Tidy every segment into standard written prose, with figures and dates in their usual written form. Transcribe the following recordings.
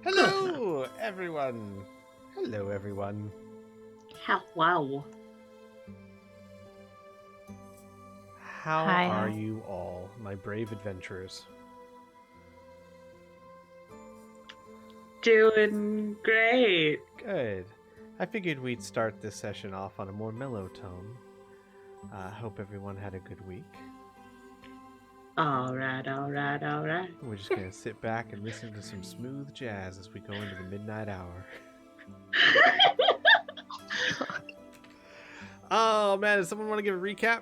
Hello, everyone. Hello, everyone. Hello. How Hi. are you all, my brave adventurers? Doing great. Good. I figured we'd start this session off on a more mellow tone. Hope everyone had a good week. All right. We're just going to sit back and listen to some smooth jazz as we go into the midnight hour. Oh, man, does someone want to give a recap?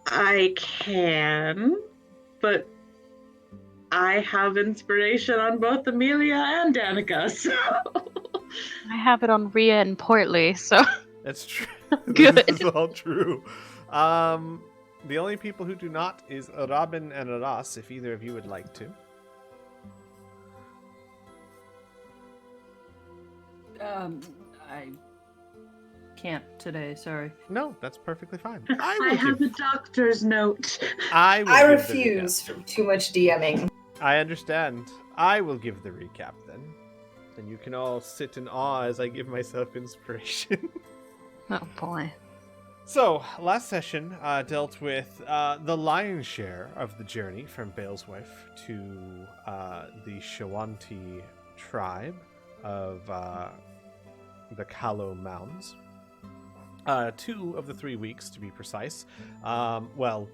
I can, but I have inspiration on both Amelia and Danica, so... I have it on Rhea and Portly, so That's true. Good. This is all true. The only people who do not is Robin and Aras, if either of you would like to. I can't today, sorry. No, that's perfectly fine. I have a doctor's note. I will I give the refuse recap. from too much DMing. I understand. I will give the recap then. And you can all sit in awe as I give myself inspiration. oh boy. So, last session dealt with the lion's share of the journey from Bale's wife to the Shawanti tribe of the Kalo Mounds. 2 of the 3 weeks, to be precise. Well,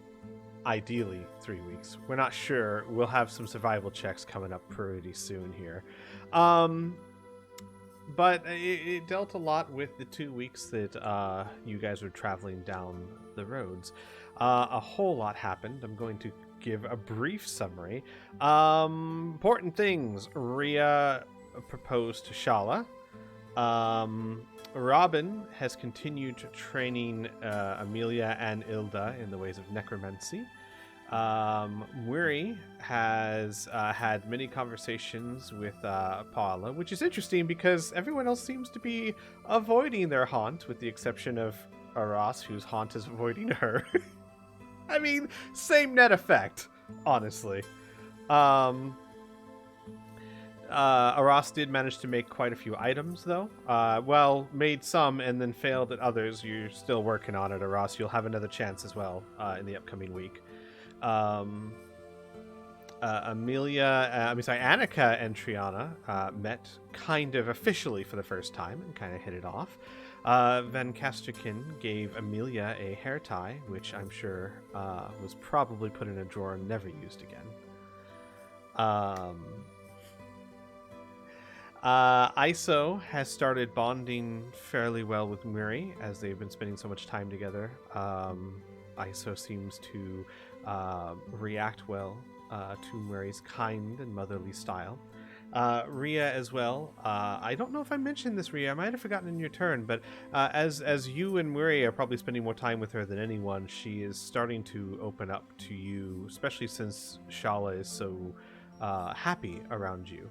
ideally 3 weeks. We're not sure. We'll have some survival checks coming up pretty soon here. But it dealt a lot with the 2 weeks that you guys were traveling down the roads. A whole lot happened. I'm going to give a brief summary. Important things. Rhea proposed to Shala. Robin has continued training Amelia and Ilda in the ways of necromancy. Wiri has had many conversations with Paula, which is interesting because everyone else seems to be avoiding their haunt, with the exception of Aras, whose haunt is avoiding her. I mean, same net effect, honestly. Aras did manage to make quite a few items, though. Well, made some and then failed at others. You're still working on it, Aras. You'll have another chance as well in the upcoming week. Annika and Triana met kind of officially for the first time and kind of hit it off. Van Kasterkin gave Amelia a hair tie, which I'm sure was probably put in a drawer and never used again. Iso has started bonding fairly well with Muri as they've been spending so much time together. Iso seems to react well to Muri's kind and motherly style. Rhea as well. I don't know if I mentioned this, Rhea. I might have forgotten in your turn, but as you and Muri are probably spending more time with her than anyone, she is starting to open up to you, especially since Shala is so happy around you.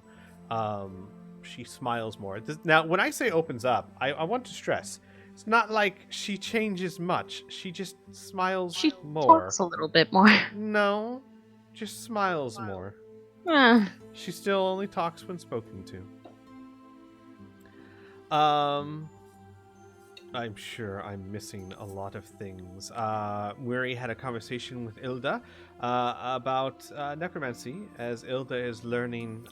She smiles more. Now, when I say opens up, I want to stress, it's not like she changes much. She just smiles She more. talks a little bit more. No, just smiles more. Eh. She still only talks when spoken to. I'm sure I'm missing a lot of things. Wiri had a conversation with Ilda about necromancy, as Ilda is learning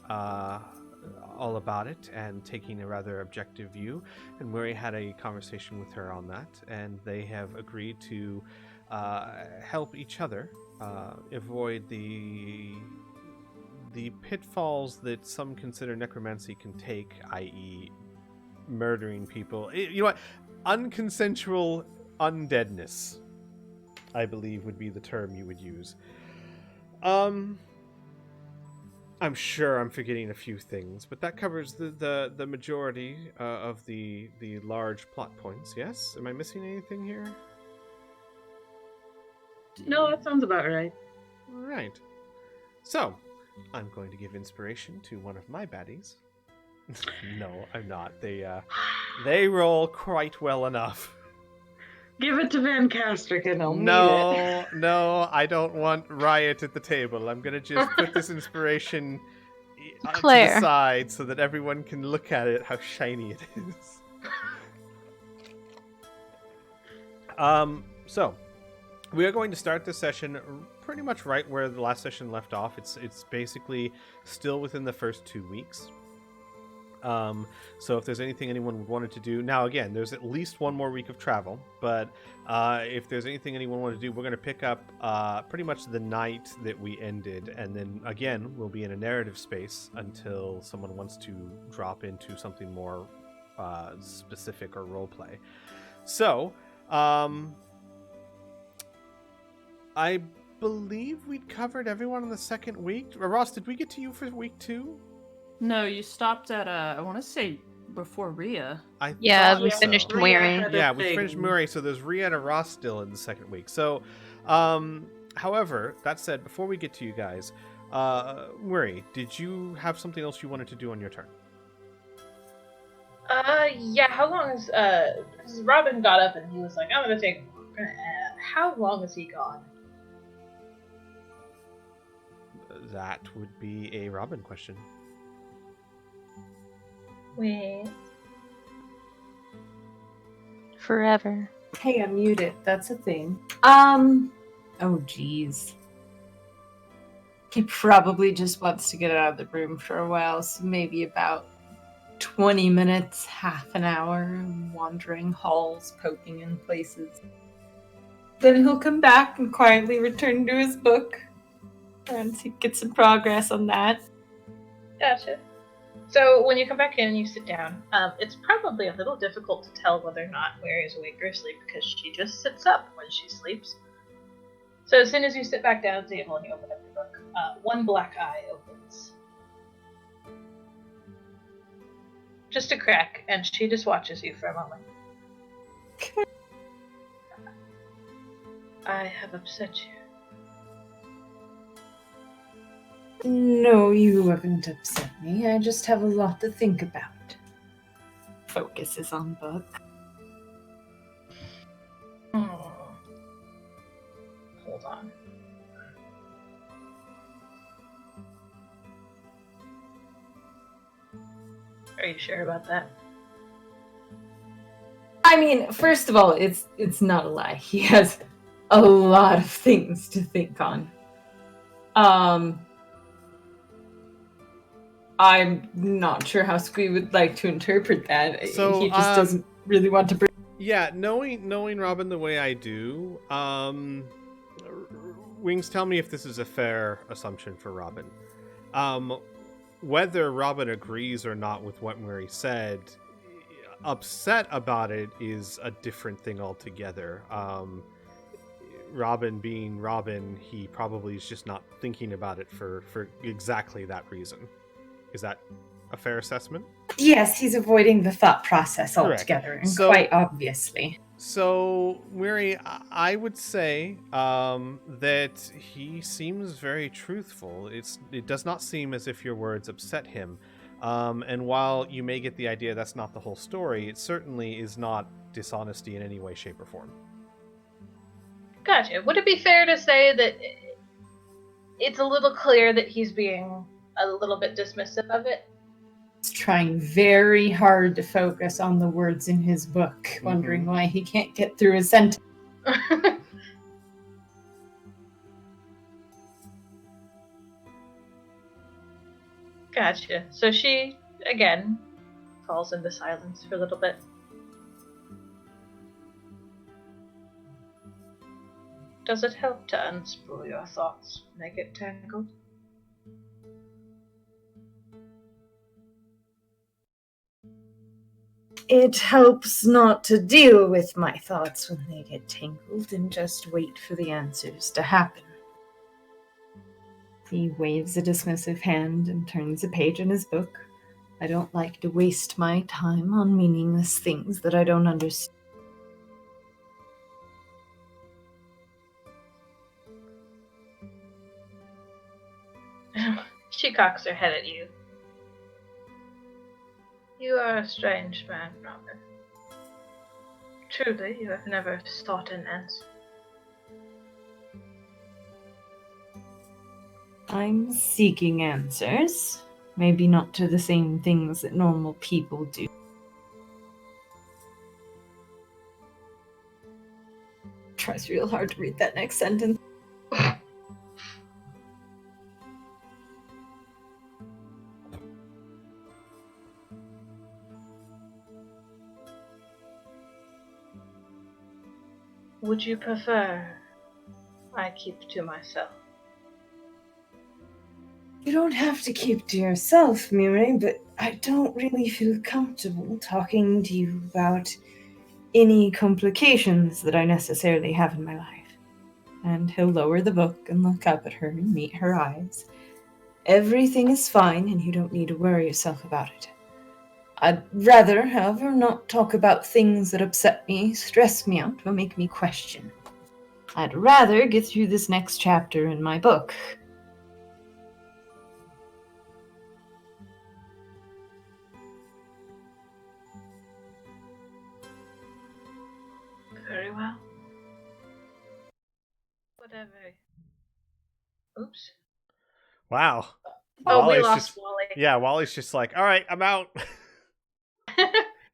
all about it and taking a rather objective view. And Wiri had a conversation with her on that, and they have agreed to help each other avoid the pitfalls that some consider necromancy can take, i.e. murdering people. You know what? Unconsensual undeadness, I believe, would be the term you would use. I'm sure I'm forgetting a few things, but that covers the majority of the large plot points, yes? Am I missing anything here? No, that sounds about right. Right. So, I'm going to give inspiration to one of my baddies. No, I'm not. They roll quite well enough. Give it to Van Castrick and he'll need it. No, I don't want Riot at the table. I'm gonna just put this inspiration to the Claire. side so that everyone can look at it, how shiny it is. So we are going to start this session pretty much right where the last session left off. It's basically still within the first 2 weeks. So if there's anything anyone wanted to do, now again, there's at least one more week of travel, but if there's anything anyone wanted to do, we're going to pick up pretty much the night that we ended, and then again, we'll be in a narrative space until someone wants to drop into something more specific or roleplay. So, I believe we'd covered everyone in the second week. Ross, did we get to you for week 2? No, you stopped at, I want to say before Rhea. Yeah, thought we so. finished Rhea Miri. had a Yeah, we thing. finished Murray, so there's Rhea and Ross still in the second week. So, however, that said, before we get to you guys, Murray, did you have something else you wanted to do on your turn? Yeah, how long is, because Robin got up and he was like, I'm gonna take a walk. How long is he gone? That would be a Robin question. Wait. Forever. Hey, I'm muted. That's a thing. Oh, geez. He probably just wants to get out of the room for a while, so maybe about 20 minutes, half an hour, wandering halls, poking in places. Then he'll come back and quietly return to his book and get some progress on that. Gotcha. So when you come back in and you sit down, it's probably a little difficult to tell whether or not Mary is awake or asleep because she just sits up when she sleeps. So as soon as you sit back down at the table and you open up your book, one black eye opens. Just a crack, and she just watches you for a moment. I have upset you. No, you haven't upset me. I just have a lot to think about. Focuses on book. Hold on. Are you sure about that? I mean, first of all, it's not a lie. He has a lot of things to think on. I'm not sure how Squee would like to interpret that. So, he just doesn't really want to bring. Yeah, knowing Robin the way I do, Wings, tell me if this is a fair assumption for Robin. Whether Robin agrees or not with what Murray said, upset about it is a different thing altogether. Robin being Robin, he probably is just not thinking about it for exactly that reason. Is that a fair assessment? Yes, he's avoiding the thought process Correct. altogether, and So- quite obviously. So, Mary, I would say that he seems very truthful. It does not seem as if your words upset him. And while you may get the idea that's not the whole story, it certainly is not dishonesty in any way, shape, or form. Gotcha. Would it be fair to say that it's a little clear that he's being a little bit dismissive of it? He's trying very hard to focus on the words in his book, wondering why he can't get through a sentence. Gotcha. So she, again, falls into silence for a little bit. Does it help to unspool your thoughts when they get tangled? It helps not to deal with my thoughts when they get tangled and just wait for the answers to happen. He waves a dismissive hand and turns a page in his book. I don't like to waste my time on meaningless things that I don't understand. She cocks her head at you. You are a strange man, Robin. truly you have never sought an answer. I'm seeking answers. Maybe not to the same things that normal people do. Tries real hard to read that next sentence. Would you prefer I keep to myself? You don't have to keep to yourself, Miri, but I don't really feel comfortable talking to you about any complications that I necessarily have in my life. And he'll lower the book and look up at her and meet her eyes. Everything is fine, and you don't need to worry yourself about it. I'd rather, however, not talk about things that upset me, stress me out, or make me question. I'd rather get through this next chapter in my book. Very well. Whatever. Oops. Wow. Oh, we Wally's lost just, Wally. Yeah, Wally's just like, all right, I'm out.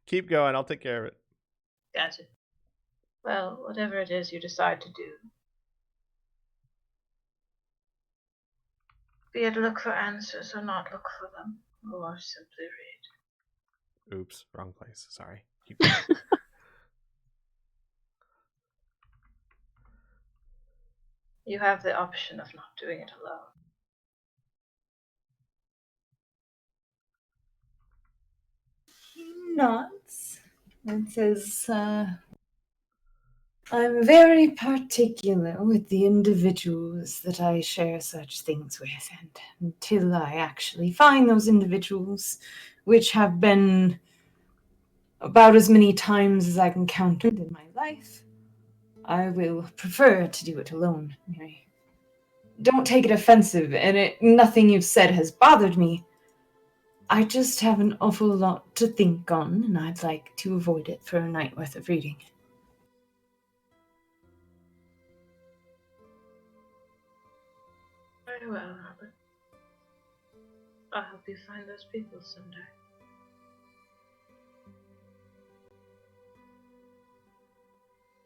Keep going. I'll take care of it. Gotcha. Well, whatever it is you decide to do, be it look for answers or not look for them, or simply read. Oops, wrong place. Sorry. Keep going. You have the option of not doing it alone. He nods and says, I'm very particular with the individuals that I share such things with, and until I actually find those individuals, which have been about as many times as I can count in my life, I will prefer to do it alone. Don't take it offensive, and nothing you've said has bothered me. I just have an awful lot to think on, and I'd like to avoid it for a night worth of reading. Very well, Robert. I'll help you find those people someday.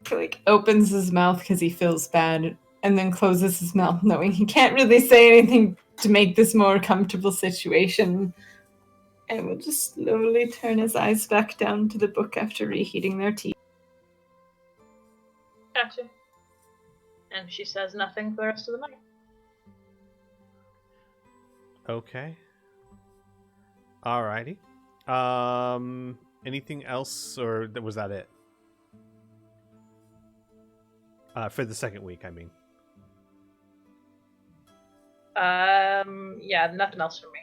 He opens his mouth because he feels bad, and then closes his mouth knowing he can't really say anything to make this more comfortable situation. And will just slowly turn his eyes back down to the book after reheating their tea. Gotcha. And she says nothing for the rest of the night. Okay. Alrighty. Anything else, or was that it? For the second week, I mean. Yeah, nothing else for me.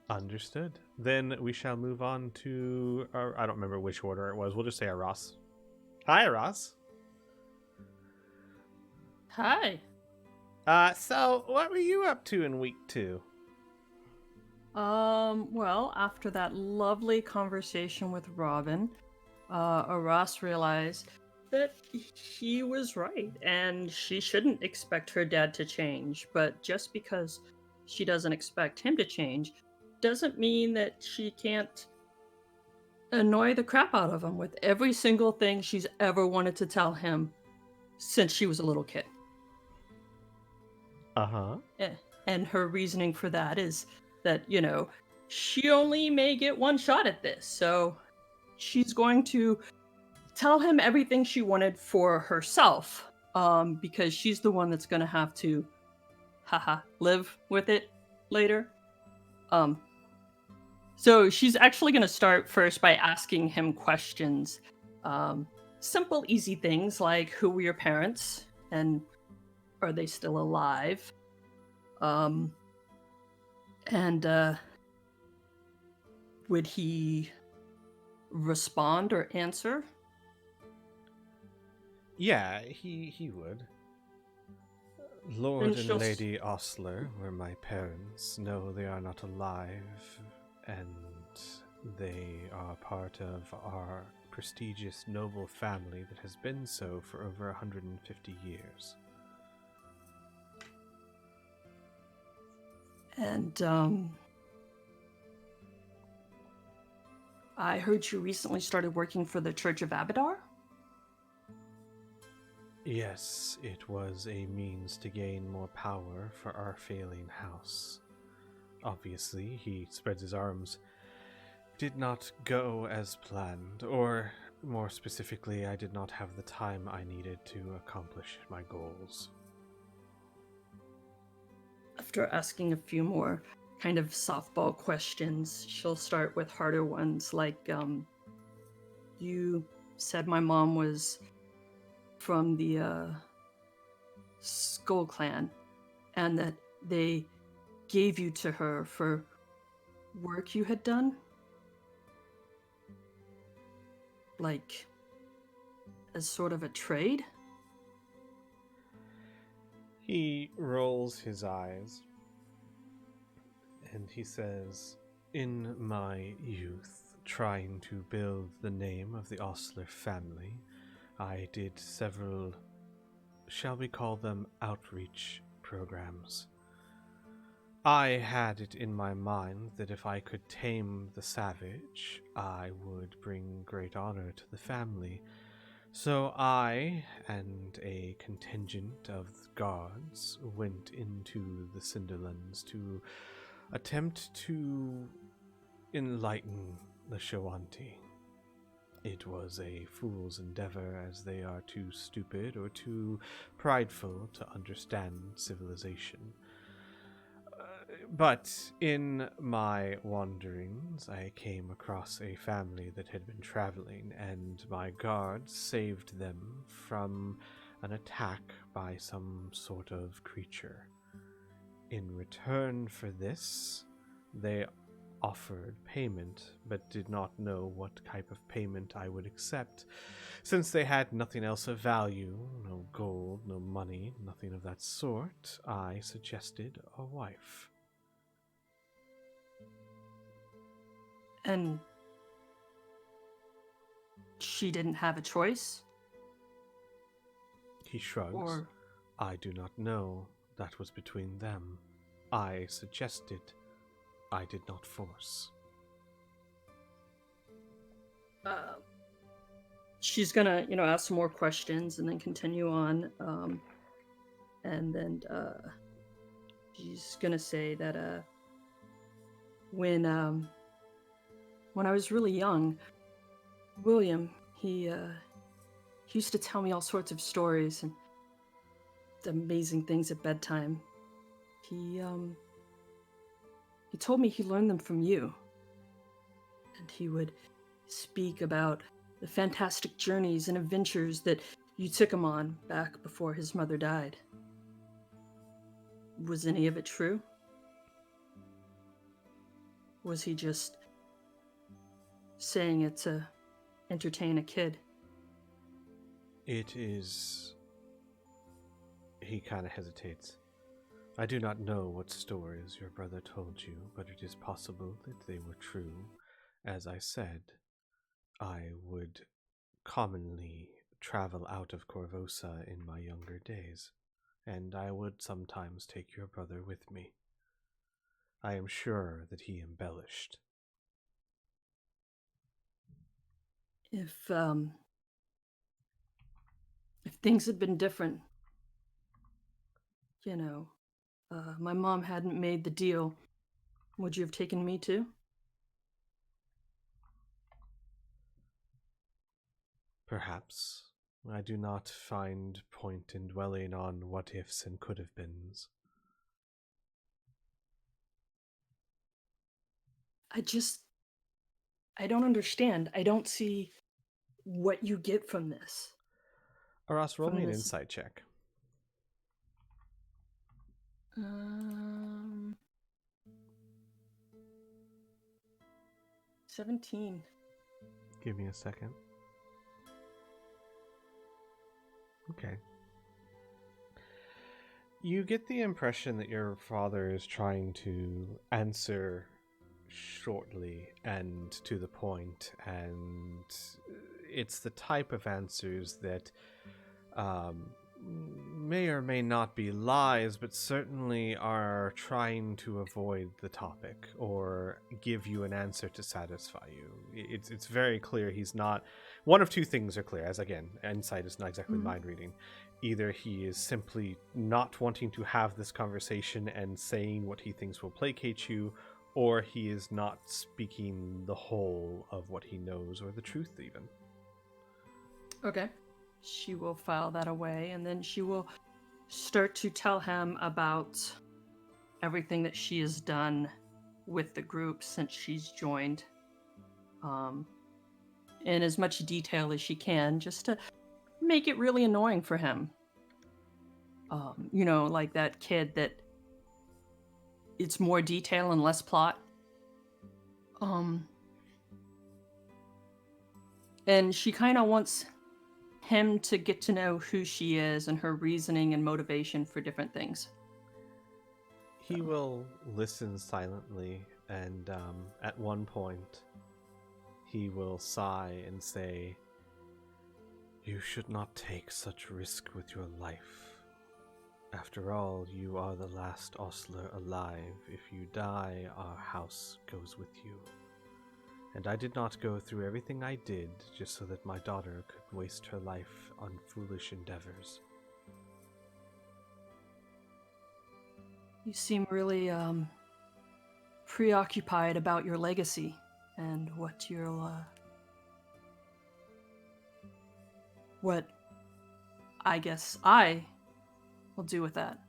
Understood. Then we shall move on to I don't remember which order it was. We'll just say Aras. Hi, Aras. Hi. So what were you up to in week 2? Well, after that lovely conversation with Robin, Aras realized that he was right, and she shouldn't expect her dad to change, but just because she doesn't expect him to change doesn't mean that she can't annoy the crap out of him with every single thing she's ever wanted to tell him since she was a little kid. Uh-huh. And her reasoning for that is that, she only may get one shot at this, so she's going to tell him everything she wanted for herself, because she's the one that's going to have to, live with it later. So she's actually going to start first by asking him questions. Simple, easy things like, who were your parents? And are they still alive? Would he respond or answer? Yeah, he would. Lord and Lady Osler were my parents. No, they are not alive, and they are part of our prestigious, noble family that has been so for over 150 years. And, I heard you recently started working for the Church of Abadar? Yes, it was a means to gain more power for our failing house. Obviously, he spreads his arms. Did not go as planned, or more specifically, I did not have the time I needed to accomplish my goals. After asking a few more kind of softball questions, she'll start with harder ones like, you said my mom was from the Skull Clan, and that they gave you to her for work you had done? Like, as sort of a trade? He rolls his eyes and he says, in my youth, trying to build the name of the Osler family, I did several, shall we call them, outreach programs. I had it in my mind that if I could tame the savage, I would bring great honor to the family. So I and a contingent of guards went into the Cinderlands to attempt to enlighten the Shawanti. It was a fool's endeavor, as they are too stupid or too prideful to understand civilization. But in my wanderings, I came across a family that had been traveling, and my guards saved them from an attack by some sort of creature. In return for this, they offered payment, but did not know what type of payment I would accept. Since they had nothing else of value, no gold, no money, nothing of that sort, I suggested a wife. And she didn't have a choice? He shrugs. Or I do not know. That was between them. I suggested. I did not force. she's gonna, ask some more questions and then continue on. And then she's gonna say that when I was really young, William, he used to tell me all sorts of stories and amazing things at bedtime. He told me he learned them from you. And he would speak about the fantastic journeys and adventures that you took him on back before his mother died. Was any of it true? Was he just saying it to entertain a kid? It is... He kind of hesitates. I do not know what stories your brother told you, but it is possible that they were true. As I said, I would commonly travel out of Corvosa in my younger days, and I would sometimes take your brother with me. I am sure that he embellished. If things had been different, my mom hadn't made the deal, would you have taken me too? Perhaps. I do not find point in dwelling on what ifs and could have beens. I don't understand. I don't see what you get from this. Aras, roll me an insight check. 17. Give me a second. Okay. You get the impression that your father is trying to answer shortly and to the point, and it's the type of answers that may or may not be lies, but certainly are trying to avoid the topic or give you an answer to satisfy you. It's very clear he's not. One of two things are clear, as again, insight is not exactly mind reading. Either he is simply not wanting to have this conversation and saying what he thinks will placate you, or he is not speaking the whole of what he knows or the truth even. Okay. She will file that away, and then she will start to tell him about everything that she has done with the group since she's joined, in as much detail as she can, just to make it really annoying for him. You know, like that kid that it's more detail and less plot. And she kind of wants him to get to know who she is and her reasoning and motivation for different things. He will listen silently, and at one point, he will sigh and say, "You should not take such risk with your life. After all, you are the last ostler alive. If you die, our house goes with you. And I did not go through everything I did just so that my daughter could waste her life on foolish endeavors." You seem really preoccupied about your legacy and what you'll what I guess I will do with that.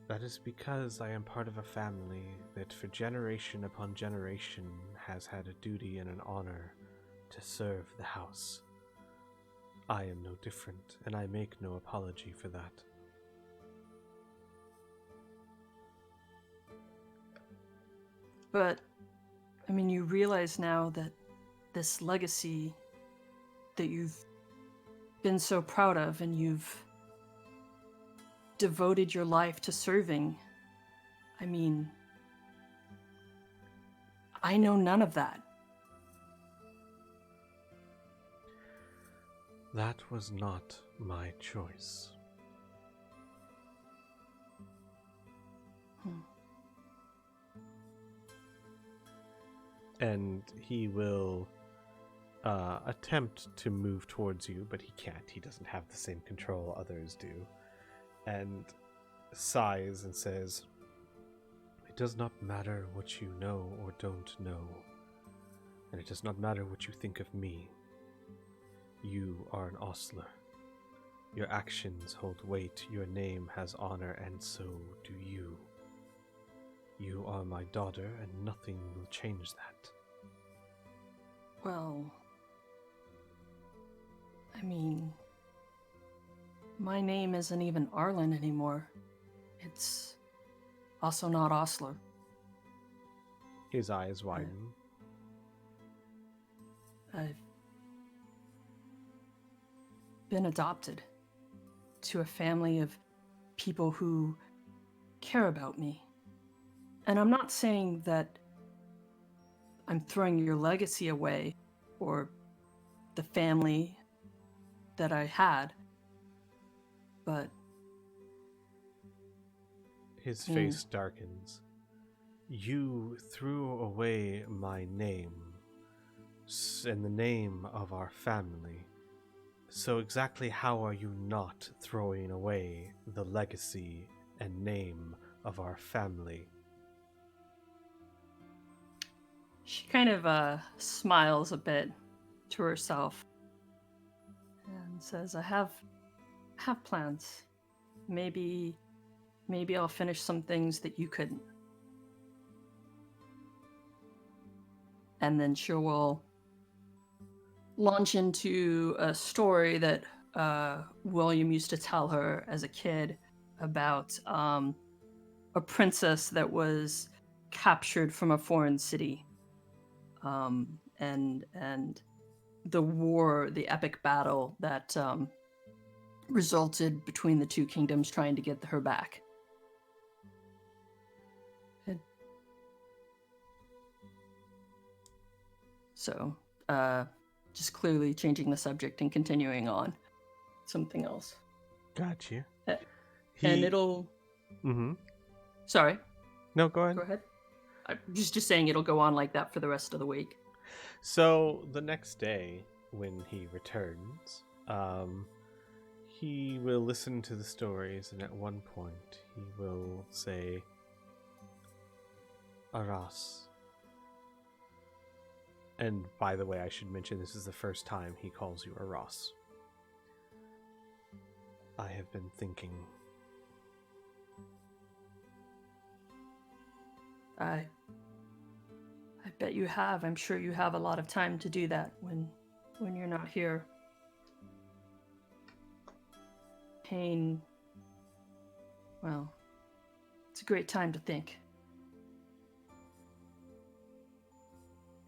That is because I am part of a family that for generation upon generation has had a duty and an honor to serve the house. I am no different, and I make no apology for that. But, I mean, you realize now that this legacy that you've been so proud of and you've devoted your life to serving, I mean, I know none of that. That was not my choice. And he will attempt to move towards you, but he can't. He doesn't have the same control others do. And sighs and says, "It does not matter what you know or don't know, and it does not matter what you think of me. You are an ostler. Your actions hold weight, your name has honor, and so do you. You are my daughter, and nothing will change that." Well, I mean, my name isn't even Arlen anymore. It's also not Osler. His eyes widen. I've been adopted to a family of people who care about me. And I'm not saying that I'm throwing your legacy away or the family that I had, but His face darkens. You threw away my name and the name of our family. So exactly how are you not throwing away the legacy and name of our family? she kind of smiles a bit to herself and says, I have plans. Maybe I'll finish some things that you couldn't. And then she will launch into a story that William used to tell her as a kid about a princess that was captured from a foreign city, and the war, the epic battle that resulted between the two kingdoms trying to get her back. So, just clearly changing the subject and continuing on something else. Gotcha. And it'll... Mm-hmm. Sorry. No, go ahead. Go ahead. I'm just saying it'll go on like that for the rest of the week. So the next day, when he returns, he will listen to the stories, and at one point he will say, Aras. And by the way, I should mention this is the first time he calls you Aras. I have been thinking. I bet you have. I'm sure you have a lot of time to do that when you're not here. Pain. Well, it's a great time to think.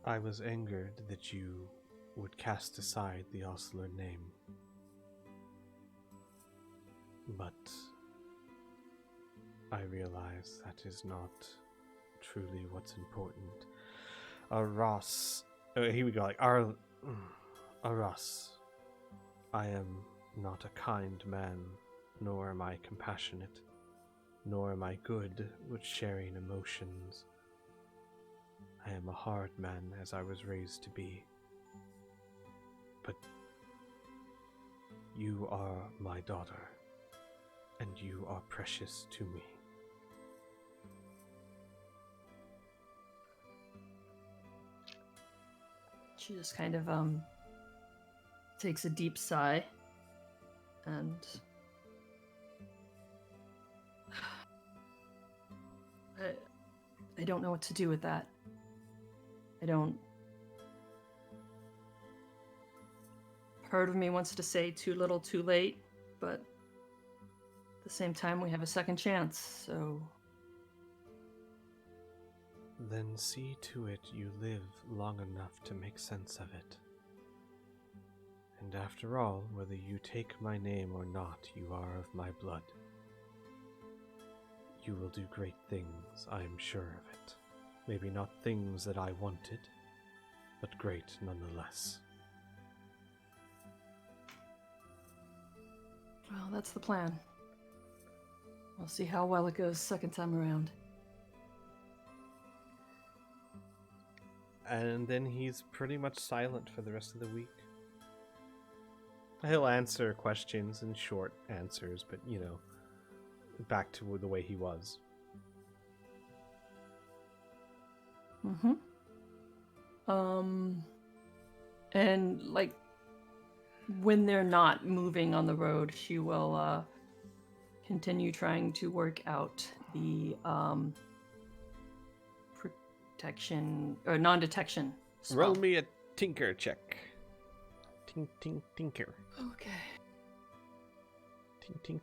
I was angered that you would cast aside the Osler name. But I realize that is not truly what's important. Aras. Here we go. Aras. I am not a kind man, nor am I compassionate, nor am I good with sharing emotions. I am a hard man as I was raised to be. But you are my daughter, and you are precious to me. She just kind of takes a deep sigh and I don't know what to do with that. Part of me wants to say too little too late, but at the same time we have a second chance, so... Then see to it you live long enough to make sense of it. And after all, whether you take my name or not, you are of my blood. You will do great things, I am sure of it. Maybe not things that I wanted, but great nonetheless. Well, that's the plan. We'll see how well it goes second time around. And then he's pretty much silent for the rest of the week. He'll answer questions in short answers, but, you know, back to the way he was. Mm-hmm. And, like, when they're not moving on the road, she will, continue trying to work out the, protection, or non-detection spell. Roll me a tinker check. Tinker. Okay.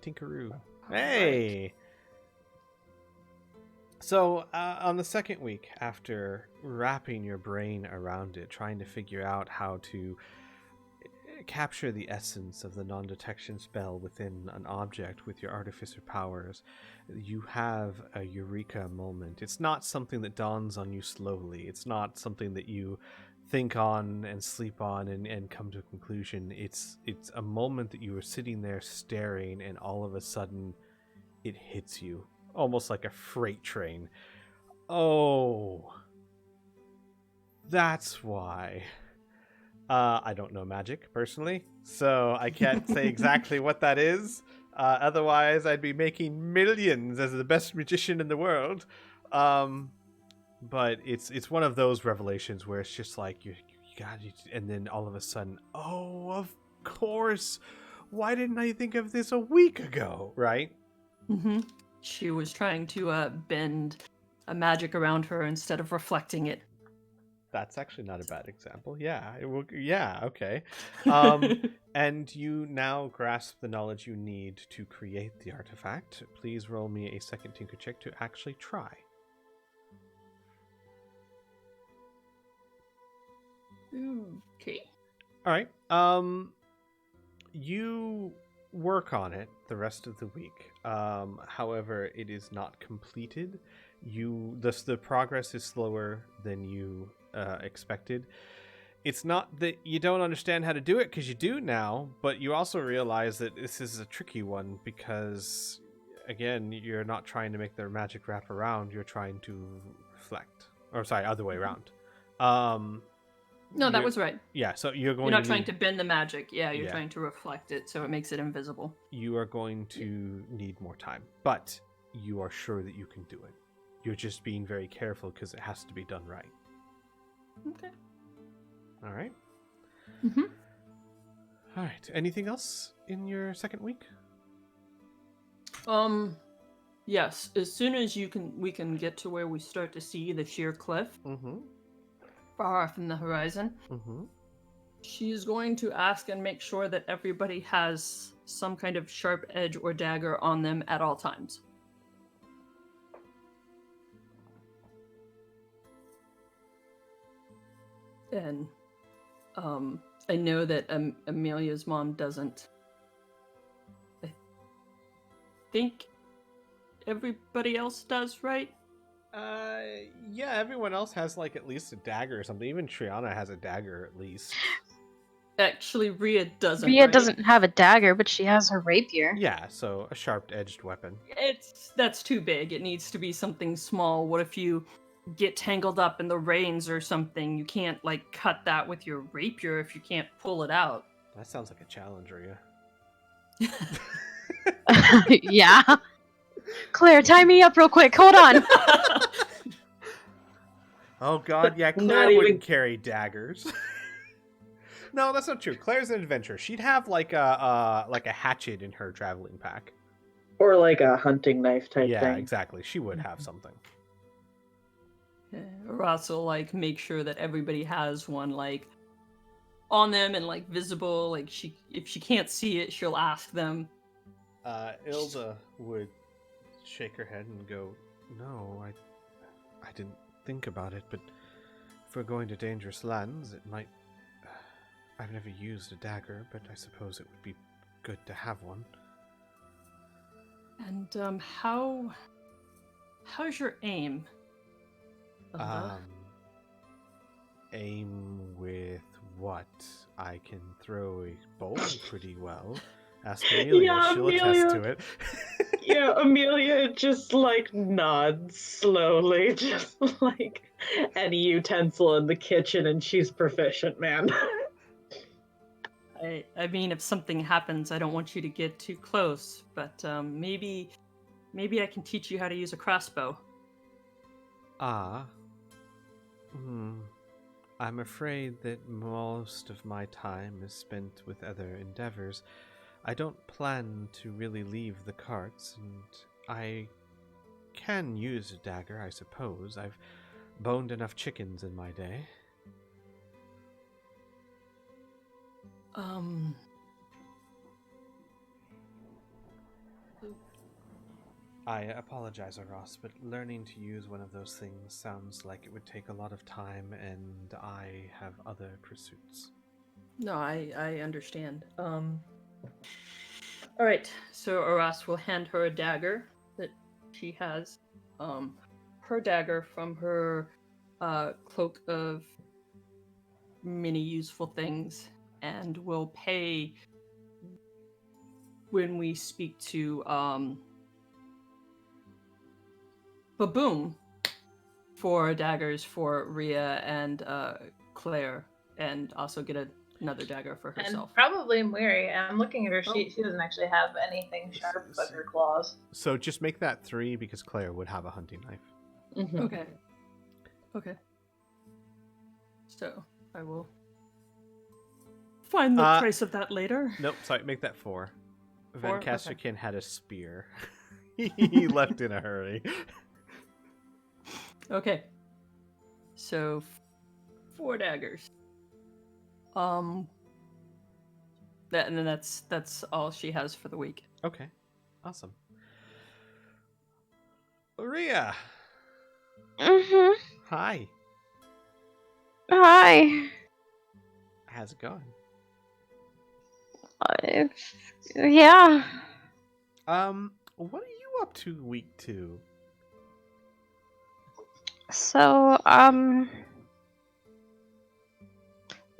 Tinkeroo. Hey! Right. So, on the second week, after wrapping your brain around it, trying to figure out how to capture the essence of the non-detection spell within an object with your artificer powers, you have a eureka moment. It's not something that dawns on you slowly. It's not something that you think on and sleep on and come to a conclusion. It's a moment that you were sitting there staring, and all of a sudden it hits you, almost like a freight train. Oh, that's why. I don't know magic personally, so I can't say exactly what that is. Otherwise, I'd be making millions as the best magician in the world. But it's one of those revelations where it's just like you got it, and then all of a sudden, oh, of course, why didn't I think of this a week ago, right? Mm-hmm. She was trying to bend a magic around her instead of reflecting it. That's actually not a bad example. Yeah, okay. And you now grasp the knowledge you need to create the artifact. Please roll me a second tinker check to actually try. Okay. All right. You work on it the rest of the week. However, it is not completed. The progress is slower than you expected. it's not that you don't understand how to do it, because you do now, but you also realize that this is a tricky one because, again, you're not trying to make their magic wrap around, you're trying to reflect. Or, sorry, other way around. No, that was right. Yeah, so you're going You're not to trying to bend the magic. Yeah, you're Yeah. trying to reflect it so it makes it invisible. You are going to need more time, but you are sure that you can do it. You're just being very careful because it has to be done right. Okay. All right. Mm-hmm. All right. Anything else in your second week? Yes. As soon as we can get to where we start to see the sheer cliff Mm-hmm. far off in the horizon. Mm-hmm. She's going to ask and make sure that everybody has some kind of sharp edge or dagger on them at all times. And I know that Amelia's mom doesn't. I think everybody else does, right? Yeah, everyone else has like at least a dagger or something. Even Triana has a dagger at least. Actually, Rhea doesn't. Rhea right? doesn't have a dagger, but she has her rapier. Yeah, so a sharp-edged weapon. That's too big. It needs to be something small. What if you get tangled up in the reins or something? You can't like cut that with your rapier if you can't pull it out. That sounds like a challenge, Rhea. Yeah. Claire, tie me up real quick. Hold on. Oh god, yeah, Not Claire even- wouldn't carry daggers. No, that's not true. Claire's an adventurer. She'd have like a hatchet in her traveling pack. Or like a hunting knife type Yeah, thing. exactly. She would have something. Ross will like make sure that everybody has one like on them and like visible. Like if she can't see it, she'll ask them. Ilda would shake her head and go, "No, I didn't think about it, but if we're going to dangerous lands, it might... I've never used a dagger, but I suppose it would be good to have one." And how's your aim? Aim with what? I can throw a bow pretty well. Ask Amelia, Yeah, she'll attest Amelia. to it. Yeah, Amelia just like nods slowly, just like any utensil in the kitchen, and she's proficient, man. I mean, if something happens, I don't want you to get too close, but maybe I can teach you how to use a crossbow. I'm afraid that most of my time is spent with other endeavors. I don't plan to really leave the carts, and I can use a dagger, I suppose. I've boned enough chickens in my day. I apologize, Ross, but learning to use one of those things sounds like it would take a lot of time, and I have other pursuits. No, I understand. All right, so Aras will hand her a dagger that she has. Her dagger from her cloak of many useful things, and will pay when we speak to Baboom for daggers for Rhea and Claire, and also get another dagger for herself. And probably Mary. I'm looking at her sheet. She doesn't actually have anything sharp but her claws. So just make that 3 because Claire would have a hunting knife. Mhm. Okay. So I will find the price of that later. Nope, sorry, make that 4. Van 4? Casterkin had a spear. He left in a hurry. Okay. So 4 daggers. And then that's all she has for the week. Okay, awesome. Rhea, Mm-hmm. hi. Hi. How's it going? Yeah. What are you up to week 2? So,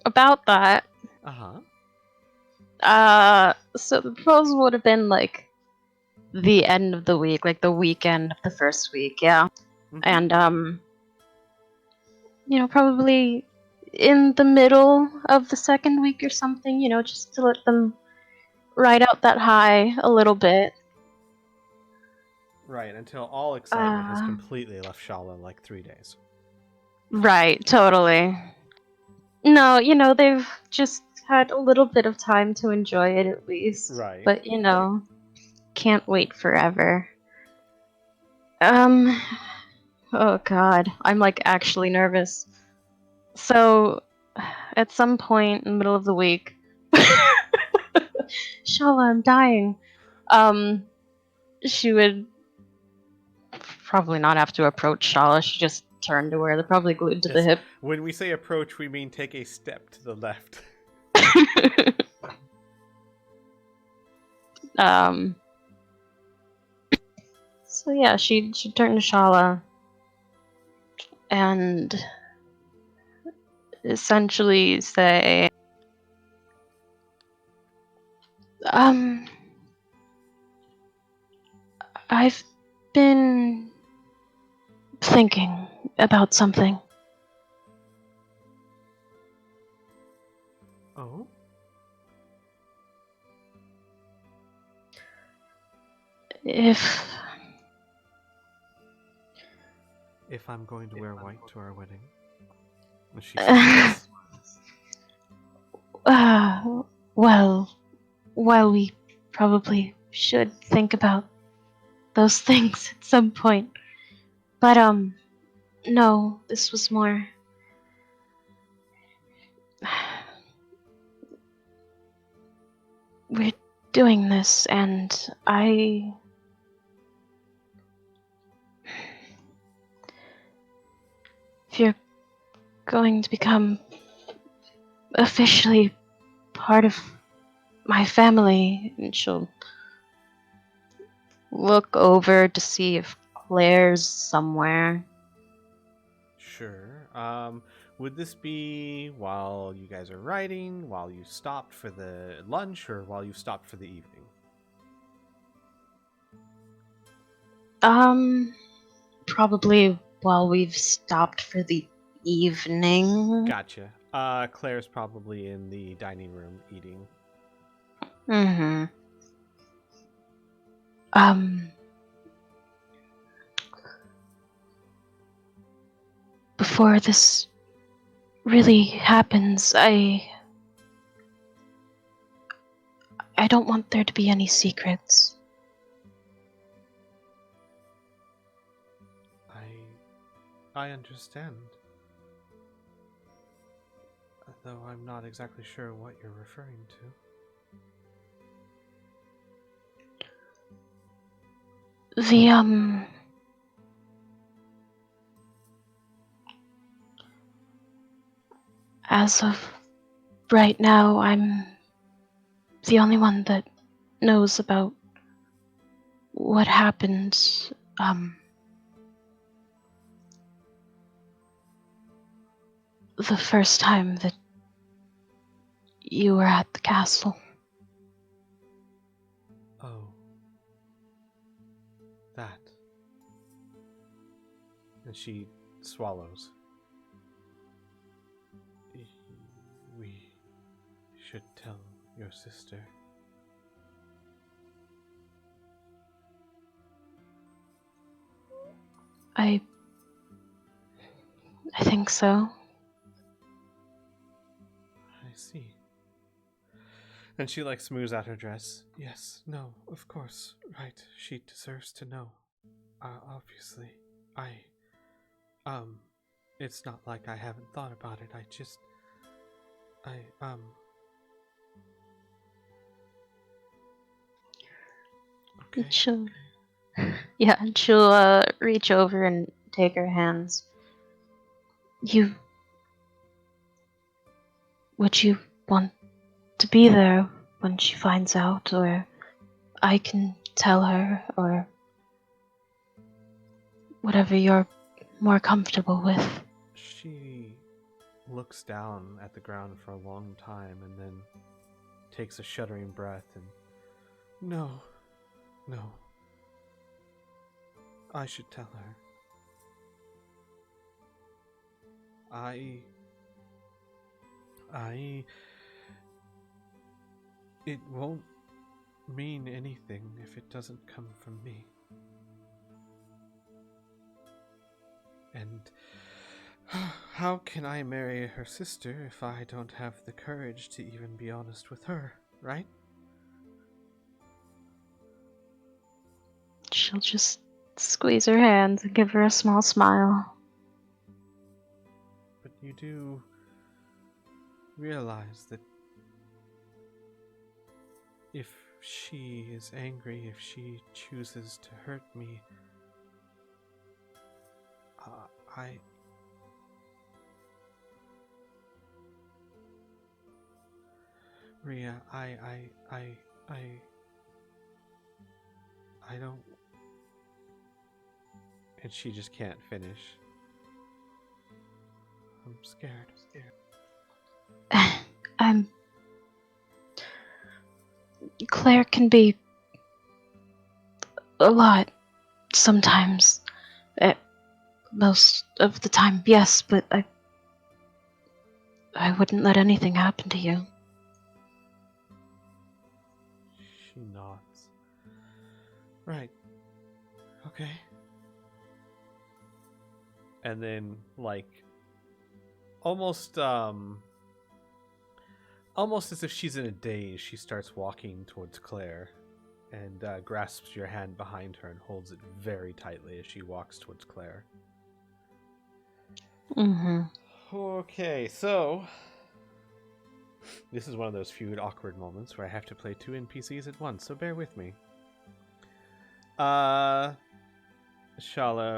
about that, Uh-huh. so the proposal would have been like the end of the week, like the weekend of the first week, yeah. Mhm. And probably in the middle of the second week or something, just to let them ride out that high a little bit. Right, until all excitement has Uh, completely left Shala in like 3 days. Right, totally. No, they've just had a little bit of time to enjoy it at least. Right. But, can't wait forever. Oh god, I'm like actually nervous. So, at some point in the middle of the week, Shala, I'm dying. She would probably not have to approach Shala. She just turned to her. They're probably glued to the Yes. hip. When we say approach, we mean take a step to the left. um. So yeah, she'd turn to Shala and essentially say, I've been thinking about something. Oh? If I'm going to wear white to our wedding. And she smiles. well, while we probably should think about those things at some point. But, no, this was more. We're doing this, and if you're going to become officially part of my family, and she'll look over to see if Claire's somewhere. Sure. Would this be while you guys are riding, while you stopped for the lunch, or while you stopped for the evening? Probably while we've stopped for the evening. Gotcha. Claire's probably in the dining room eating. Mm-hmm. Before this really happens, I don't want there to be any secrets. I understand. Though I'm not exactly sure what you're referring to. As of right now, I'm the only one that knows about what happened, the first time that you were at the castle. Oh. That. And she swallows. We should tell your sister. I think so. I see. And she smooths out her dress. Yes, no, of course, right. She deserves to know. Obviously. It's not like I haven't thought about it. Okay. She'll reach over and take her hands. Would you want to be there when she finds out, or I can tell her, or whatever you're more comfortable with? She looks down at the ground for a long time and then takes a shuddering breath and, No. I should tell her. It won't mean anything if it doesn't come from me. And how can I marry her sister if I don't have the courage to even be honest with her, right? She'll just squeeze her hands and give her a small smile. But you do realize that if she is angry, if she chooses to hurt me, Ria, I don't... And she just can't finish. I'm scared. Claire can be a lot sometimes. Most of the time, yes, but I wouldn't let anything happen to you. She nods. Right. Okay. And then, like, almost as if she's in a daze, she starts walking towards Claire and grasps your hand behind her and holds it very tightly as she walks towards Claire. Mm-hmm. Okay, so this is one of those few awkward moments where I have to play two NPCs at once, so bear with me. Shala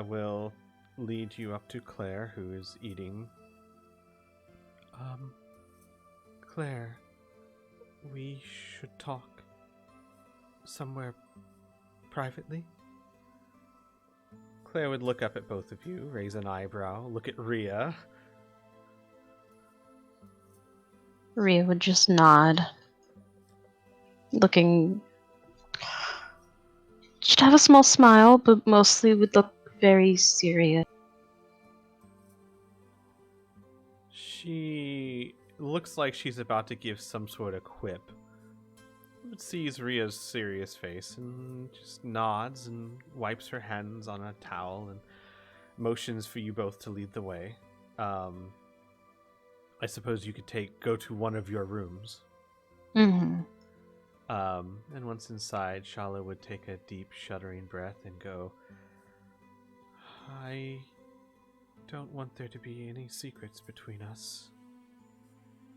will lead you up to Claire, who is eating. Claire, we should talk somewhere privately. Claire would look up at both of you, raise an eyebrow, look at Ria. Ria would just nod, looking... She'd have a small smile, but mostly would look very serious. She looks like she's about to give some sort of quip, but sees Ria's serious face and just nods and wipes her hands on a towel and motions for you both to lead the way. I suppose you could go to one of your rooms. Mm-hmm. And once inside, Shala would take a deep, shuddering breath and go, I don't want there to be any secrets between us.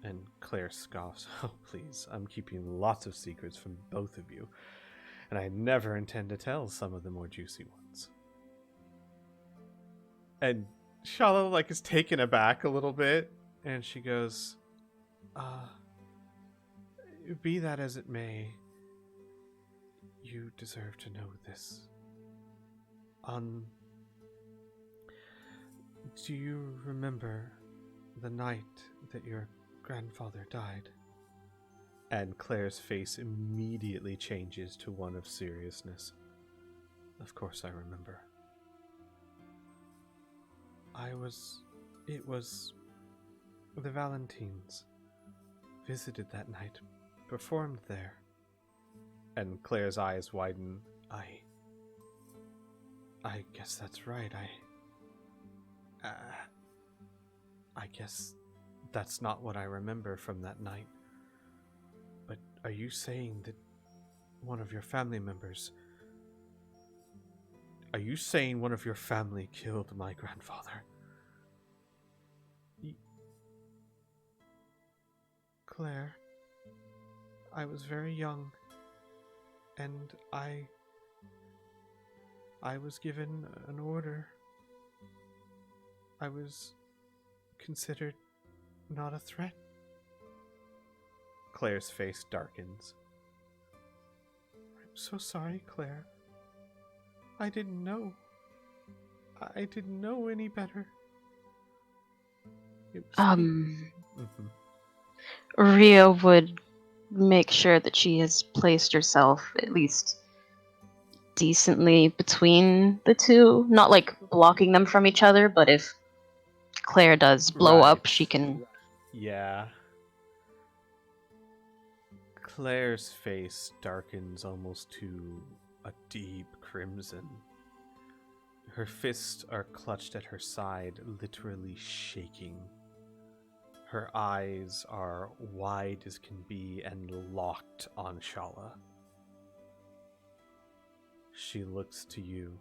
And Claire scoffs, oh please, I'm keeping lots of secrets from both of you, and I never intend to tell some of the more juicy ones. And Shala, is taken aback a little bit, and she goes, be that as it may, you deserve to know this. Do you remember the night that your grandfather died? And Claire's face immediately changes to one of seriousness. Of course I remember. It was the Valentines visited that night, performed there. And Claire's eyes widen. I guess that's right. I guess that's not what I remember from that night. But are you saying that one of your family members... Are you saying one of your family killed my grandfather? Claire, I was very young, and I was given an order. I was considered not a threat. Claire's face darkens. I'm so sorry, Claire. I didn't know. I didn't know any better. Mhm. Ria would make sure that she has placed herself at least decently between the two, not like blocking them from each other, but if Claire does blow up, Right. she can. Yeah. Claire's face darkens almost to a deep crimson. Her fists are clutched at her side, literally shaking. Her eyes are wide as can be and locked on Shala. She looks to you.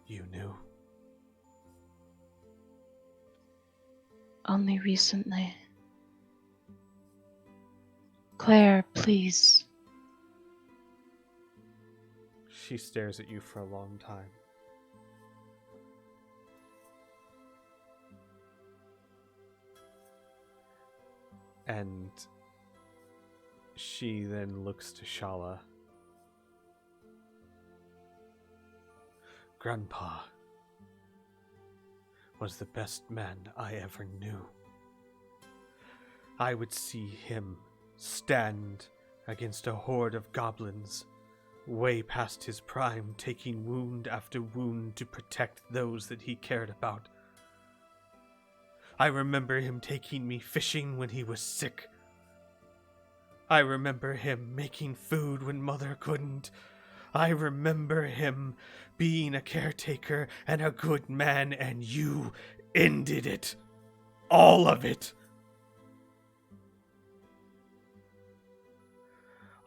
You knew? Only recently. Claire, please. She stares at you for a long time. And she then looks to Shala. Grandpa was the best man I ever knew. I would see him stand against a horde of goblins, way past his prime, taking wound after wound to protect those that he cared about. I remember him taking me fishing when he was sick. I remember him making food when Mother couldn't. I remember him being a caretaker and a good man, and you ended it. All of it.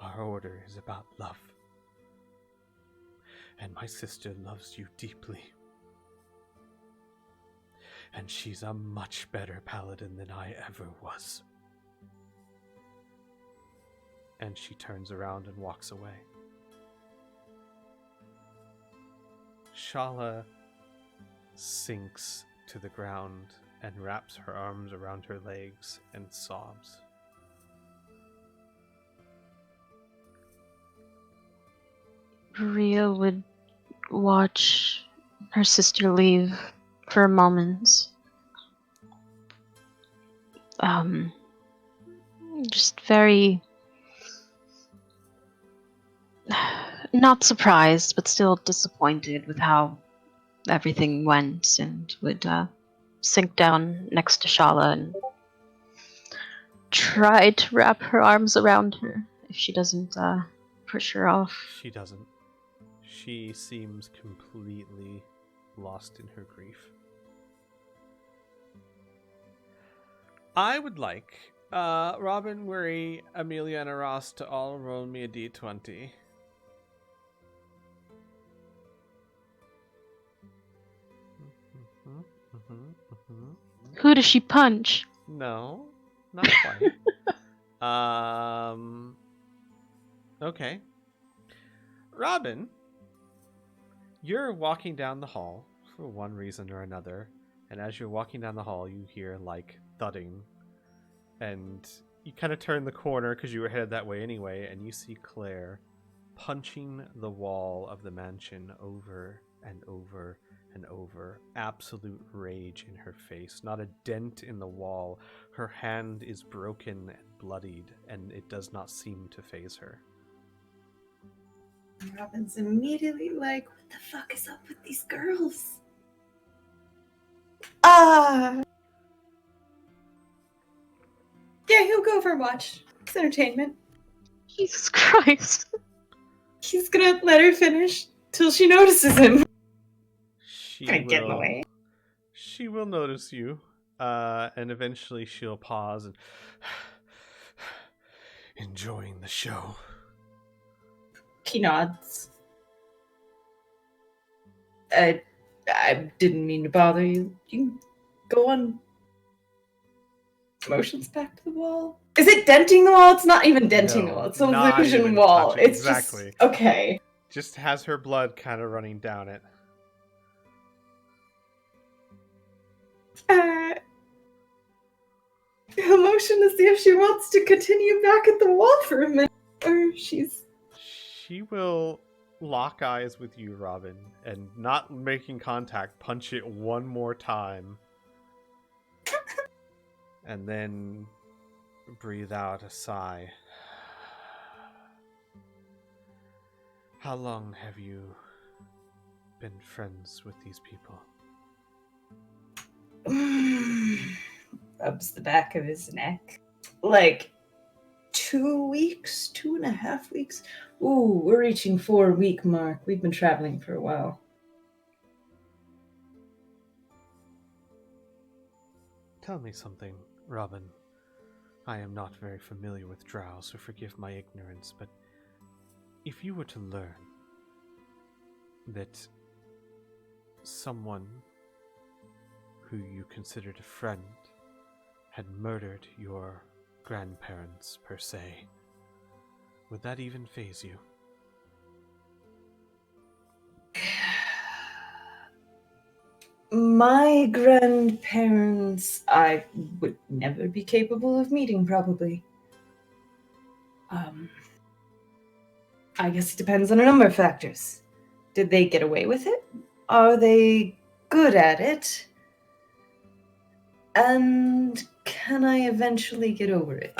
Our order is about love. And my sister loves you deeply. And she's a much better paladin than I ever was. And she turns around and walks away. Shala sinks to the ground and wraps her arms around her legs and sobs. Ria would watch her sister leave for a moment. Just very not surprised, but still disappointed with how everything went, and would sink down next to Shala and try to wrap her arms around her if she doesn't push her off. She doesn't. She seems completely lost in her grief. I would like Robin, Worry, Amelia, and Ross to all roll me a d20. Who does she punch? No, not quite. Okay. Robin, you're walking down the hall for one reason or another, and as you're walking down the hall, you hear like thudding, and you kind of turn the corner because you were headed that way anyway, and you see Claire punching the wall of the mansion over and over and over. Absolute rage in her face. Not a dent in the wall. Her hand is broken and bloodied, and it does not seem to faze her. Robin's immediately like, what the fuck is up with these girls? Yeah, he'll go for a watch. It's entertainment. Jesus Christ. He's gonna let her finish till she notices him. She Gonna get in the way. She will notice you, and eventually she'll pause and enjoying the show. He nods. I didn't mean to bother you. You can go on. Motions back to the wall. Is it denting the wall? It's not even denting the wall. It's an not illusion even wall. touching. It's Exactly. just okay. Just has her blood kind of running down it. He'll motion to see if she wants to continue back at the wall for a minute, or she's. She will lock eyes with you, Robin, and not making contact, punch it one more time. and then breathe out a sigh. How long have you been friends with these people? Rubs the back of his neck. Like 2 weeks, 2.5 weeks. Ooh, we're reaching 4-week mark. We've been traveling for a while. Tell me something, Robin. I am not very familiar with Drow, so forgive my ignorance, but if you were to learn that someone who you considered a friend had murdered your grandparents, per se, would that even faze you? My grandparents, I would never be capable of meeting, probably. I guess it depends on a number of factors. Did they get away with it? Are they good at it? And can I eventually get over it?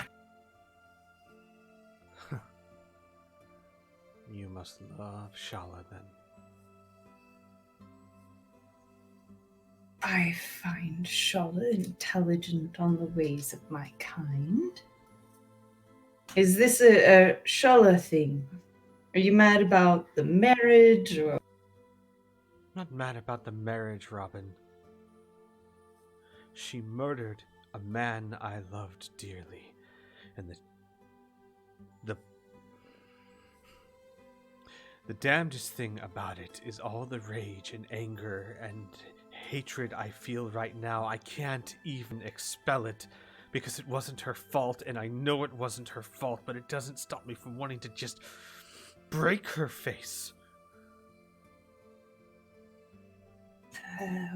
You must love Shala, then. I find Shala intelligent on the ways of my kind. Is this a Shala thing? Are you mad about the marriage, or... I'm not mad about the marriage, Robin. She murdered a man I loved dearly, and the damnedest thing about it is all the rage and anger and hatred I feel right now. I can't even expel it because it wasn't her fault, and I know it wasn't her fault, but it doesn't stop me from wanting to just break her face.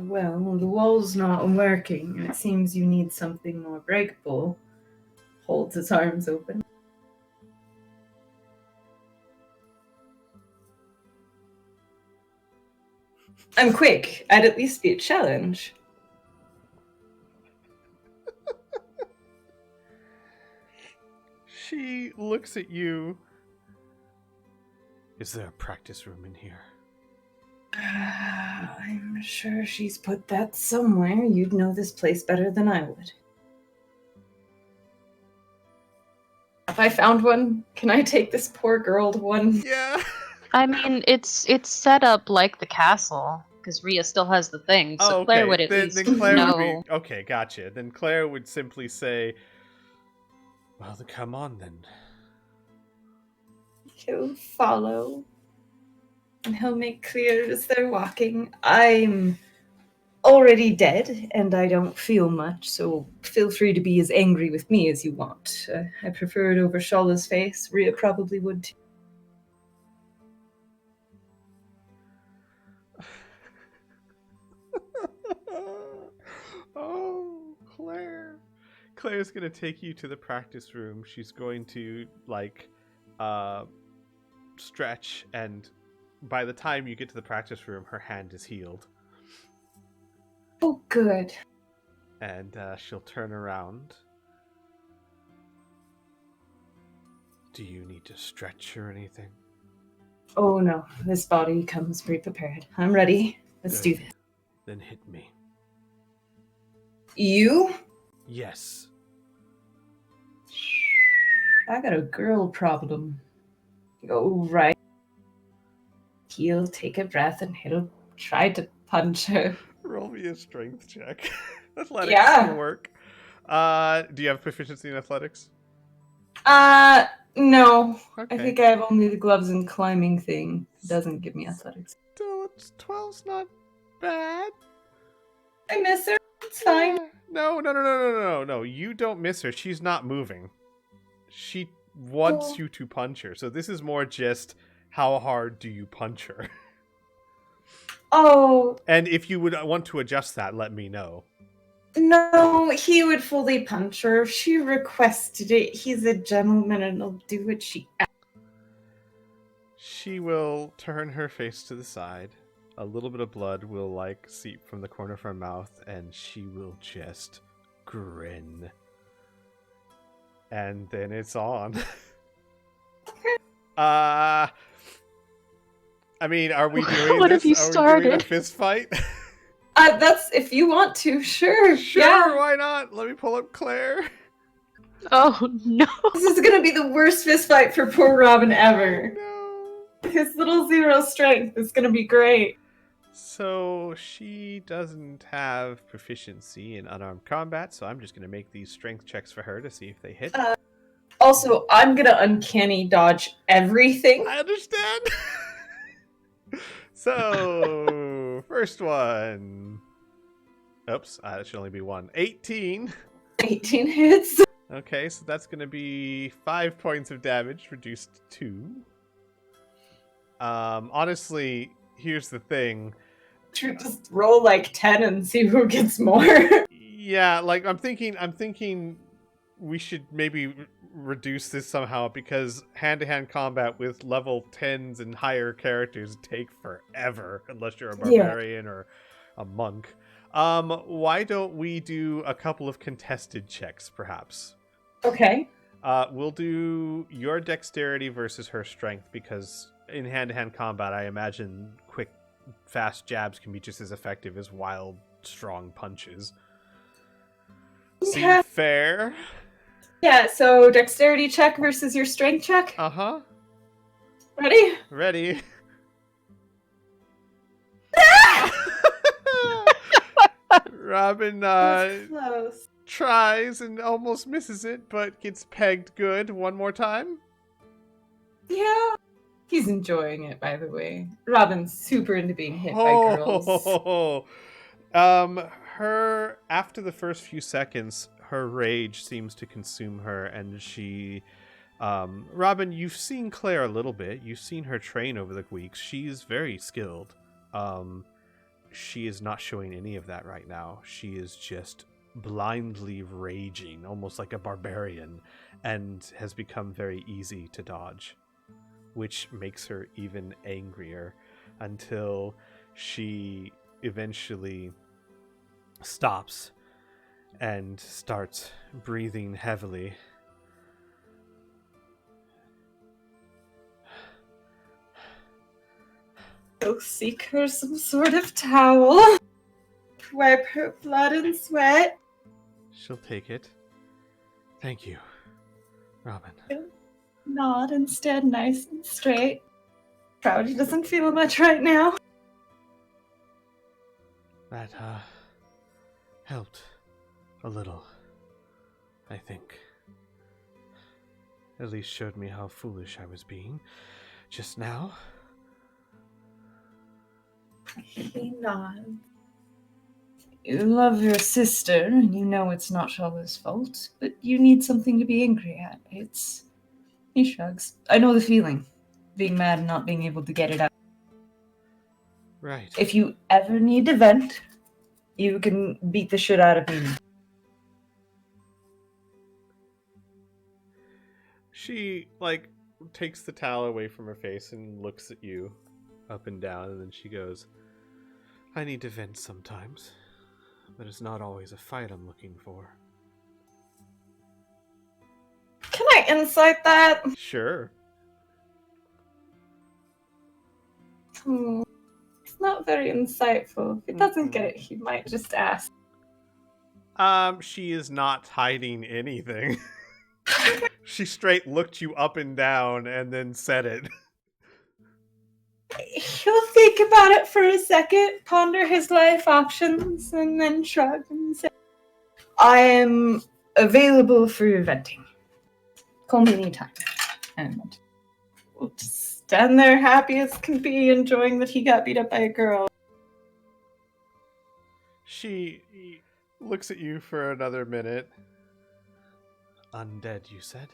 Well, the wall's not working, and it seems you need something more breakable. Holds its arms open. I'm quick. I'd at least be a challenge. She looks at you. Is there a practice room in here? I'm sure she's put that somewhere. You'd know this place better than I would. Have I found one? Can I take this poor girl to one? Yeah. I mean, it's set up like the castle, because Rhea still has the thing, so Oh, okay. Claire would at then, least then Claire know. would be okay. Gotcha. Then Claire would simply say, "Well, then come on then." He'll follow. And he'll make clear as they're walking, I'm already dead, and I don't feel much, so feel free to be as angry with me as you want. I prefer it over Shala's face. Rhea probably would too. Oh, Claire. Claire's gonna take you to the practice room. She's going to stretch, and by the time you get to the practice room, her hand is healed. Oh, good. And she'll turn around. Do you need to stretch or anything? Oh no, this body comes pre-prepared. I'm ready. Let's do this. Then hit me. You? Yes. I got a girl problem. Oh, right. He'll take a breath and he'll try to punch her. Roll me a strength check. Athletics Yeah. will work. Do you have proficiency in athletics? No. Okay. I think I have only the gloves and climbing thing. It doesn't give me athletics. Still, 12's not bad. I miss her. It's fine. No. You don't miss her. She's not moving. She wants Oh. you to punch her. So this is more just how hard do you punch her? Oh, And if you would want to adjust that, let me know. no, he would fully punch her. If she requested it, he's a gentleman and he'll do what she asks. She will turn her face to the side. A little bit of blood will seep from the corner of her mouth, and she will just grin. And then it's on. I mean, are we doing What this? have you Are we doing a started? fist fight? That's if you want to, sure. Sure, Yeah. why not? Let me pull up Claire. Oh no. This is gonna be the worst fist fight for poor Robin ever. No. His little 0 strength is gonna be great. So she doesn't have proficiency in unarmed combat, so I'm just going to make these strength checks for her to see if they hit. Also, I'm gonna uncanny dodge everything. I understand. So, first one. Oops, it should only be one. 18. 18 hits. Okay, so that's going to be 5 points of damage, reduced to 2. Honestly, here's the thing. Just roll like 10 and see who gets more. Yeah, like I'm thinking we should maybe reduce this somehow, because hand-to-hand combat with level 10s and higher characters take forever unless you're a barbarian or a monk. Why don't we do a couple of contested checks, perhaps? Okay. We'll do your dexterity versus her strength, because in hand-to-hand combat, I imagine quick, fast jabs can be just as effective as wild, strong punches. Yeah. Seem fair? Yeah, so dexterity check versus your strength check. Uh-huh. Ready? Ready. Robin Close. tries and almost misses it, but gets pegged good one more time. Yeah. He's enjoying it, by the way. Robin's super into being hit by girls. Her, after the first few seconds, her rage seems to consume her, and she, Robin, you've seen Claire a little bit. You've seen her train over the weeks. She's very skilled. She is not showing any of that right now. She is just blindly raging, almost like a barbarian, and has become very easy to dodge, which makes her even angrier, until she eventually stops and starts breathing heavily. Go seek her some sort of towel. Wipe her blood and sweat. She'll take it. Thank you, Robin. Nod instead, nice and straight. Proud he doesn't feel much right now. That, helped a little, I think. At least showed me how foolish I was being just now. He nods. You love your sister, and you know it's not Shala's fault, but you need something to be angry at. He shrugs. I know the feeling. Being mad and not being able to get it out. Right. If you ever need to vent, you can beat the shit out of me. She, takes the towel away from her face and looks at you up and down, and then she goes, I need to vent sometimes, but it's not always a fight I'm looking for. Can I insight that? Sure. It's not very insightful. If he doesn't get it, he might just ask. She is not hiding anything. She straight looked you up and down and then said it. He'll think about it for a second, ponder his life options, and then shrug and say, I am available for your venting. Call me anytime. And we'll just stand there happy as can be, enjoying that he got beat up by a girl. She looks at you for another minute. Undead, you said?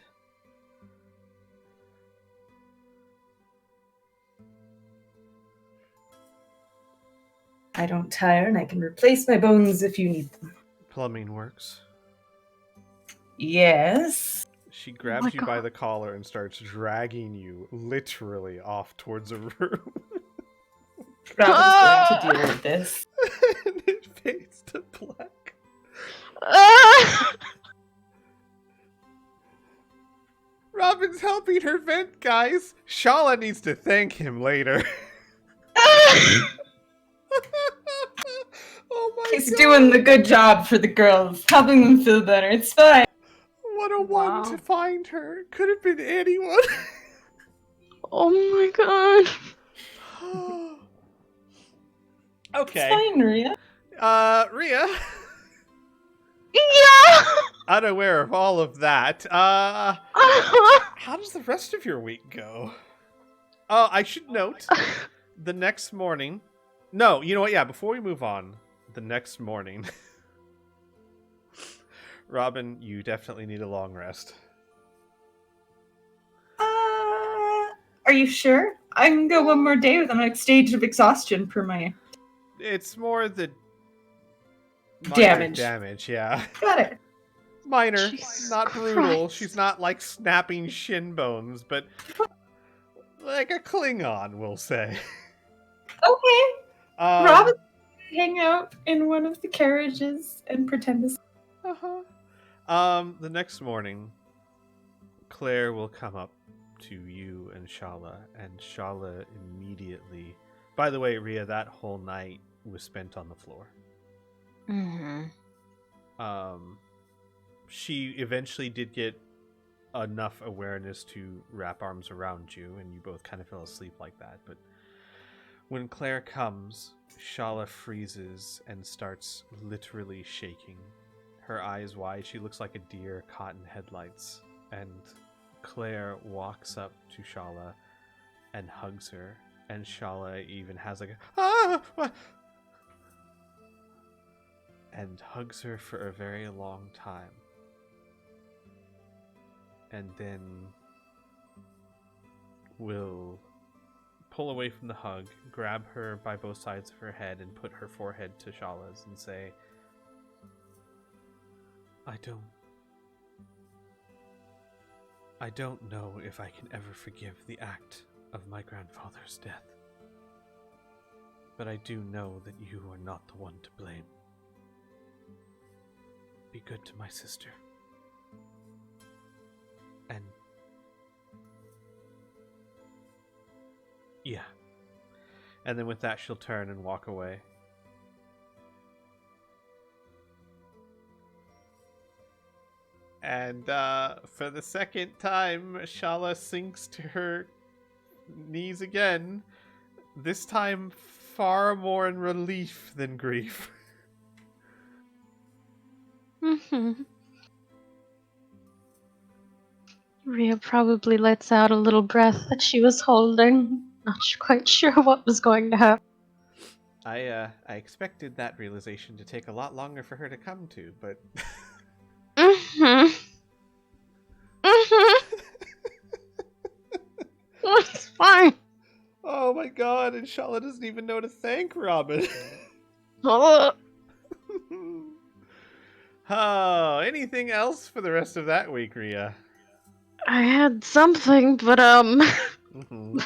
I don't tire, and I can replace my bones if you need them. Plumbing works. Yes. She grabs you by the collar and starts dragging you literally off towards a room. Robin's going to deal with this. And it fades to black. Robin's helping her vent, guys. Shala needs to thank him later. Oh my He's god. doing the good job for the girls, helping them feel better. It's fine. What a Wow. one to find her. Could have been anyone. Oh my god. Okay. It's fine, Ria. Ria, Yeah. unaware of all of that, how does the rest of your week go? Oh, I should note, the next morning... No, you know what? Yeah, before we move on, the next morning... Robin, you definitely need a long rest. Are you sure? I can go one more day with the next stage of exhaustion per my It's more the... minor damage. Yeah. Got it. Minor, Jesus not brutal. Christ. She's not like snapping shin bones, but like a Klingon, we'll say. Okay. Um, Robin, hang out in one of the carriages and pretend to. The next morning, Claire will come up to you and Shala immediately. By the way, Ria, that whole night was spent on the floor. Mm-hmm. She eventually did get enough awareness to wrap arms around you, and you both kind of fell asleep like that. But when Claire comes, Shala freezes and starts literally shaking. Her eyes wide, she looks like a deer caught in headlights. And Claire walks up to Shala and hugs her. And Shala even has like a, ah! What? And hugs her for a very long time. And then will pull away from the hug, grab her by both sides of her head, and put her forehead to Shala's and say, I don't know if I can ever forgive the act of my grandfather's death. But I do know that you are not the one to blame. Be good to my sister. And yeah. And then with that, she'll turn and walk away. And for the second time, Shala sinks to her knees again. This time, far more in relief than grief. Mm-hmm. Rhea probably lets out a little breath that she was holding. Not quite sure what was going to happen. I expected that realization to take a lot longer for her to come to, but... Mm-hmm. Mm-hmm. It's fine. Oh my god, and Shala doesn't even know to thank Robin. Oh, Oh, anything else for the rest of that week, Rhea? I had something, but Mm-hmm.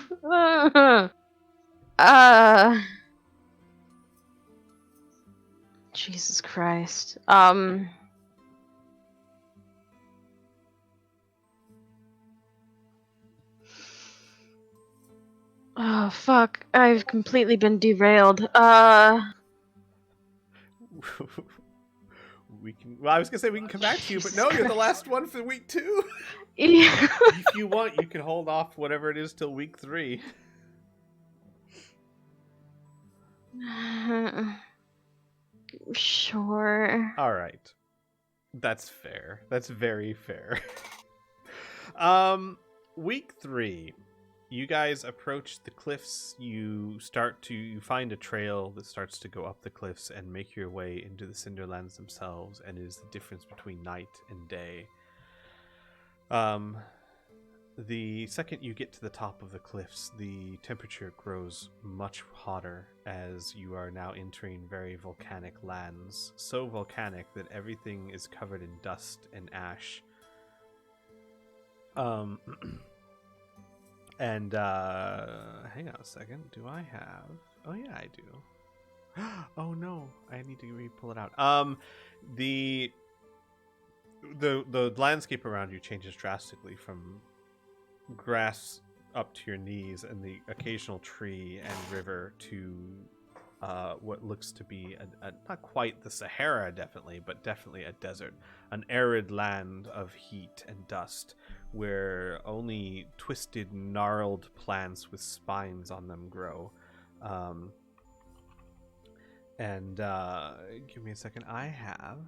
Jesus Christ. Oh fuck, I've completely been derailed. We can. Well, I was gonna say we can come back to you, but no, you're the last one for week 2. Yeah. If you want, you can hold off whatever it is till week 3. Sure. All right, that's fair. That's very fair. Week 3. You guys approach the cliffs. You find a trail that starts to go up the cliffs and make your way into the Cinderlands themselves, and is the difference between night and day. The second you get to the top of the cliffs, the temperature grows much hotter as you are now entering very volcanic lands. So volcanic that everything is covered in dust and ash. And hang on a second. Do I have? Oh yeah, I do. Oh no, I need to pull it out. The the landscape around you changes drastically from grass up to your knees and the occasional tree and river to what looks to be not quite the Sahara, definitely, but definitely a desert, an arid land of heat and dust, where only twisted, gnarled plants with spines on them grow. And give me a second. I have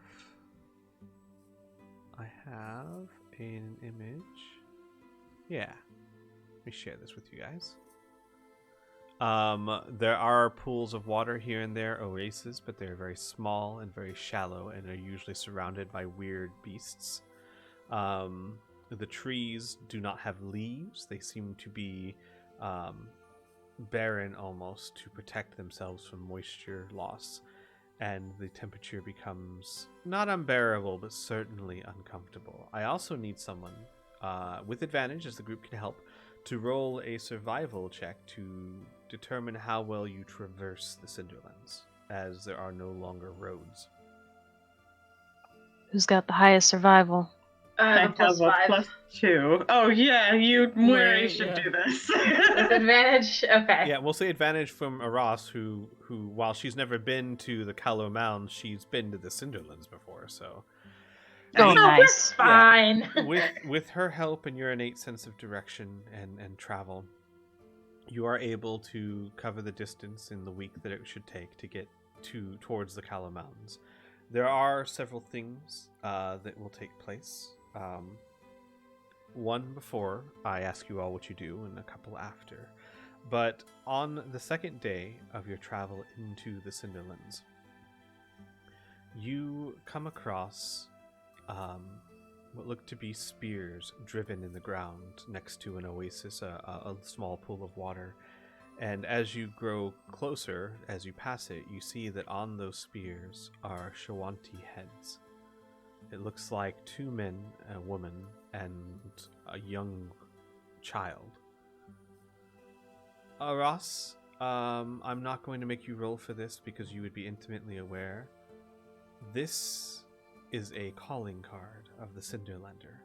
an image. Yeah, let me share this with you guys. There are pools of water here and there, oases, but they're very small and very shallow and are usually surrounded by weird beasts. The trees do not have leaves. They seem to be barren almost to protect themselves from moisture loss. And the temperature becomes not unbearable, but certainly uncomfortable. I also need someone with advantage, as the group can help, to roll a survival check to determine how well you traverse the Cinderlands, as there are no longer roads. Who's got the highest survival? I have +5. a +2. Oh yeah, you Mary Right, should yeah. do this. With advantage? Okay. Yeah, we'll say advantage from Aras, who while she's never been to the Callow Mounds, she's been to the Cinderlands before, so... Oh, Oh, nice. we're fine. with her help and your innate sense of direction and travel, you are able to cover the distance in the week that it should take to get towards the Callow Mountains. There are several things that will take place. One before I ask you all what you do, and a couple after. But on the second day of your travel into the Cinderlands, you come across what look to be spears driven in the ground next to an oasis, a small pool of water. And as you grow closer, as you pass it, you see that on those spears are Shawanti heads. It looks like two men, a woman, and a young child. Ross, I'm not going to make you roll for this because you would be intimately aware. This is a calling card of the Cinderlander,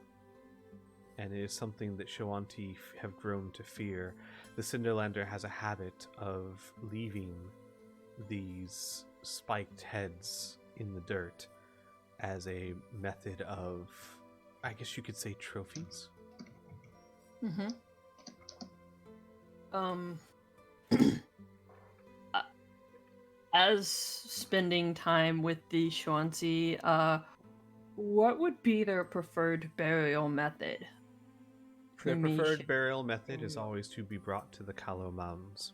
and it is something that Shawanti have grown to fear. The Cinderlander has a habit of leaving these spiked heads in the dirt as a method of, I guess you could say, trophies. Mm-hmm. As spending time with the Shawanti, what would be their preferred burial method? Their preferred Cremation. burial method is always to be brought to the Callow Mounds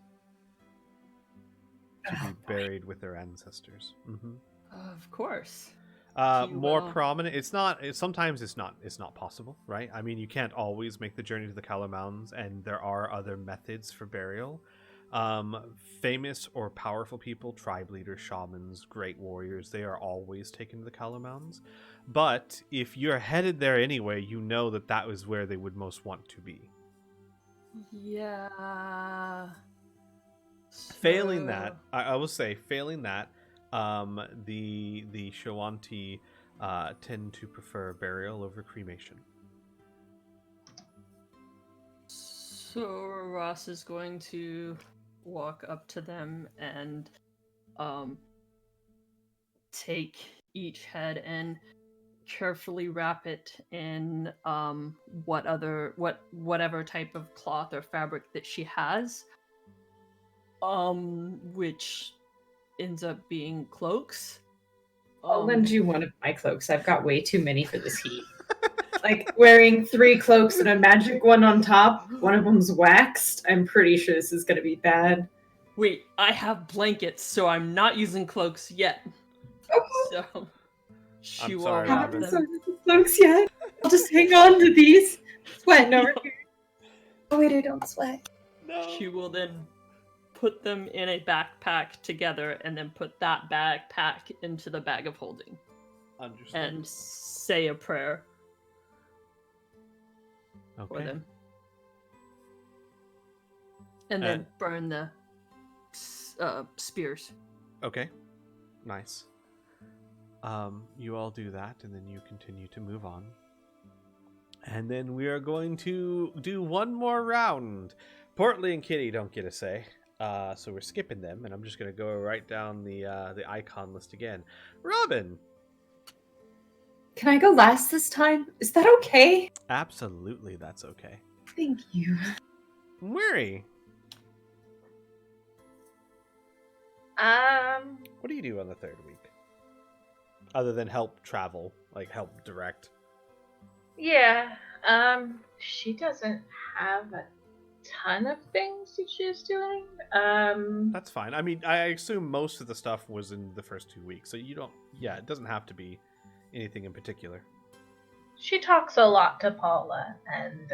to be buried with their ancestors. Mm-hmm. Of course. More will. prominent. Sometimes it's not possible, right? I mean, you can't always make the journey to the Callow Mounds, and there are other methods for burial. Famous or powerful people, tribe leaders, shamans, great warriors, they are always taken to the Callow Mounds. But if you're headed there anyway, you know that was where they would most want to be. Yeah. Failing that, I will say, the Shawanti tend to prefer burial over cremation. So Ross is going to walk up to them and take each head and carefully wrap it in whatever type of cloth or fabric that she has, which ends up being cloaks. I'll lend you one of my cloaks. I've got way too many for this heat. Like wearing 3 cloaks and a magic one on top. One of them's waxed. I'm pretty sure this is gonna be bad. Wait, I have blankets, so I'm not using cloaks yet. So she I'm will sorry, wrap Robin. I haven't them. started the cloaks yet. I'll just hang on to these. Sweating over here. Oh wait, I don't sweat. She will then put them in a backpack together and then put that backpack into the bag of holding Understood. and say a prayer for Okay. them. And then burn the spears. Okay. Nice. You all do that, and then you continue to move on. And then we are going to do one more round. Portly and Kitty don't get a say, so we're skipping them, and I'm just going to go right down the icon list again. Robin! Can I go last this time? Is that okay? Absolutely, that's okay. Thank you. Mary! What do you do on the third week? Other than help travel, like help direct. Yeah, she doesn't have a ton of things that she's doing. That's fine. I mean, I assume most of the stuff was in the first 2 weeks, so you don't... Yeah, it doesn't have to be anything in particular. She talks a lot to Paula, and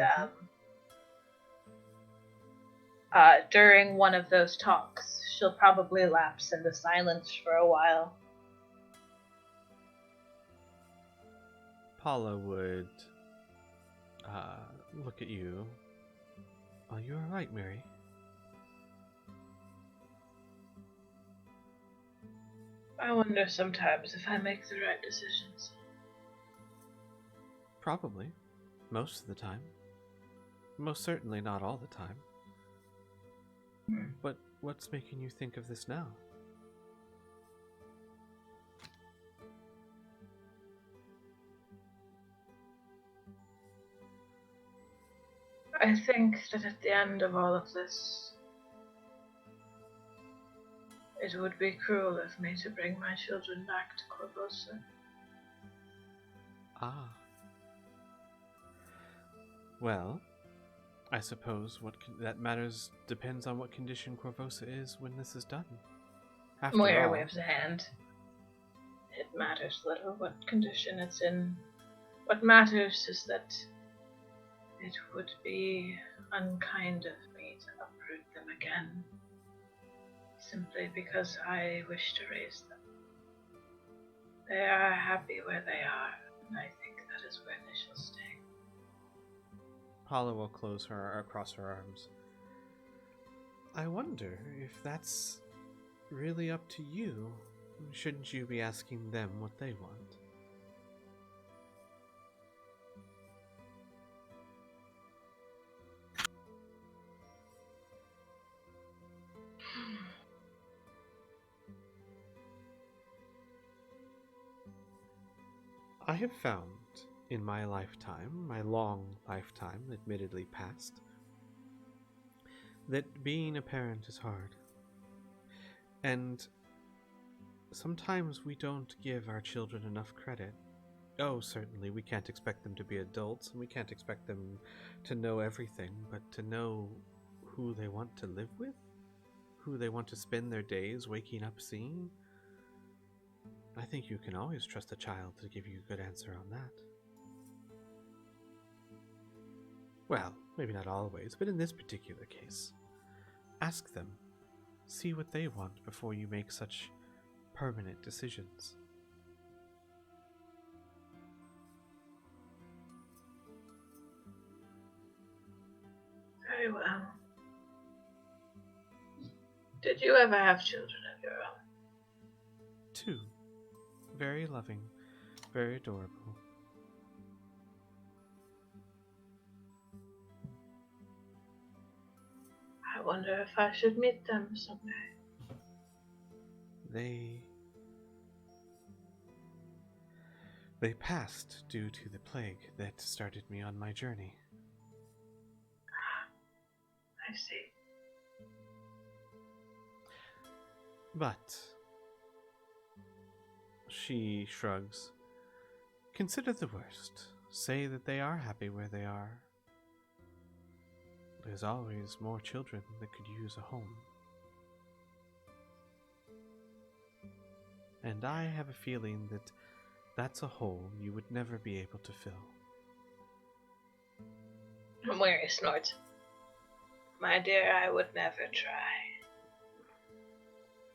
during one of those talks, she'll probably lapse into silence for a while. Paula would look at you. Are you alright, Mary? I wonder sometimes if I make the right decisions. Probably. Most of the time. Most certainly not all the time. But what's making you think of this now? I think that at the end of all of this, it would be cruel of me to bring my children back to Corvosa. Ah. Well, I suppose that matters depends on what condition Corvosa is when this is done. After Moira all, waves a hand. It matters little what condition it's in. What matters is that it would be unkind of me to uproot them again, simply because I wish to raise them. They are happy where they are, and I think that is where they shall stay. Paula will close across her arms. I wonder if that's really up to you. Shouldn't you be asking them what they want? I have found in my lifetime, my long lifetime, admittedly past, that being a parent is hard. And sometimes we don't give our children enough credit. Oh, certainly, we can't expect them to be adults, and we can't expect them to know everything, but to know who they want to live with? Who they want to spend their days waking up seeing? I think you can always trust a child to give you a good answer on that. Well, maybe not always, but in this particular case, ask them. See what they want before you make such permanent decisions. Very well. Did you ever have children of your own? 2. Very loving, very adorable. I wonder if I should meet them someday. They passed due to the plague that started me on my journey. I see. But, she shrugs, consider the worst. Say that they are happy where they are. There's always more children that could use a home. And I have a feeling that that's a hole you would never be able to fill. Mary snorts. My dear, I would never try.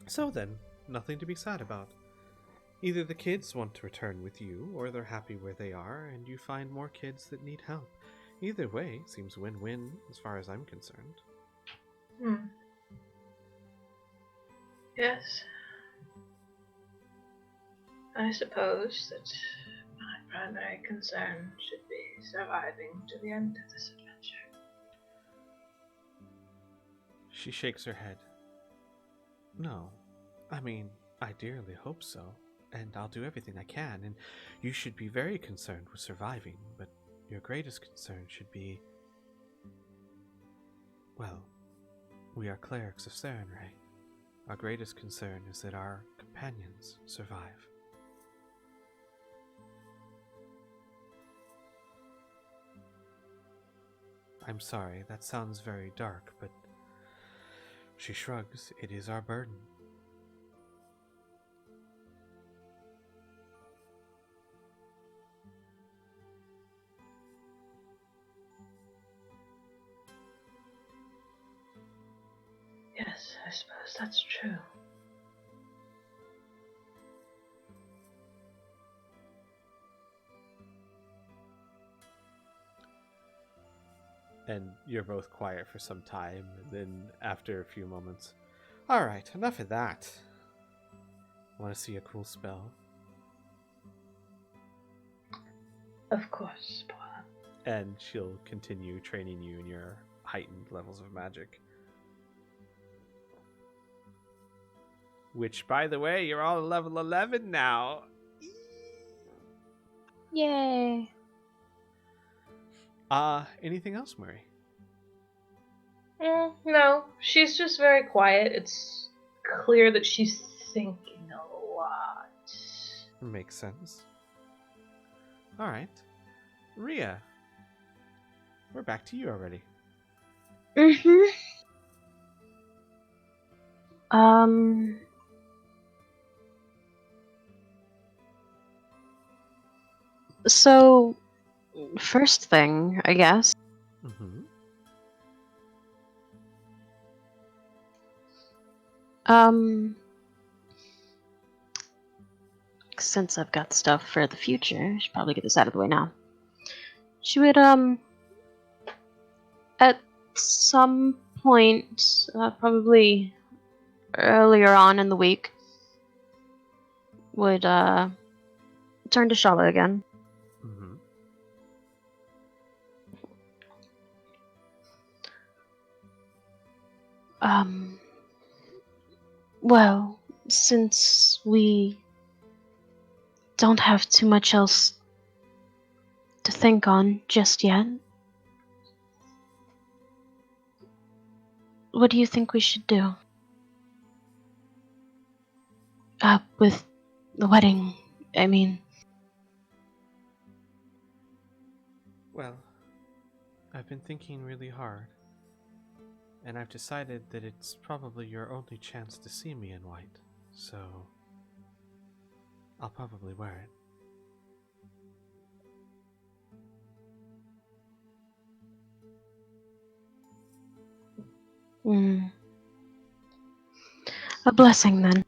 So then, nothing to be sad about. Either the kids want to return with you, or they're happy where they are, and you find more kids that need help. Either way, seems win-win as far as I'm concerned. Yes. I suppose that my primary concern should be surviving to the end of this adventure. She shakes her head. No, I mean, I dearly hope so, and I'll do everything I can, and you should be very concerned with surviving, but your greatest concern should be... Well, we are clerics of Sarenrae. Our greatest concern is that our companions survive. I'm sorry, that sounds very dark, but she shrugs. It is our burden. Yes, I suppose that's true. And you're both quiet for some time, and then after a few moments, alright, enough of that. Want to see a cool spell? Of course, spoiler. And she'll continue training you in your heightened levels of magic. Which, by the way, you're all level 11 now. Yay. Anything else, Murray? No, she's just very quiet. It's clear that she's thinking a lot. Makes sense. Alright. Rhea. We're back to you already. So, first thing, I guess. Mm-hmm. Since I've got stuff for the future, I should probably get this out of the way now. She would, at some point, probably earlier on in the week, would, turn to Shala again. Mm-hmm. Well, since we don't have too much else to think on just yet, what do you think we should do? With the wedding, I mean. Well, I've been thinking really hard, and I've decided that it's probably your only chance to see me in white, so I'll probably wear it. A blessing, then.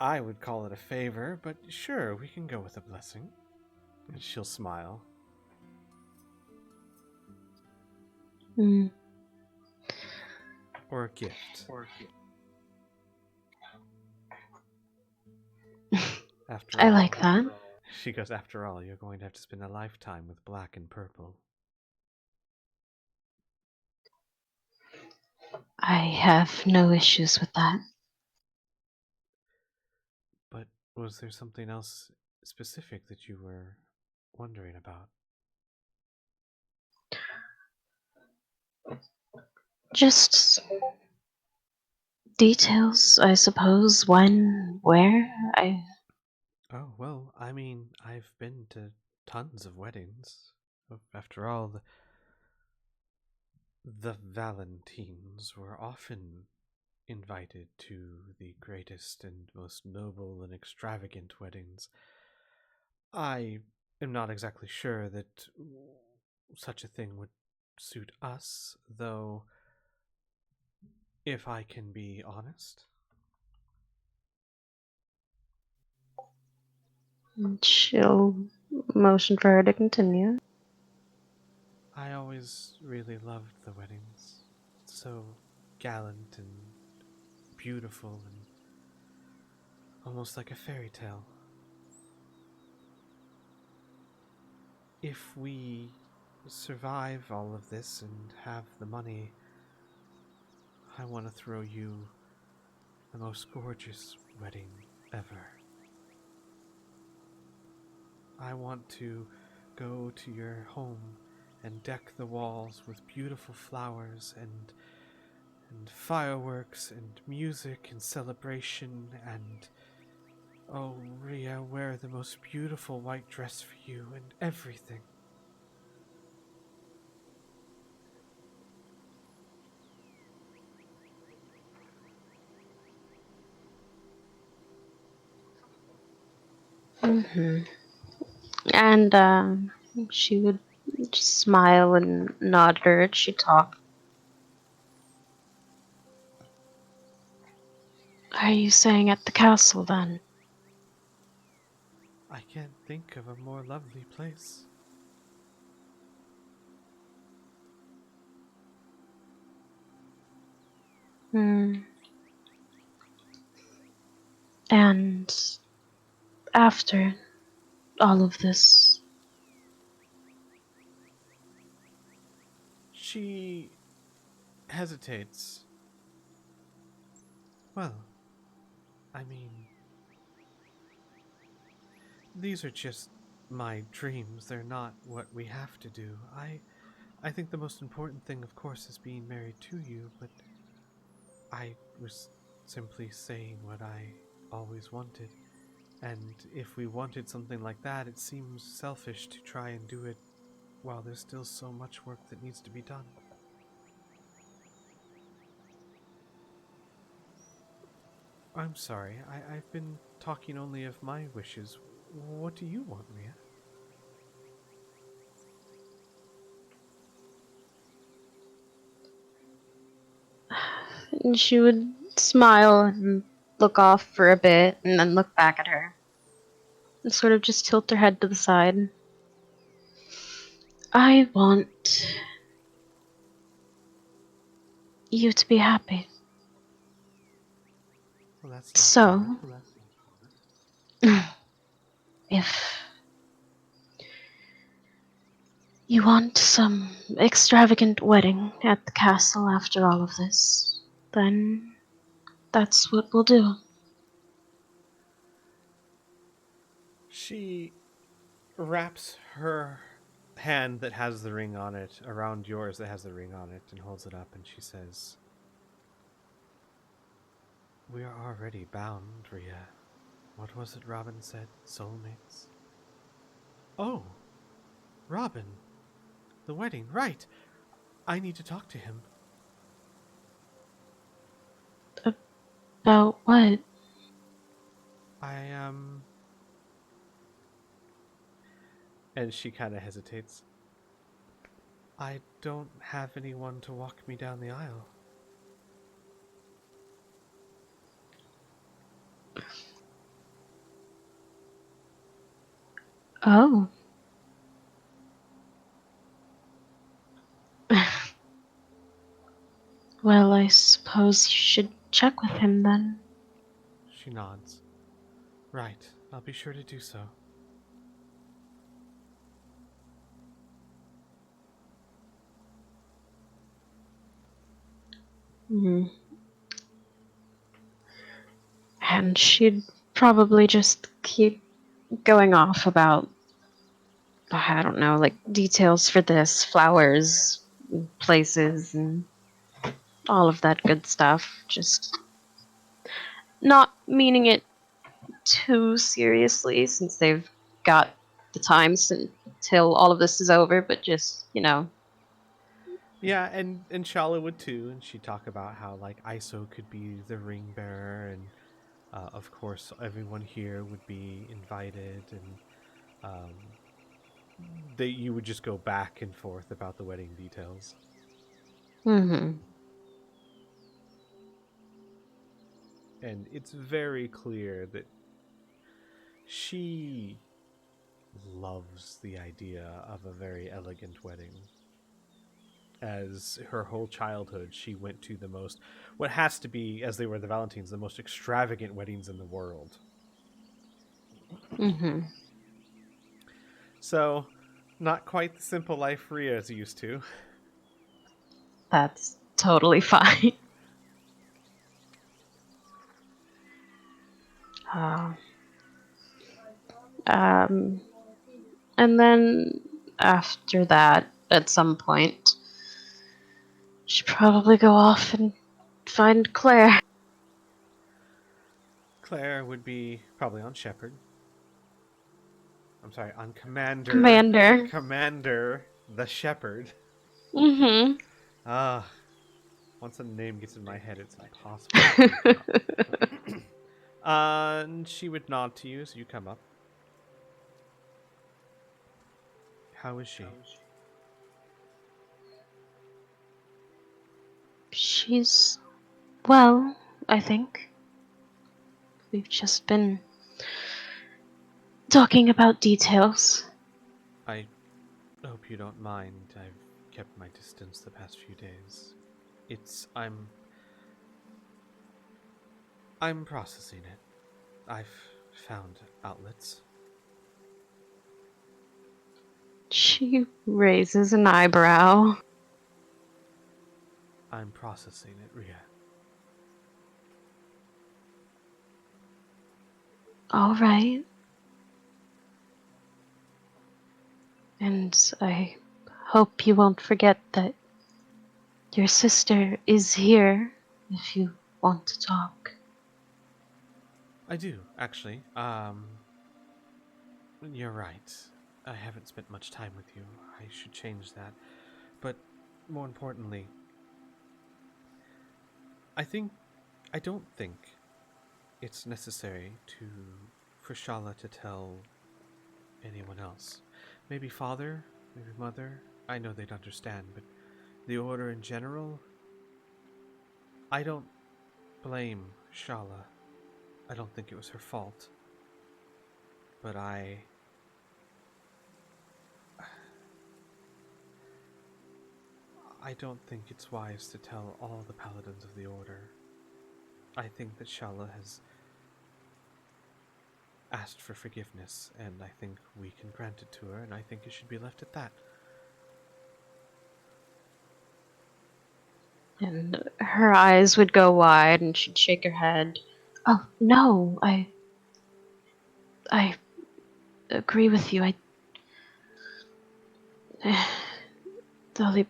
I would call it a favor, but sure, we can go with a blessing. And she'll smile. Or a gift. After I all, like that. she goes, after all, you're going to have to spend a lifetime with black and purple. I have no issues with that. But was there something else specific that you were wondering about? Just details, I suppose. When, where, Oh, well, I mean, I've been to tons of weddings. After all, the Valentines were often invited to the greatest and most noble and extravagant weddings. I am not exactly sure that such a thing would suit us, though, if I can be honest. she'll motion for her to continue. I always really loved the weddings. So gallant and beautiful and almost like a fairy tale. If we survive all of this and have the money, I want to throw you the most gorgeous wedding ever. I want to go to your home and deck the walls with beautiful flowers and fireworks and music and celebration and, oh, Rhea, wear the most beautiful white dress for you and everything. Hmm. And she would just smile and nod her as she talked. Are you staying at the castle then? I can't think of a more lovely place. Hmm. And after all of this, She hesitates. Well, I mean, these are just my dreams. They're not what we have to do. I think the most important thing, of course, is being married to you, but I was simply saying what I always wanted. And if we wanted something like that, it seems selfish to try and do it while there's still so much work that needs to be done. I'm sorry, I've been talking only of my wishes. What do you want, Rhea? and she would smile and look off for a bit and then look back at her and sort of just tilt her head to the side. I want you to be happy. Well, that's not So, bad. if you want some extravagant wedding at the castle after all of this, then that's what we'll do. She wraps her hand that has the ring on it around yours that has the ring on it and holds it up, and she says, "We are already bound, Rhea. What was it Robin said? Soulmates?" Oh, Robin. The wedding, right. I need to talk to him. About what? I, And she kind of hesitates. I don't have anyone to walk me down the aisle. Oh. Well, I suppose you should check with him then. She nods. Right, I'll be sure to do so. Hmm. And she'd probably just keep going off about, I don't know, like details for this, flowers, places, and all of that good stuff. Just not meaning it too seriously since they've got the times until all of this is over, but just, Yeah, and Shala would too, and she'd talk about how like Iso could be the ring bearer, and of course everyone here would be invited, and um, that you would just go back and forth about the wedding details. Mm-hmm. And it's very clear that she loves the idea of a very elegant wedding. as her whole childhood she went to the most, what has to be, as they were the Valentines, the most extravagant weddings in the world. Mm-hmm. So, not quite the simple life Rhea is used to. That's totally fine. Uh, um, and then after that, at some point, should probably go off and find Claire. Claire would be probably on Shepherd. I'm sorry, on Commander. Commander. Commander the Shepherd. Mm-hmm. Ah, once a name gets in my head, it's impossible to keep up. And she would nod to you as you come up. How is she? She's well, I think. We've just been talking about details. I hope you don't mind. I've kept my distance the past few days. I'm processing it. I've found outlets. She raises an eyebrow. I'm processing it, Rhea. All right. And I hope you won't forget that your sister is here if you want to talk. I do, actually. You're right. I haven't spent much time with you. I should change that. But more importantly, I don't think it's necessary for Shala to tell anyone else. Maybe father, maybe mother. I know they'd understand, but the Order in general, I don't blame Shala. I don't think it was her fault. But I don't think it's wise to tell all the paladins of the Order. I think that Shala has asked for forgiveness, and I think we can grant it to her, and I think it should be left at that. And her eyes would go wide and she'd shake her head. Oh, no, I agree with you. Though they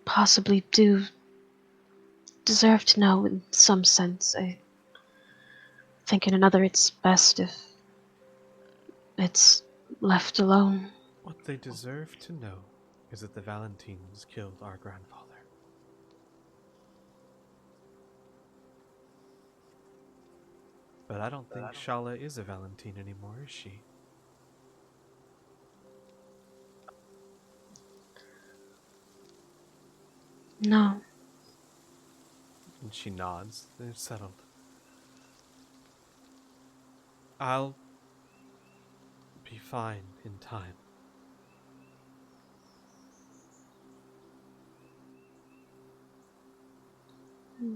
possibly do deserve to know in some sense. I think in another it's best if it's left alone. What they deserve to know is that the Valentines killed our grandfather. But I don't think Shala is a Valentine anymore, is she? No. And she nods, and it's settled. I'll be fine in time.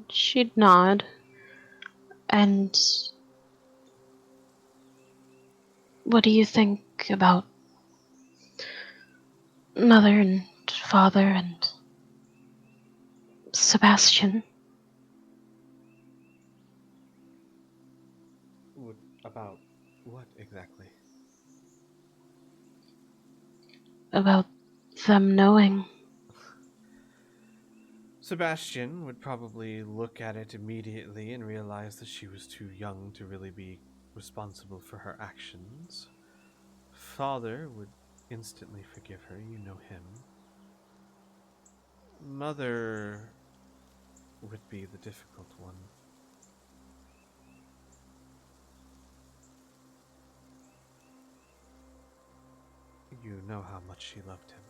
She'd nod. And what do you think about mother and father and Sebastian? About what exactly? About them knowing? Sebastian would probably look at it immediately and realize that she was too young to really be responsible for her actions. Father would instantly forgive her, you know him. Mother would be the difficult one. You know how much she loved him.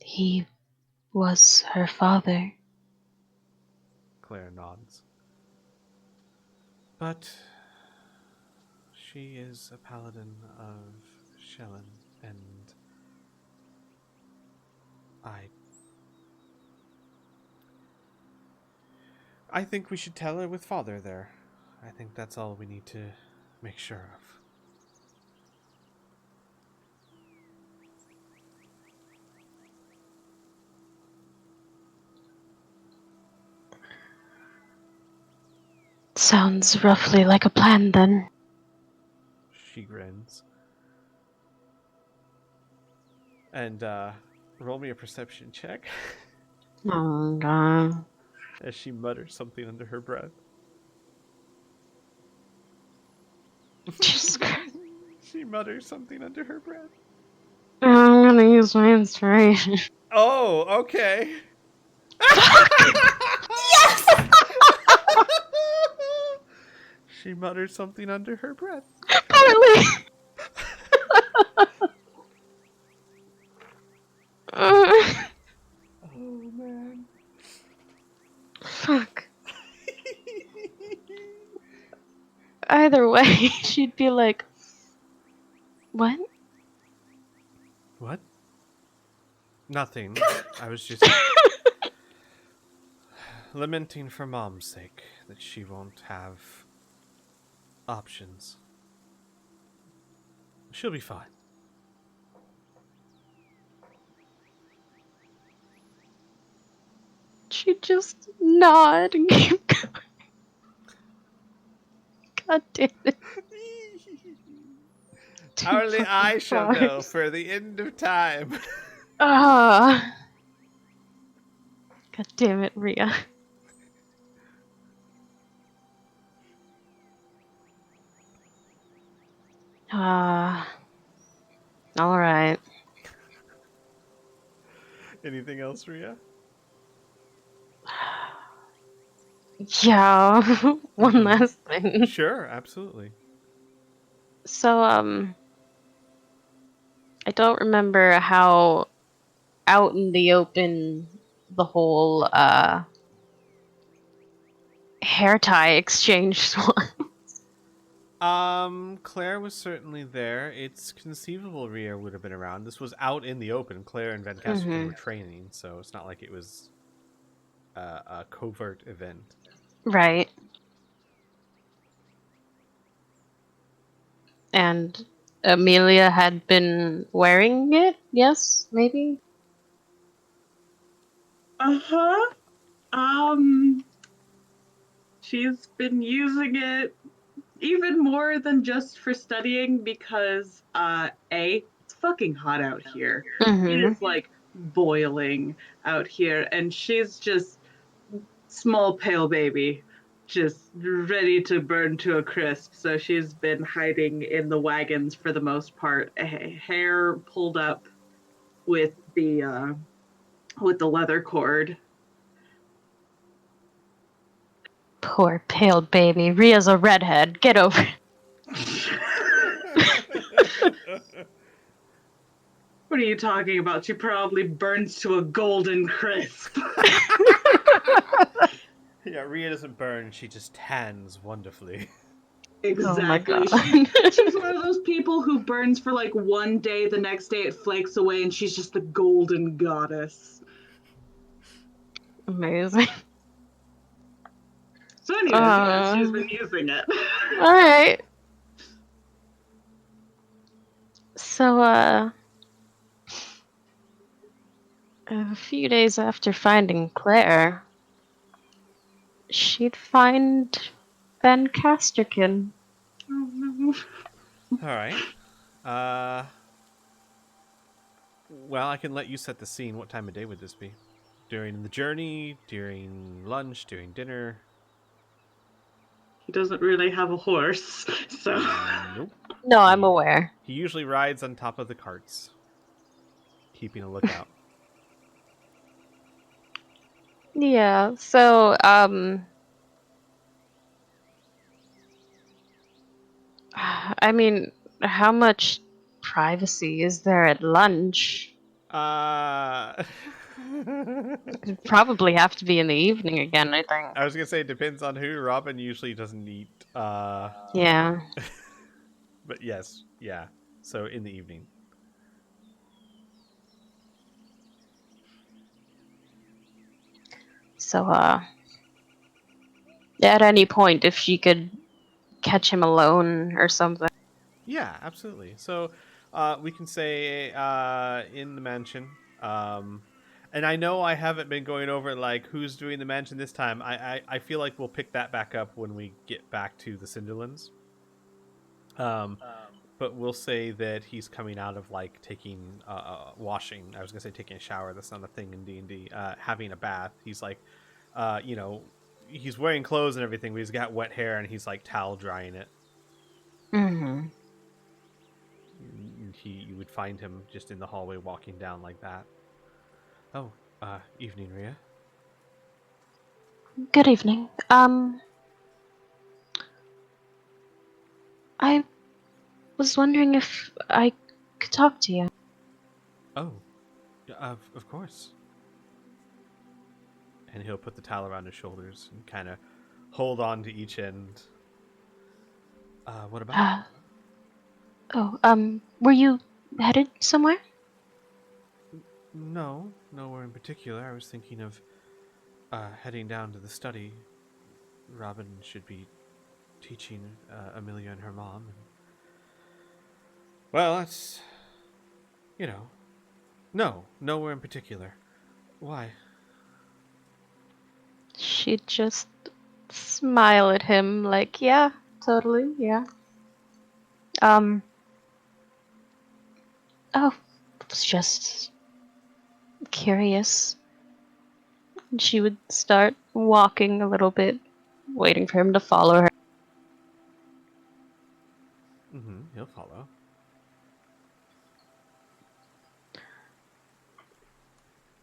He was her father. Claire nods. But She is a paladin of Shellen, and I think we should tell her with father there. I think that's all we need to make sure of. Sounds roughly like a plan then. She grins. And roll me a perception check Oh god. as she mutters something under her breath. Jesus Christ. She mutters something under her breath. I'm gonna use my inspiration. Oh, okay. Yes! She mutters something under her breath. Apparently. Oh, man. Fuck. Either way, she'd be like, what? What? Nothing. I was just lamenting for Mom's sake that she won't have options. She'll be fine. She'd just nod and keep going. God damn it. Too Only I fucking shall know fast. for the end of time. Ah. God damn it, Rhea. Alright. Anything else, Rhea? Yeah, one last thing. Sure, absolutely. So, I don't remember how out in the open the whole, hair tie exchange was. Claire was certainly there. It's conceivable Rhea would have been around. This was out in the open. Claire and Van Casterton were training, so it's not like it was a covert event. Right. And Amelia had been wearing it? Yes, maybe? Uh-huh. She's been using it even more than just for studying because, it's fucking hot out here. It Mm-hmm. is, like, boiling out here, and she's just small, pale baby, just ready to burn to a crisp. So she's been hiding in the wagons for the most part, hair pulled up with the leather cord. Poor pale baby. Rhea's a redhead. Get over it. What are you talking about? She probably burns to a golden crisp. Yeah, Rhea doesn't burn, she just tans wonderfully. Exactly. Oh my god. She's one of those people who burns for like one day, the next day it flakes away, and she's just the golden goddess. Amazing. So anyways, yes, she's been using it. Alright. So, a few days after finding Claire, she'd find Van Casterkin. Alright. Well, I can let you set the scene. What time of day would this be? During the journey? During lunch? During dinner? He doesn't really have a horse, so. Nope. No, I'm aware. He usually rides on top of the carts, keeping a lookout. Yeah, so, I mean, how much privacy is there at lunch? It'd probably have to be in the evening again, I think. I was gonna say it depends on who. Robin usually doesn't eat. Yeah. But yes, yeah. So in the evening. So, at any point, if she could catch him alone or something. Yeah, absolutely. So we can say in the mansion. And I know I haven't been going over like who's doing the mansion this time. I feel like we'll pick that back up when we get back to the Cinderlands. But we'll say that he's coming out of like taking washing. I was gonna say taking a shower. That's not a thing in D&D. Having a bath. He's like, you know, he's wearing clothes and everything, but he's got wet hair and he's like towel drying it. Mm-hmm. You would find him just in the hallway walking down like that. Oh, evening, Rhea. Good evening. I was wondering if I could talk to you. Oh, of course. And he'll put the towel around his shoulders and kind of hold on to each end. What about? Were you headed somewhere? No, nowhere in particular. I was thinking of heading down to the study. Robin should be teaching Amelia and her mom. And... Well, that's... You know... No, nowhere in particular. Why? She'd just smile at him like, yeah, totally, yeah. Oh, I was just curious. And she would start walking a little bit, waiting for him to follow her. Mm-hmm, he'll follow.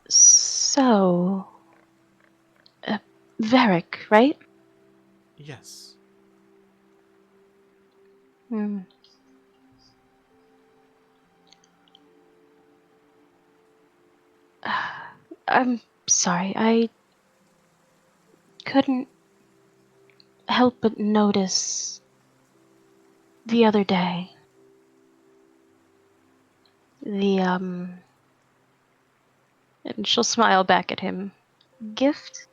So, Varric, right? Yes. Hmm. I'm sorry, I couldn't help but notice the other day. And she'll smile back at him. Gift?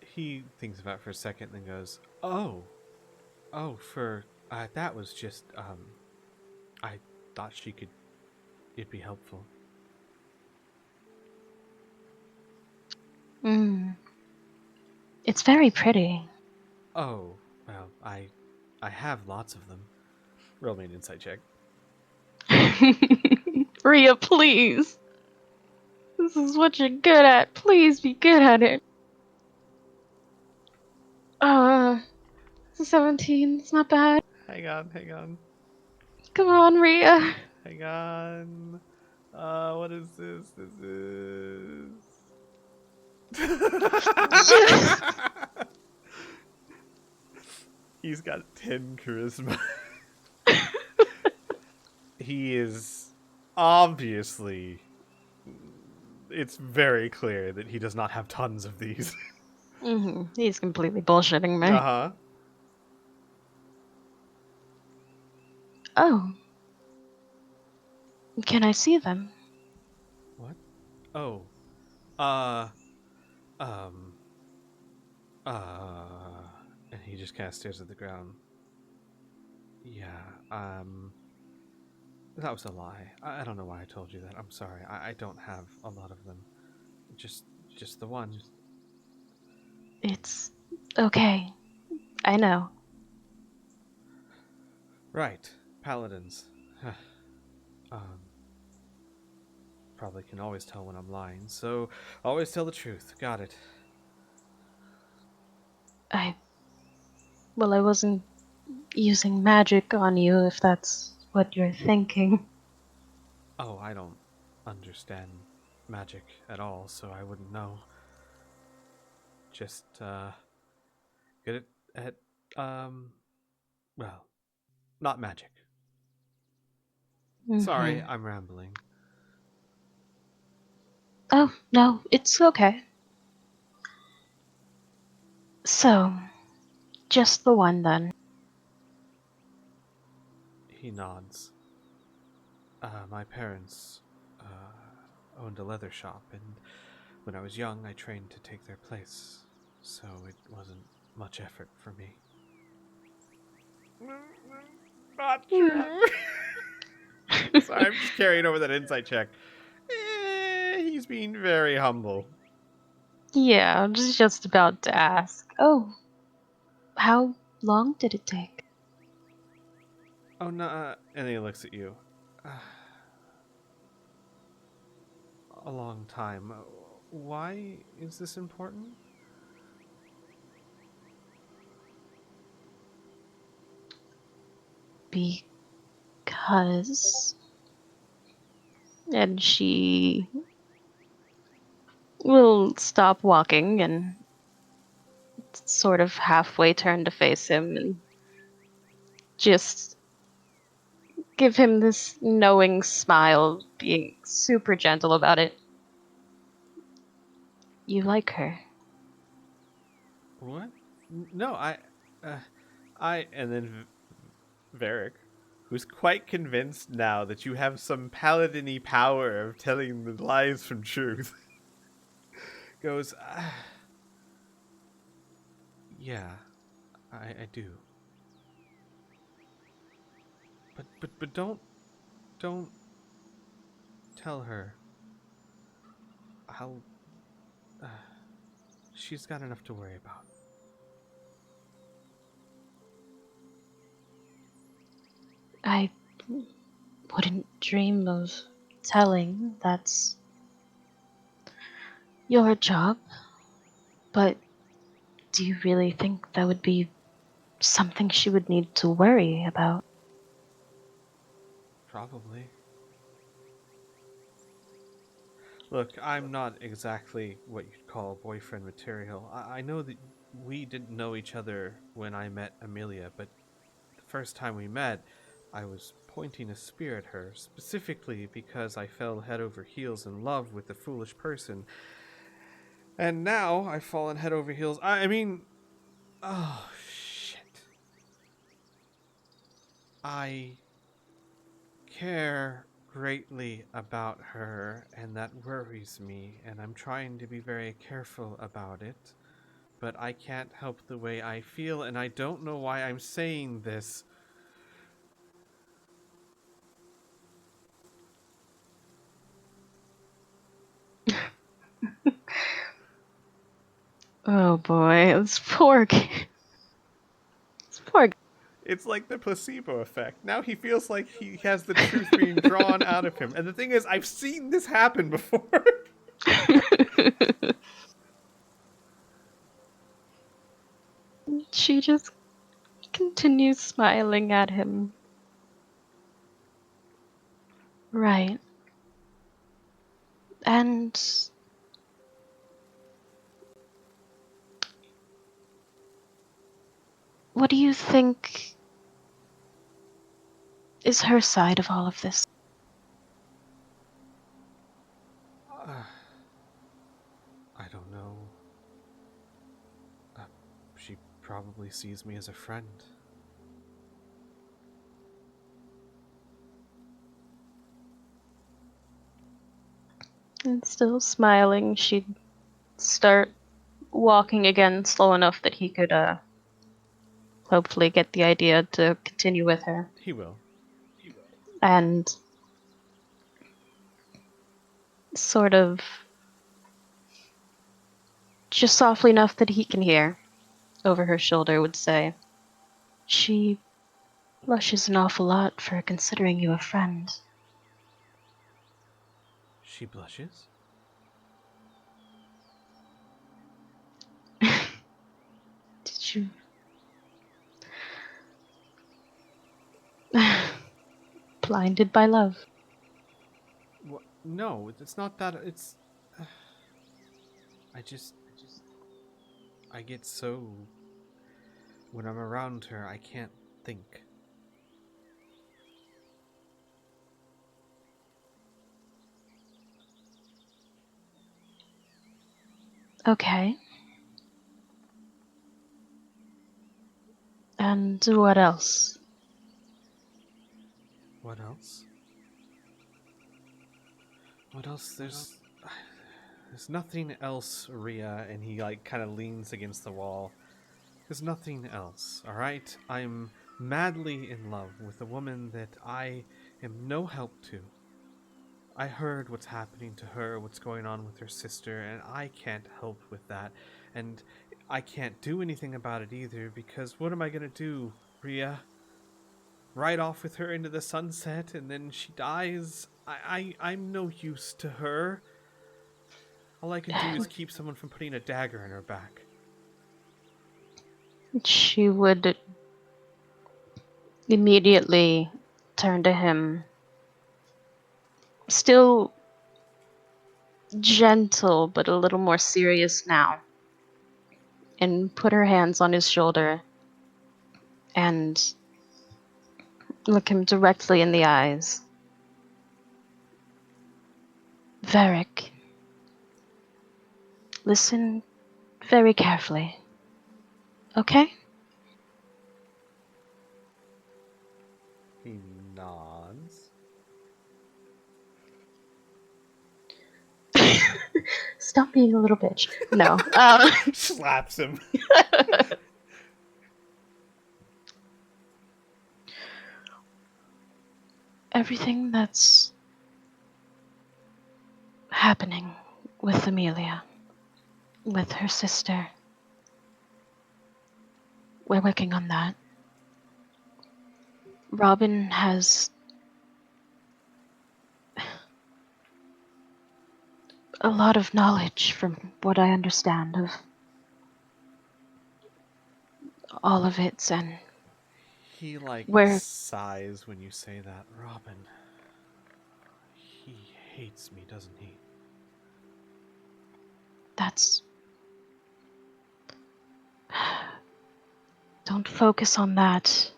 He thinks about it for a second, then goes, "Oh, that was just I thought it'd be helpful." It's very pretty. Oh, well, I have lots of them. Roll me an insight check. Rhea, please. This is what you're good at. Please be good at it. 17. It's not bad. Hang on. Come on, Rhea. Hang on. What is this? This is. He's got 10 charisma. He is obviously. It's very clear that he does not have tons of these. He's completely bullshitting me. Uh-huh. Oh. Can I see them? What? Oh. Um. And he just kind of stares at the ground. Yeah, that was a lie. I don't know why I told you that. I'm sorry. I don't have a lot of them. Just the one. It's okay. I know. Right. Paladins. Probably can always tell when I'm lying, so always tell the truth. Got it. Well, I wasn't using magic on you, if that's what you're thinking. Oh, I don't understand magic at all, so I wouldn't know. Just, good at, well, not magic. Sorry, I'm rambling. Oh, no, it's okay. So, Just the one, then. He nods. My parents owned a leather shop, and when I was young, I trained to take their place, so it wasn't much effort for me. Not true. Sorry, I'm just carrying over that insight check. He's being very humble. Yeah, I was just about to ask. Oh, how long did it take? Oh, no, and he looks at you. A long time. Why is this important? Because. And she will stop walking and sort of halfway turn to face him and just give him this knowing smile, being super gentle about it. You like her. What? No, and then Varric, who's quite convinced now that you have some paladin-y power of telling the lies from truth, goes, yeah, I do. But don't tell her. I'll, uh, she's got enough to worry about. I wouldn't dream of telling. That's your job. But do you really think that would be something she would need to worry about? Probably. Look, I'm not exactly what you'd call boyfriend material. I know that we didn't know each other when I met Amelia, but the first time we met, I was pointing a spear at her, specifically because I fell head over heels in love with a foolish person. And now I've fallen head over heels. I mean, oh, shit. I care greatly about her, and that worries me, and I'm trying to be very careful about it. But I can't help the way I feel, and I don't know why I'm saying this. Oh boy, this poor kid. This poor It's like the placebo effect. Now he feels like he has the truth being drawn out of him. And the thing is, I've seen this happen before. She just continues smiling at him. Right. And what do you think is her side of all of this? I don't know. She probably sees me as a friend. And still smiling, she'd start walking again slow enough that he could hopefully get the idea to continue with her. He will. And sort of just softly enough that he can hear over her shoulder would say, "She blushes an awful lot for considering you a friend." She blushes? Did you? Blinded by love. What? No, it's not that. It's. I get so. When I'm around her, I can't think. Okay. And what else? What else? What else? There's nothing else, Ria, and he like kind of leans against the wall. There's nothing else, all right? I'm madly in love with a woman that I am no help to. I heard what's happening to her, what's going on with her sister, and I can't help with that. And I can't do anything about it either, because what am I going to do, Ria? Ride off with her into the sunset and then she dies? I'm no use to her. All I can do is keep someone from putting a dagger in her back. She would immediately turn to him, still gentle but a little more serious now, and put her hands on his shoulder and look him directly in the eyes. Varric, listen very carefully, okay? He nods. Stop being a little bitch. No. Slaps him. Everything that's happening with Amelia, with her sister, we're working on that. Robin has a lot of knowledge, from what I understand, of all of it, and He like we're sighs when you say that. Robin. He hates me, doesn't he? that's... Don't focus on that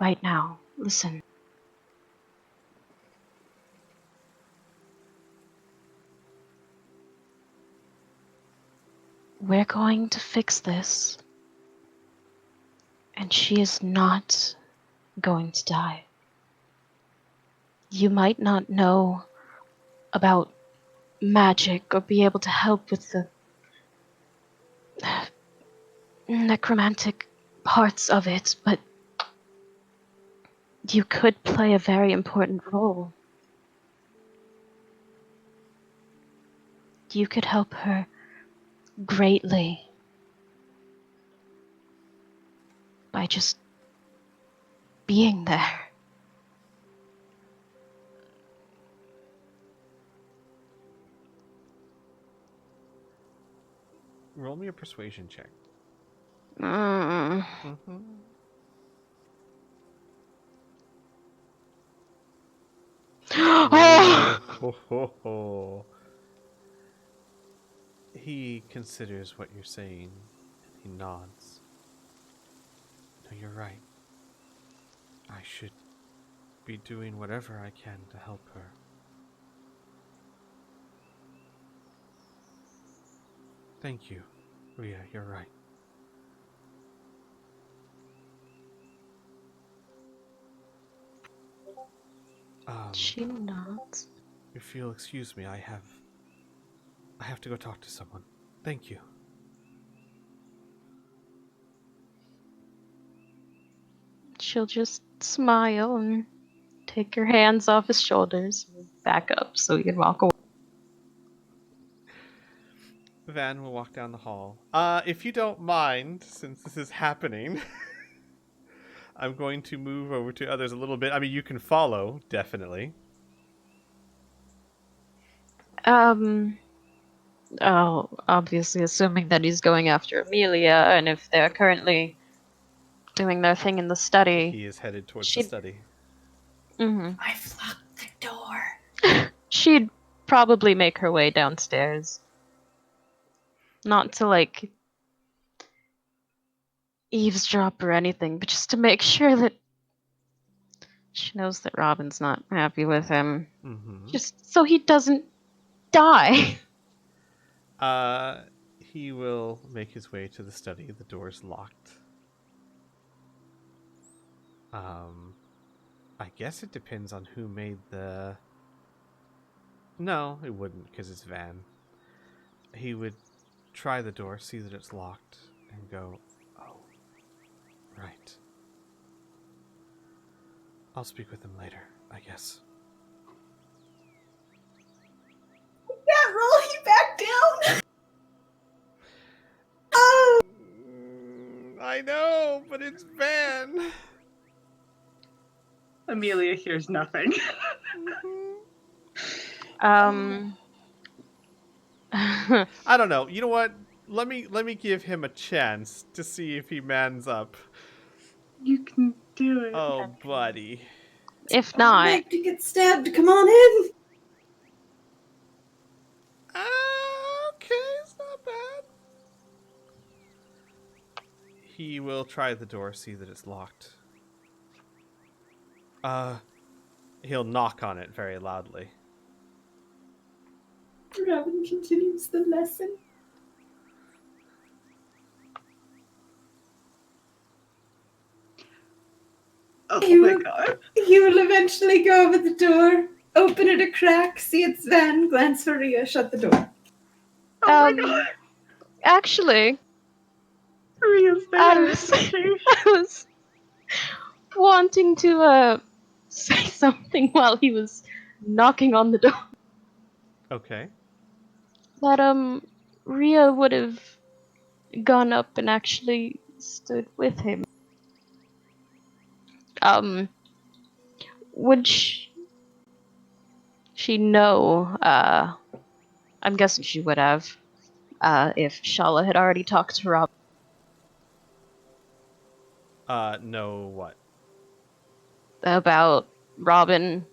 right now. Listen. We're going to fix this, and she is not going to die. You might not know about magic or be able to help with the necromantic parts of it, but you could play a very important role. You could help her greatly by just being there. Roll me a persuasion check. Mm. Oh! He considers what you're saying, and he nods. No, you're right. I should be doing whatever I can to help her. Thank you, Ria, you're right. She nods. If you'll excuse me, I have to go talk to someone. Thank you. She'll just smile and take her hands off his shoulders and back up so he can walk away. Van will walk down the hall. If you don't mind, since this is happening, I'm going to move over to others a little bit. I mean, you can follow, definitely. Oh, obviously assuming that he's going after Amelia, and if they're currently doing their thing in the study. He is headed towards the study. Mm-hmm. I've locked the door. She'd probably make her way downstairs. Not to, like, eavesdrop or anything, but just to make sure that she knows that Robin's not happy with him. Mm-hmm. Just so he doesn't die. He will make his way to the study. The door's locked. I guess it depends on who made the... No, it wouldn't, because it's Van. He would try the door, see that it's locked, and go, oh, right. I'll speak with him later, I guess. Can't roll you back down. Oh. I know, but it's Van. Amelia hears nothing. I don't know. You know what? Let me give him a chance to see if he mans up. You can do it. Oh, buddy. If I'd not, like to get stabbed. Come on in. Okay, it's not bad. He will try the door, see that it's locked. He'll knock on it very loudly. Robin continues the lesson. Oh He my will- god. He will eventually go over the door, open it a crack, see it's Van, glance for Rhea, shut the door. Oh my god. actually, Ria's I there. was, I was wanting to say something while he was knocking on the door. Okay. That Rhea would have gone up and actually stood with him. Would she know, I'm guessing she would have, if Shala had already talked to Rob. No what? About Robin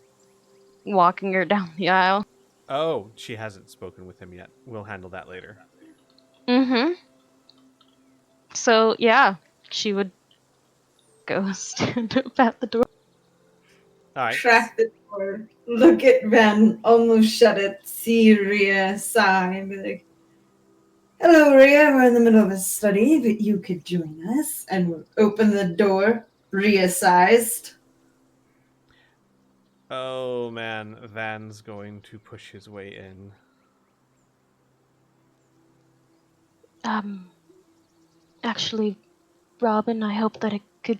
walking her down the aisle. Oh, she hasn't spoken with him yet. We'll handle that later. Mm-hmm. So, yeah, she would go stand up at the door. Alright. Crack the door, look at Van, almost shut it, see Rhea, sigh, and be like, hello, Rhea, we're in the middle of a study, but you could join us. And we'll open the door, Rhea-sized. Oh man, Van's going to push his way in. Actually, Robin, I hope that I could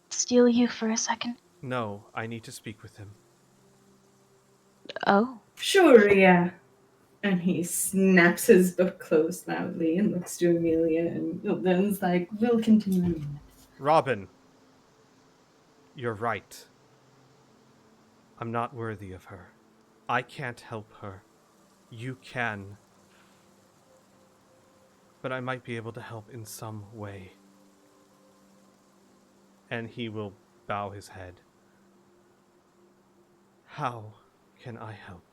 steal you for a second. No, I need to speak with him. Oh. Sure, Rhea. And he snaps his book closed loudly and looks to Amelia, and then's like, we'll continue in a minute. Robin, you're right. I'm not worthy of her. I can't help her. You can. But I might be able to help in some way. And he will bow his head. How can I help?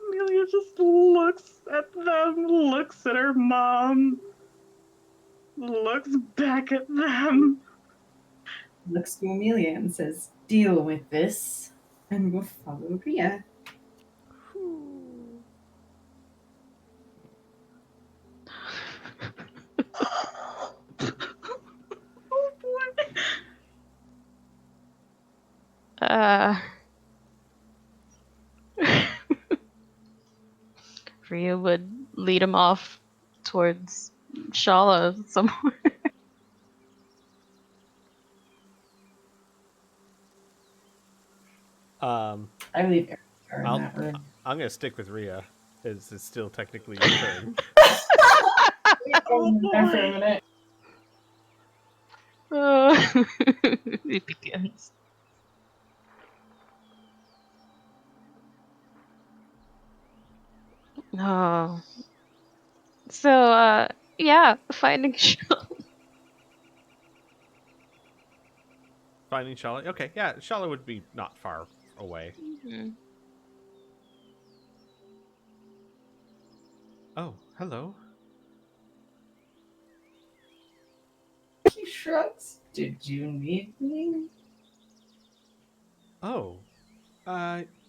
Amelia just looks at them, looks at her mom, looks back at them. Looks to Amelia and says, deal with this, and we'll follow Rhea. Oh boy. Rhea would lead him off towards Shala somewhere. I leave Erica in that room. I'm gonna stick with Rhea. It's still technically your turn. Oh There for a boy. minute. It begins. Oh. So, yeah, finding Shala. Finding Shala? Okay, yeah, Shala would be not far away. Mhm. Oh, hello. He shrugs. Did you need me? Oh,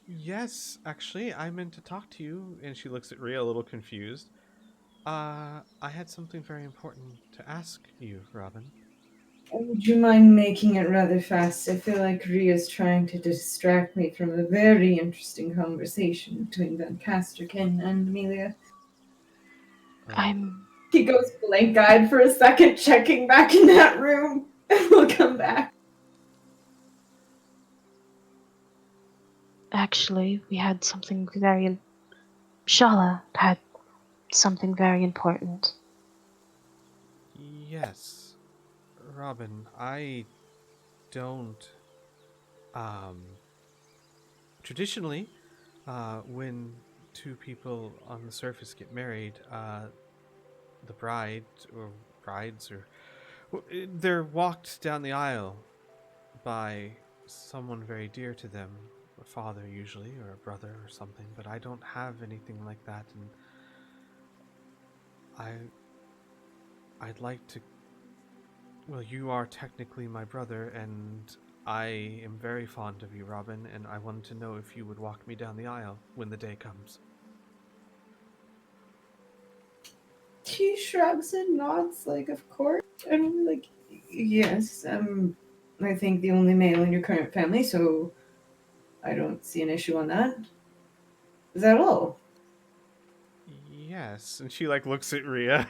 yes, actually, I meant to talk to you. And she looks at Rhea a little confused. I had something very important to ask you, Robin. Would you mind making it rather fast? I feel like Ria's trying to distract me from a very interesting conversation between Van Casterkin and Amelia. I'm He goes blank-eyed for a second, checking back in that room, and we'll come back. actually, we had something very. Shala had something very important. Yes, Robin, I don't. Traditionally, when two people on the surface get married, the bride or brides or they're walked down the aisle by someone very dear to them, a father usually, or a brother or something. But I don't have anything like that, and I'd like to. Well, you are technically my brother, and I am very fond of you, Robin, and I wanted to know if you would walk me down the aisle when the day comes. He shrugs and nods, like, of course. And I'm like, yes, I think the only male in your current family, so I don't see an issue on that. Is that all? Yes, and she like looks at Rhea.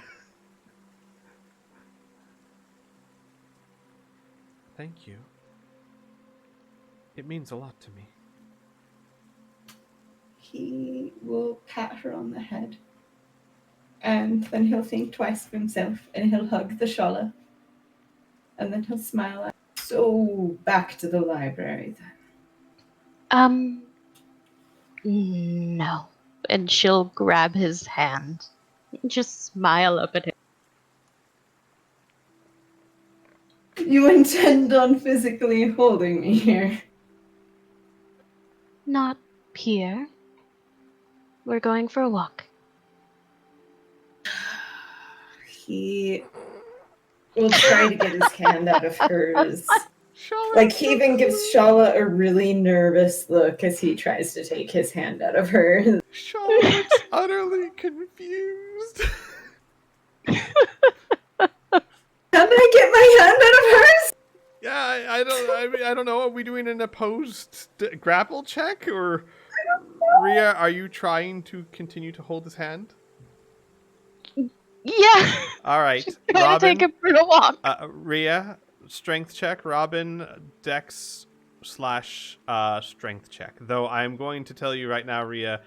Thank you. It means a lot to me. He will pat her on the head. And then he'll think twice of himself, and he'll hug the Shala. And then he'll smile at her. So, back to the library then. No. And she'll grab his hand. Just smile up at him. You intend on physically holding me here? Not here. We're going for a walk. He will try to get his hand out of hers. Like, he even gives Shala a really nervous look as he tries to take his hand out of hers. Shala looks utterly confused. How did I get my hand out of hers? Yeah, I don't know. Are we doing an opposed grapple check, or Rhea? Are you trying to continue to hold his hand? Yeah! All right, Trying Robin. to take him for a walk. Rhea, strength check. Robin, Dex / strength check. Though I'm going to tell you right now, Rhea,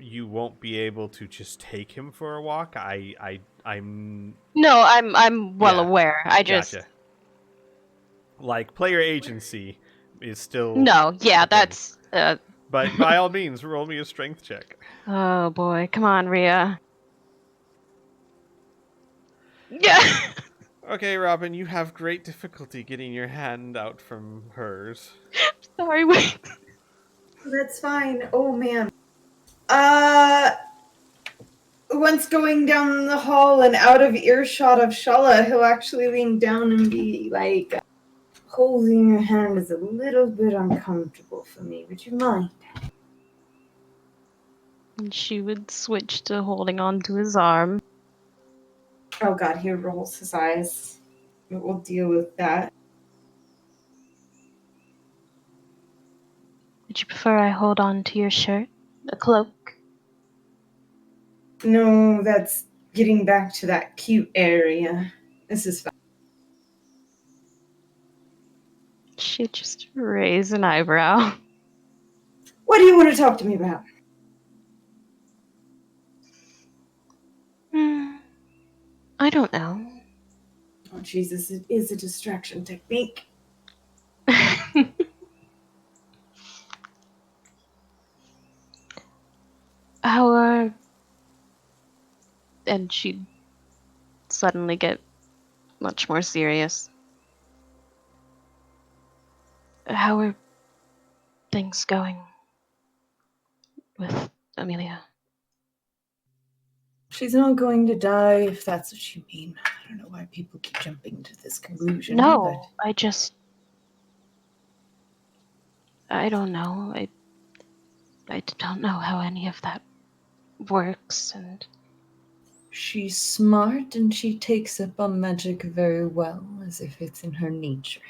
you won't be able to just take him for a walk. I'm. No, I'm well aware. I just Gotcha. Like, player agency is still. No, yeah, that's But by all means, roll me a strength check. Oh boy, come on, Rhea. Yeah. Okay, Robin, you have great difficulty getting your hand out from hers. Sorry, wait. That's fine. Oh, man. Once going down the hall and out of earshot of Shala, he'll actually lean down and be like, holding your hand is a little bit uncomfortable for me. Would you mind? And she would switch to holding on to his arm. Oh god, he rolls his eyes. We'll deal with that. Would you prefer I hold on to your shirt? A cloak? No, that's getting back to that cute area. This is fine. She'd just raise an eyebrow. What do you want to talk to me about? I don't know. Oh, Jesus, it is a distraction technique. How are... And she'd suddenly get much more serious. How are things going with Amelia? She's not going to die, if that's what you mean. I don't know why people keep jumping to this conclusion. No, I don't know. I don't know how any of that works, and She's smart and she takes up on magic very well, as if it's in her nature.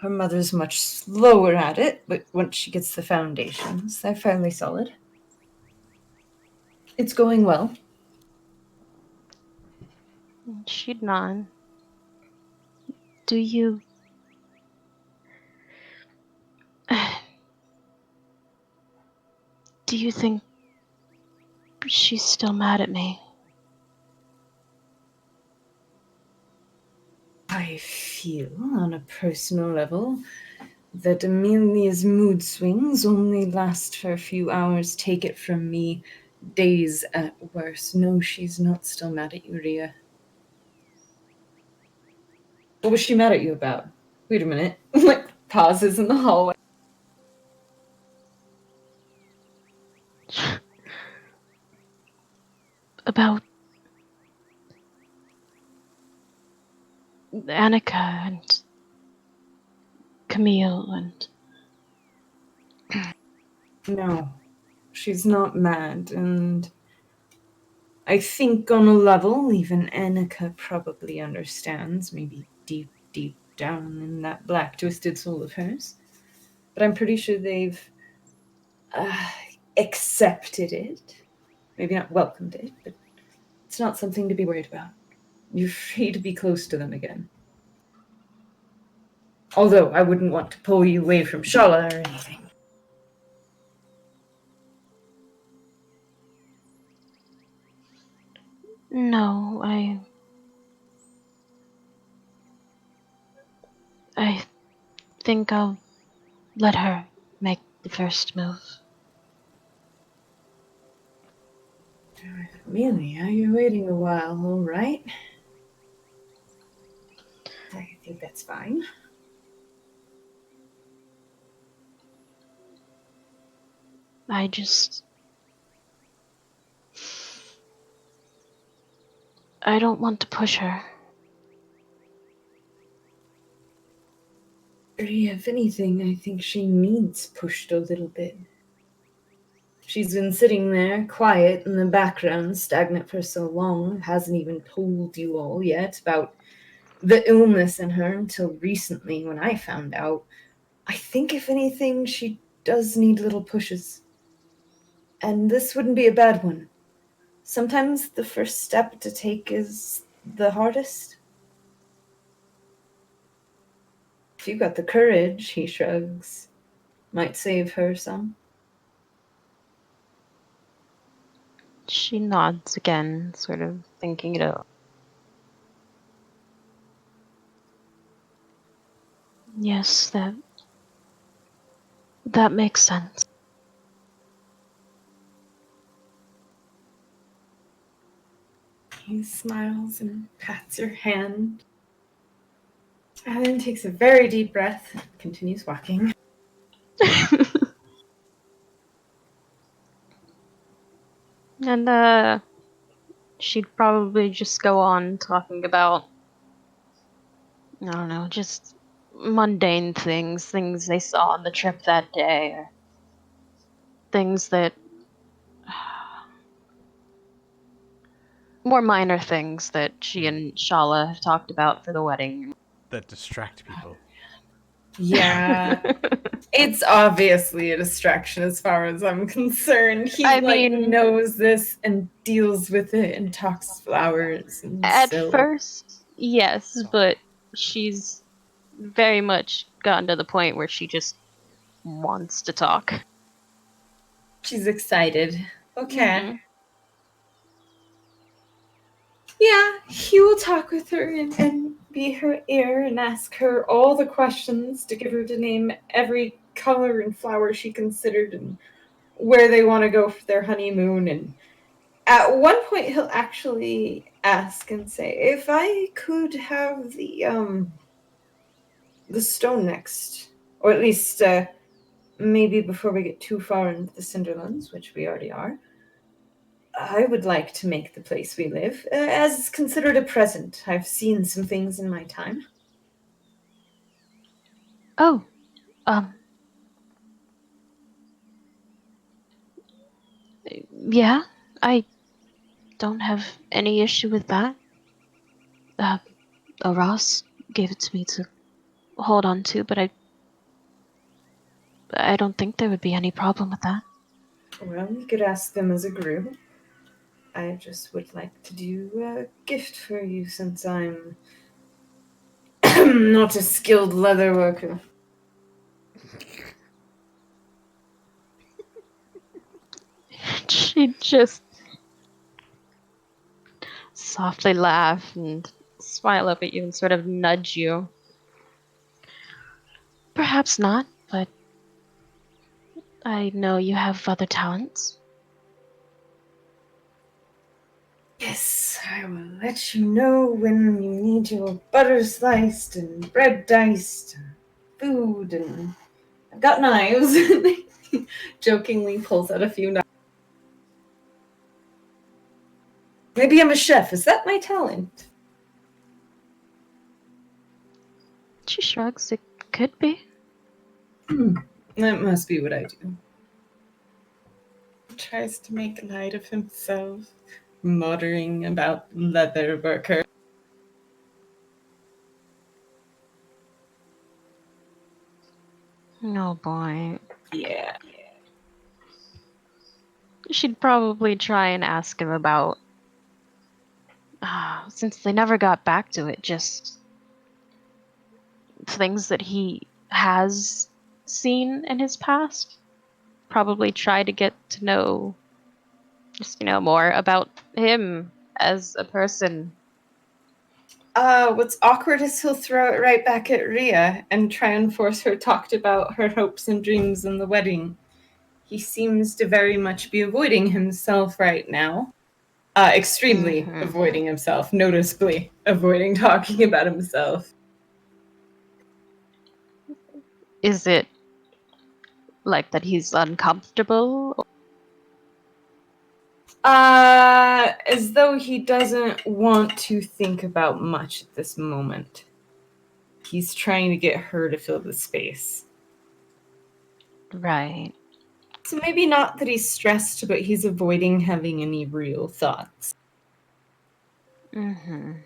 Her mother's much slower at it, but once she gets the foundations, they're fairly solid. It's going well. She'd nod. Do you... Do you think she's still mad at me? I feel, on a personal level, that Amelia's mood swings only last for a few hours. Take it from me, days at worst. No, she's not still mad at you, Rhea. What was she mad at you about? Wait a minute. Like, pauses in the hallway. About Annika and Camille and... No, she's not mad, and I think on a level, even Annika probably understands, maybe deep, deep down in that black, twisted soul of hers. But I'm pretty sure they've accepted it. Maybe not welcomed it, but it's not something to be worried about. You're free to be close to them again. Although I wouldn't want to pull you away from Shala or anything. No, I think I'll let her make the first move. Amelia, you're waiting a while, all right? I think that's fine. I don't want to push her. If anything, I think she needs pushed a little bit. She's been sitting there, quiet in the background, stagnant for so long, hasn't even told you all yet about the illness in her until recently when I found out. I think, if anything, she does need little pushes. And this wouldn't be a bad one. Sometimes the first step to take is the hardest. If you got the courage, he shrugs, might save her some. She nods again, sort of thinking it out. Yes, that makes sense. He smiles and pats your hand. And then takes a very deep breath, continues walking. And she'd probably just go on talking about, I don't know, just mundane things they saw on the trip that day, or things that more minor things that she and Shala have talked about for the wedding. That distract people. Yeah. It's obviously a distraction as far as I'm concerned. He I mean, knows this and deals with it and talks flowers and at silk. first, yes, but she's very much gotten to the point where she just wants to talk. She's excited. Okay. Mhm. Yeah, he will talk with her and be her ear and ask her all the questions to give her to name every color and flower she considered and where they want to go for their honeymoon. And at one point he'll actually ask and say, if I could have the stone next, or at least maybe before we get too far into the Cinderlands, which we already are, I would like to make the place we live as considered a present. I've seen some things in my time. Oh, yeah, I don't have any issue with that. Ross gave it to me to hold on to, but I don't think there would be any problem with that. Well, we could ask them as a group. I just would like to do a gift for you since I'm not a skilled leather worker. She'd just softly laugh and smile up at you and sort of nudge you. Perhaps not, but I know you have other talents. Yes, I will let you know when you need your butter sliced and bread diced and food, and I've got knives. Jokingly pulls out a few knives. Maybe I'm a chef. Is that my talent? She shrugs. It could be. That must be what I do. Tries to make light of himself, muttering about leather worker. Oh boy. Yeah. She'd probably try and ask him about. Since they never got back to it, just things that he has seen in his past. Probably try to get to know, just, more about him as a person. What's awkward is he'll throw it right back at Rhea and try and force her talked about her hopes and dreams in the wedding. He seems to very much be avoiding himself right now. Extremely avoiding himself, noticeably avoiding talking about himself. Is it like that he's uncomfortable? As though he doesn't want to think about much at this moment. He's trying to get her to fill the space. Right. So maybe not that he's stressed, but he's avoiding having any real thoughts. Since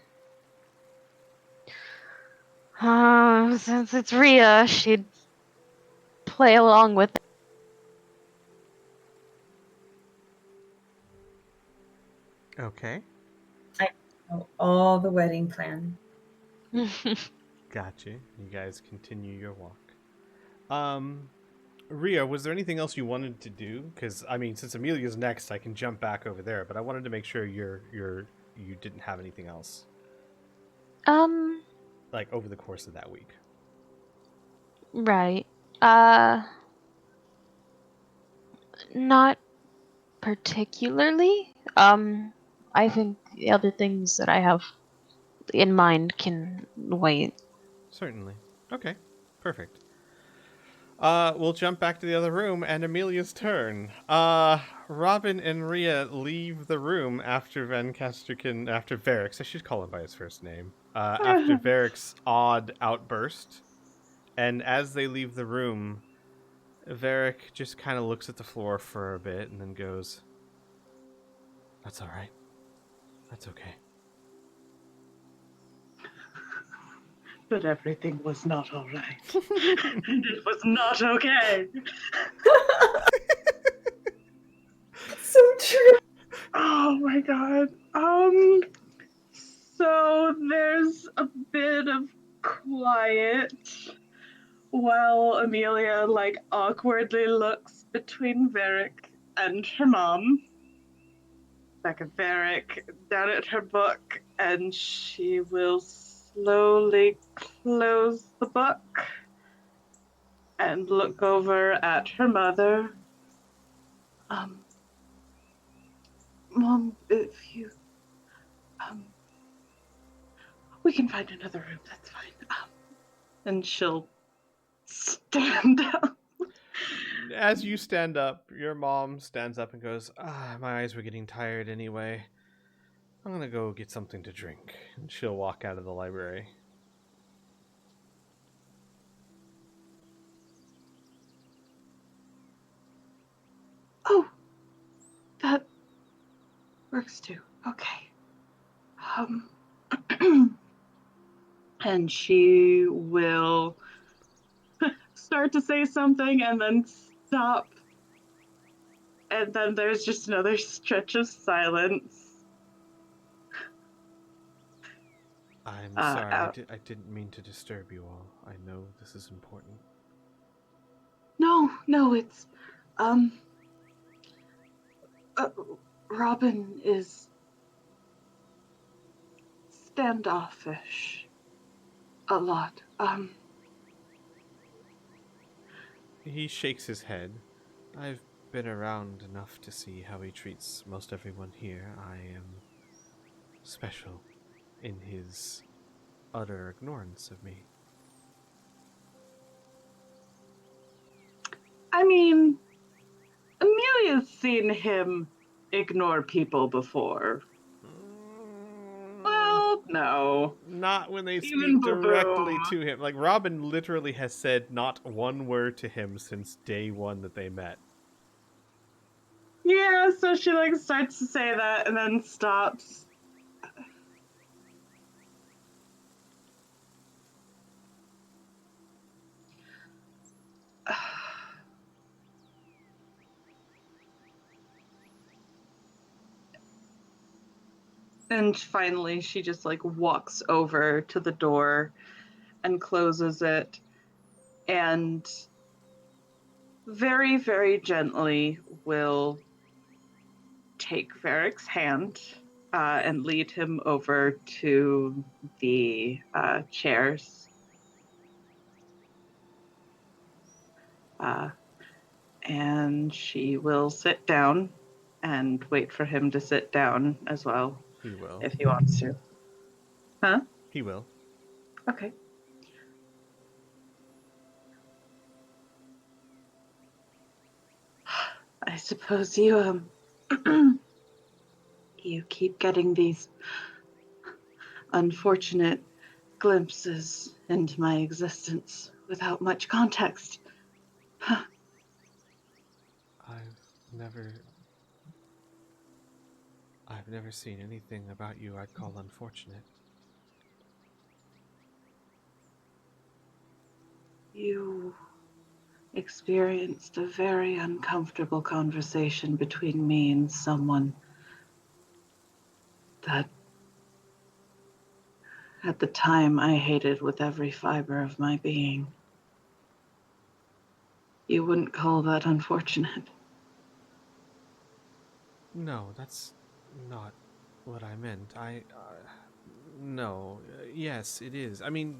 it's Rhea, she'd play along with Okay. I know all the wedding plan. it. Gotcha. You guys continue your walk. Ria, was there anything else you wanted to do? Because since Amelia's next, I can jump back over there. But I wanted to make sure you didn't have anything else like over the course of that week. Right. Not particularly. I think the other things that I have in mind can wait. Certainly. Okay. Perfect. We'll jump back to the other room and Amelia's turn. Robin and Ria leave the room after after Varric, I should call him by his first name, after Varric's odd outburst. And as they leave the room, Varric just kind of looks at the floor for a bit and then goes, "That's all right. That's okay." But everything was not all right. It was not okay. So true. Oh my god. So there's a bit of quiet while Amelia awkwardly looks between Varric and her mom. Back at Varric, down at her book, and she will slowly close the book and look over at her mother. Mom, if you, we can find another room, that's fine. And she'll stand up. As you stand up, your mom stands up and goes, "My eyes were getting tired anyway. I'm gonna go get something to drink." And she'll walk out of the library. Oh, that works too. Okay. And she will start to say something and then stop. And then there's just another stretch of silence. I'm sorry, Out. I didn't mean to disturb you all. I know this is important. No, it's Robin is standoffish a lot. He shakes his head. I've been around enough to see how he treats most everyone here. I am special in his utter ignorance of me. I mean, Amelia's seen him ignore people before. Well, no. Not when they Even speak directly Baboom. to him. Like, Robin literally has said not one word to him since day one that they met. Yeah, so she like starts to say that and then stops. And finally, she just like walks over to the door and closes it and very, very gently will take Varric's hand and lead him over to the chairs. And she will sit down and wait for him to sit down as well, He will. if he wants to. Huh? He will. Okay. I suppose you you keep getting these unfortunate glimpses into my existence without much context. Huh. I've never seen anything about you I'd call unfortunate. You experienced a very uncomfortable conversation between me and someone that at the time I hated with every fiber of my being. You wouldn't call that unfortunate. No, that's not what I meant. No. Yes, it is. I mean,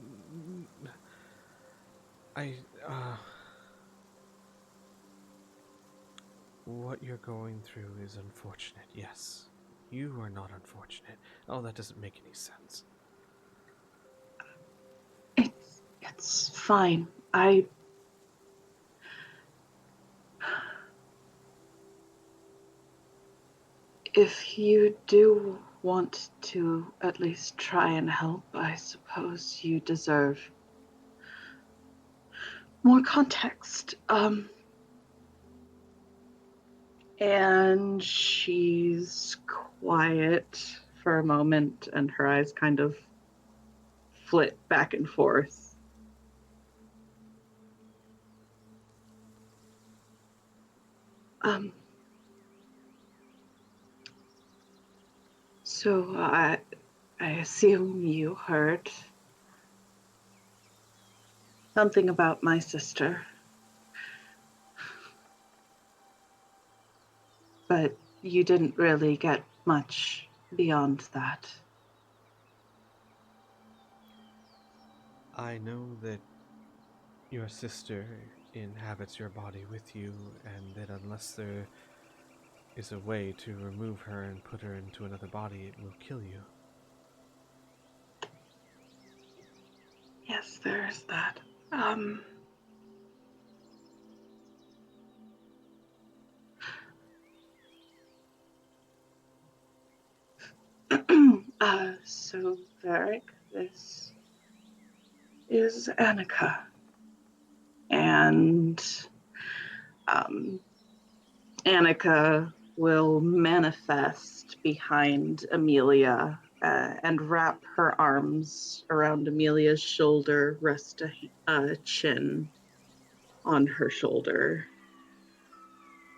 what you're going through is unfortunate, yes. You are not unfortunate. Oh, that doesn't make any sense. It's fine. If you do want to at least try and help, I suppose you deserve more context. And she's quiet for a moment, and her eyes kind of flit back and forth. So I assume you heard something about my sister. But you didn't really get much beyond that. I know that your sister inhabits your body with you, and that unless there is a way to remove her and put her into another body, it will kill you. Yes, there is that. So Varric, this is Annika. And Annika will manifest behind Amelia and wrap her arms around Amelia's shoulder, rest a chin on her shoulder,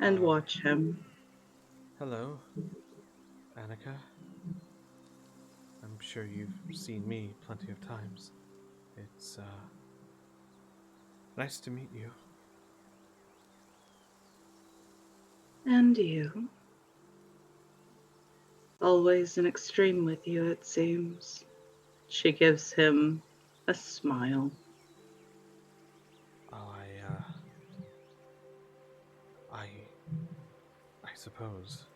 and watch him. Hello, Annika. I'm sure you've seen me plenty of times. It's, nice to meet you. And you. Always an extreme with you, it seems. She gives him a smile. Oh, I suppose.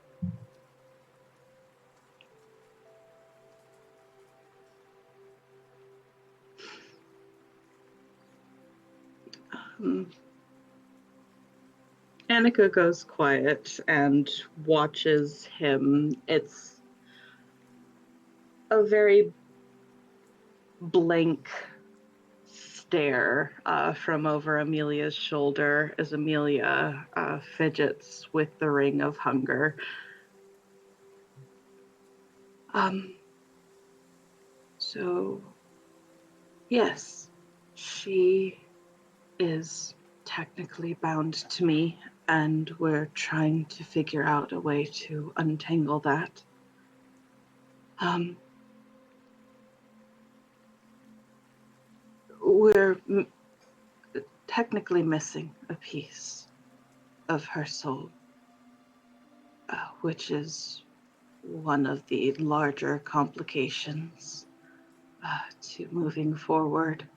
Annika goes quiet and watches him. It's a very blank stare from over Amelia's shoulder as Amelia fidgets with the ring of hunger. So, yes, she is technically bound to me, and we're trying to figure out a way to untangle that. We're technically missing a piece of her soul, which is one of the larger complications to moving forward.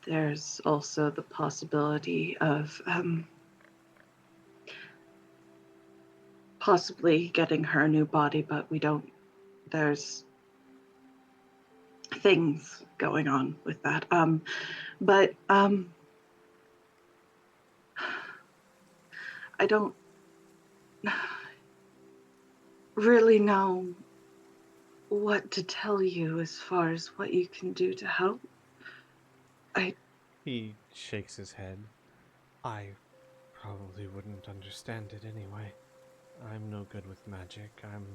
There's also the possibility of possibly getting her a new body, but we don't. There's things going on with that. But I don't really know what to tell you as far as what you can do to help. He shakes his head. I probably wouldn't understand it anyway. I'm no good with magic. I'm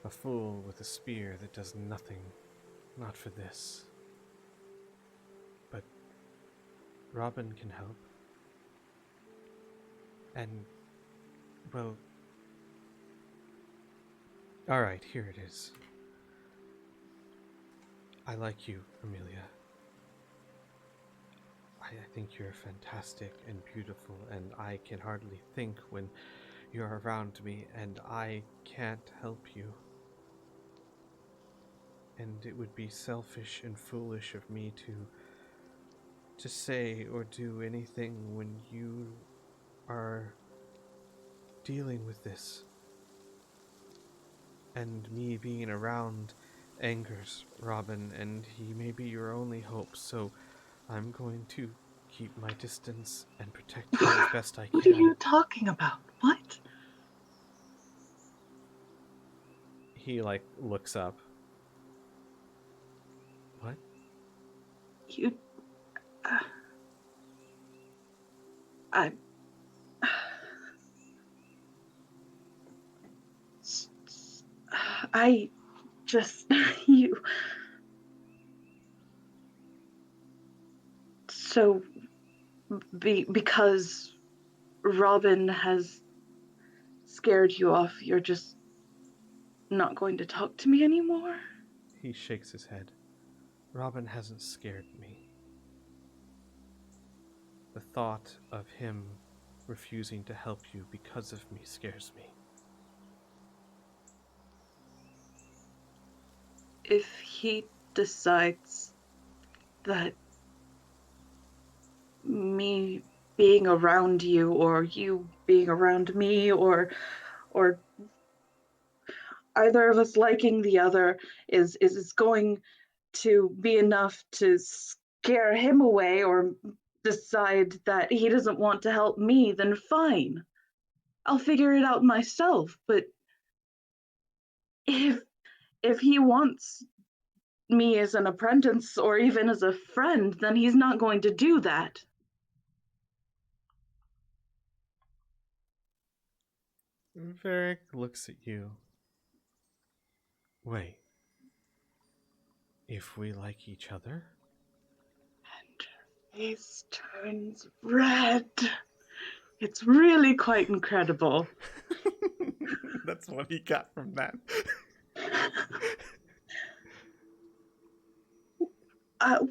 a fool with a spear that does nothing. Not for this. But Robin can help. And, well... Alright, here it is. I like you, Amelia. I think you're fantastic and beautiful, and I can hardly think when you're around me, and I can't help you. And it would be selfish and foolish of me to say or do anything when you are dealing with this. And me being around angers Robin, and he may be your only hope, so I'm going to keep my distance and protect you as best I can. What are you talking about? What? He, looks up. What? You... I just... you... So... because Robin has scared you off, you're just not going to talk to me anymore? He shakes his head. Robin hasn't scared me. The thought of him refusing to help you because of me scares me. If he decides that me being around you, or you being around me, or either of us liking the other is going to be enough to scare him away, or decide that he doesn't want to help me, then fine. I'll figure it out myself. But if he wants me as an apprentice or even as a friend, then he's not going to do that. Varric looks at you. Wait. If we like each other? And her face turns red. It's really quite incredible. That's what he got from that. I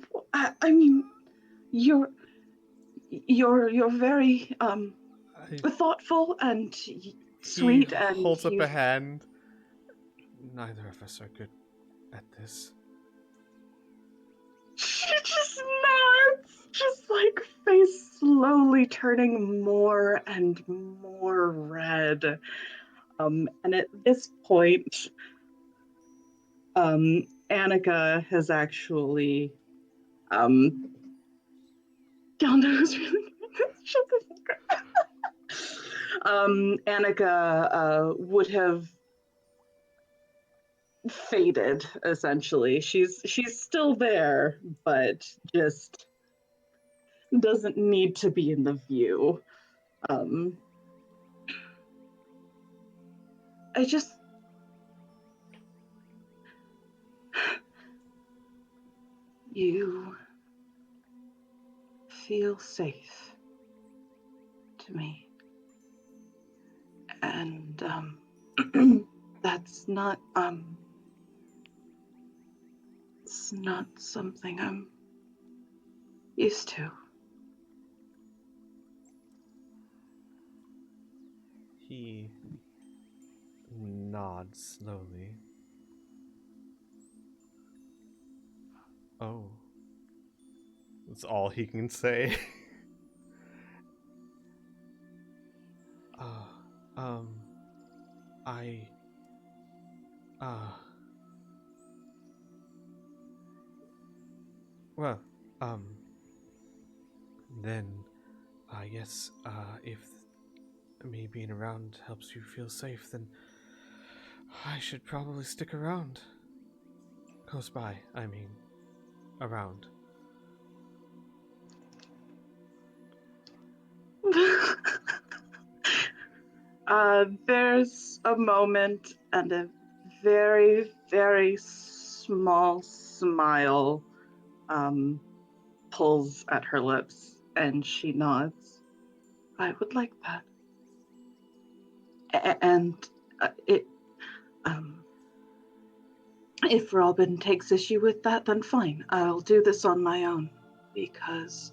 mean, you're very thoughtful and sweet, he and holds up a hand. Neither of us are good at this. She just nods, just like face slowly turning more and more red. And at this point, Annika has actually, y'all know who's really shut the fuck up. Annika would have faded essentially. She's still there, but just doesn't need to be in the view. I just you feel safe to me, and that's not it's not something I'm used to. He nods slowly. Oh. That's all he can say. Well, then, I guess, if me being around helps you feel safe, then I should probably stick around. Close by, I mean, around. There's a moment and a very, very small smile pulls at her lips, and she nods. I would like that. And if Robin takes issue with that, then fine. I'll do this on my own, because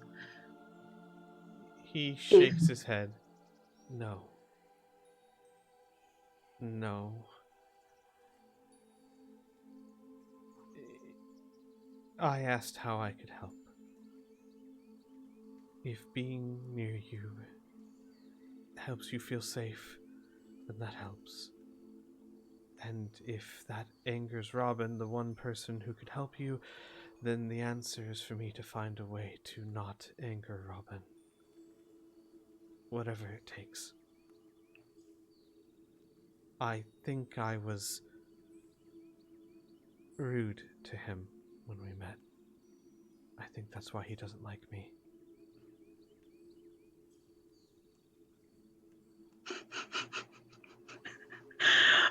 He shakes his head. No. No. I asked how I could help. If being near you helps you feel safe, then that helps. And if that angers Robin, the one person who could help you, then the answer is for me to find a way to not anger Robin. Whatever it takes. I think I was rude to him when we met. I think that's why he doesn't like me.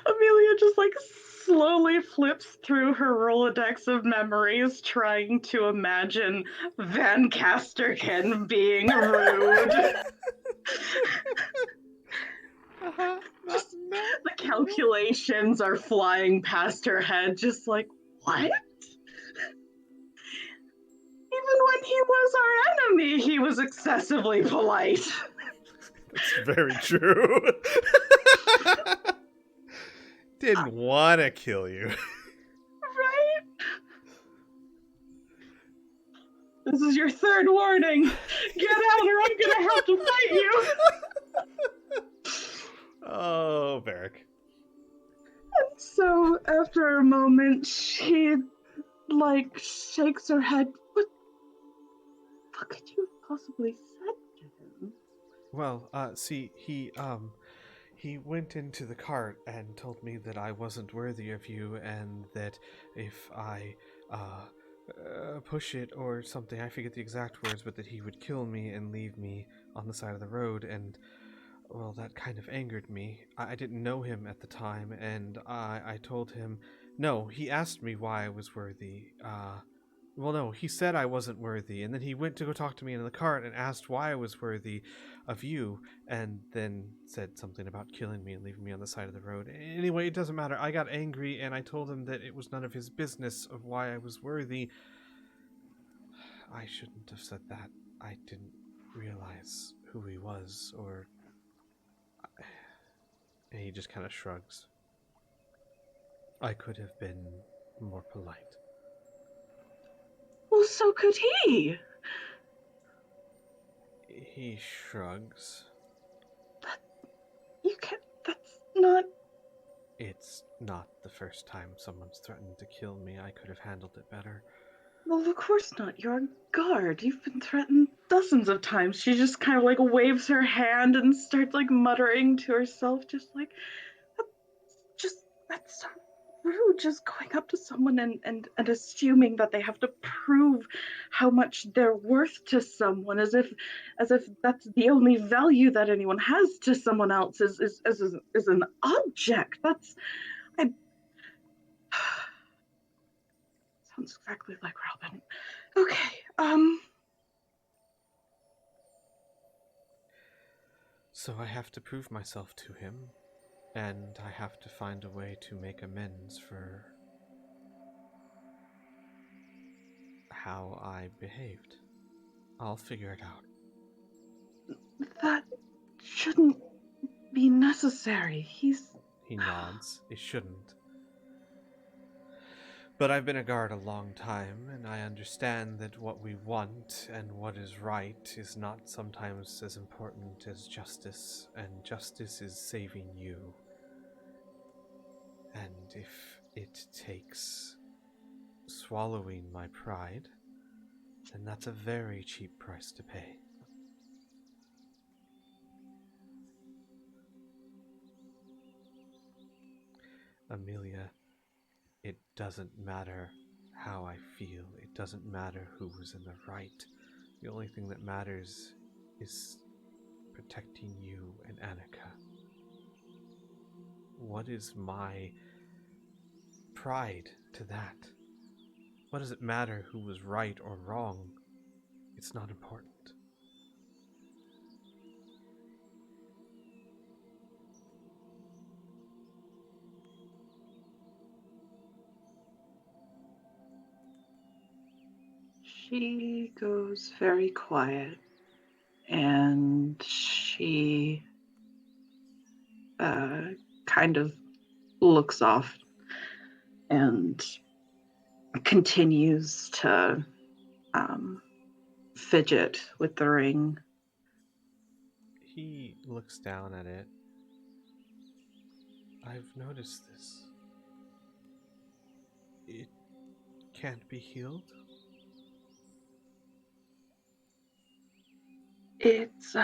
Amelia just like slowly flips through her Rolodex of memories, trying to imagine Van Casterkin being rude. The calculations are flying past her head, just like, what? Even when he was our enemy, he was excessively polite. That's very true. Didn't want to kill you. Right? This is your third warning. Get out or I'm gonna have to fight you. Oh, Varric. And so after a moment, she like shakes her head. What could you have possibly said to him? Well, see, he went into the cart and told me that I wasn't worthy of you, and that if I, push it or something, I forget the exact words, but that he would kill me and leave me on the side of the road, and, Well, that kind of angered me. I didn't know him at the time, and I told him, no, he asked me why I was worthy. Well, no, he said I wasn't worthy, and then he went to go talk to me in the cart and asked why I was worthy of you, and then said something about killing me and leaving me on the side of the road. Anyway, it doesn't matter. I got angry, and I told him that it was none of his business of why I was worthy. I shouldn't have said that. I didn't realize who he was, or... And he just kind of shrugs. I could have been more polite. Well, so could he. He shrugs. You can't. That's not. It's not the first time someone's threatened to kill me. I could have handled it better. Well, of course not. You're a guard. You've been threatened dozens of times. She just kind of like waves her hand and starts like muttering to herself, just like, that's so rude. Just going up to someone and assuming that they have to prove how much they're worth to someone, as if that's the only value that anyone has to someone else is an object. That's I. Sounds exactly like Robin. Okay, So I have to prove myself to him, and I have to find a way to make amends for how I behaved. I'll figure it out. that shouldn't be necessary. He nods. It shouldn't. But I've been a guard a long time, and I understand that what we want and what is right is not sometimes as important as justice, and justice is saving you. And if it takes swallowing my pride, then that's a very cheap price to pay. Amelia, it doesn't matter how I feel. It doesn't matter who was in the right. The only thing that matters is protecting you and Annika. What is my pride to that? What does it matter who was right or wrong? It's not important. She goes very quiet, and she kind of looks off and continues to fidget with the ring. He looks down at it. I've noticed this. It can't be healed? It's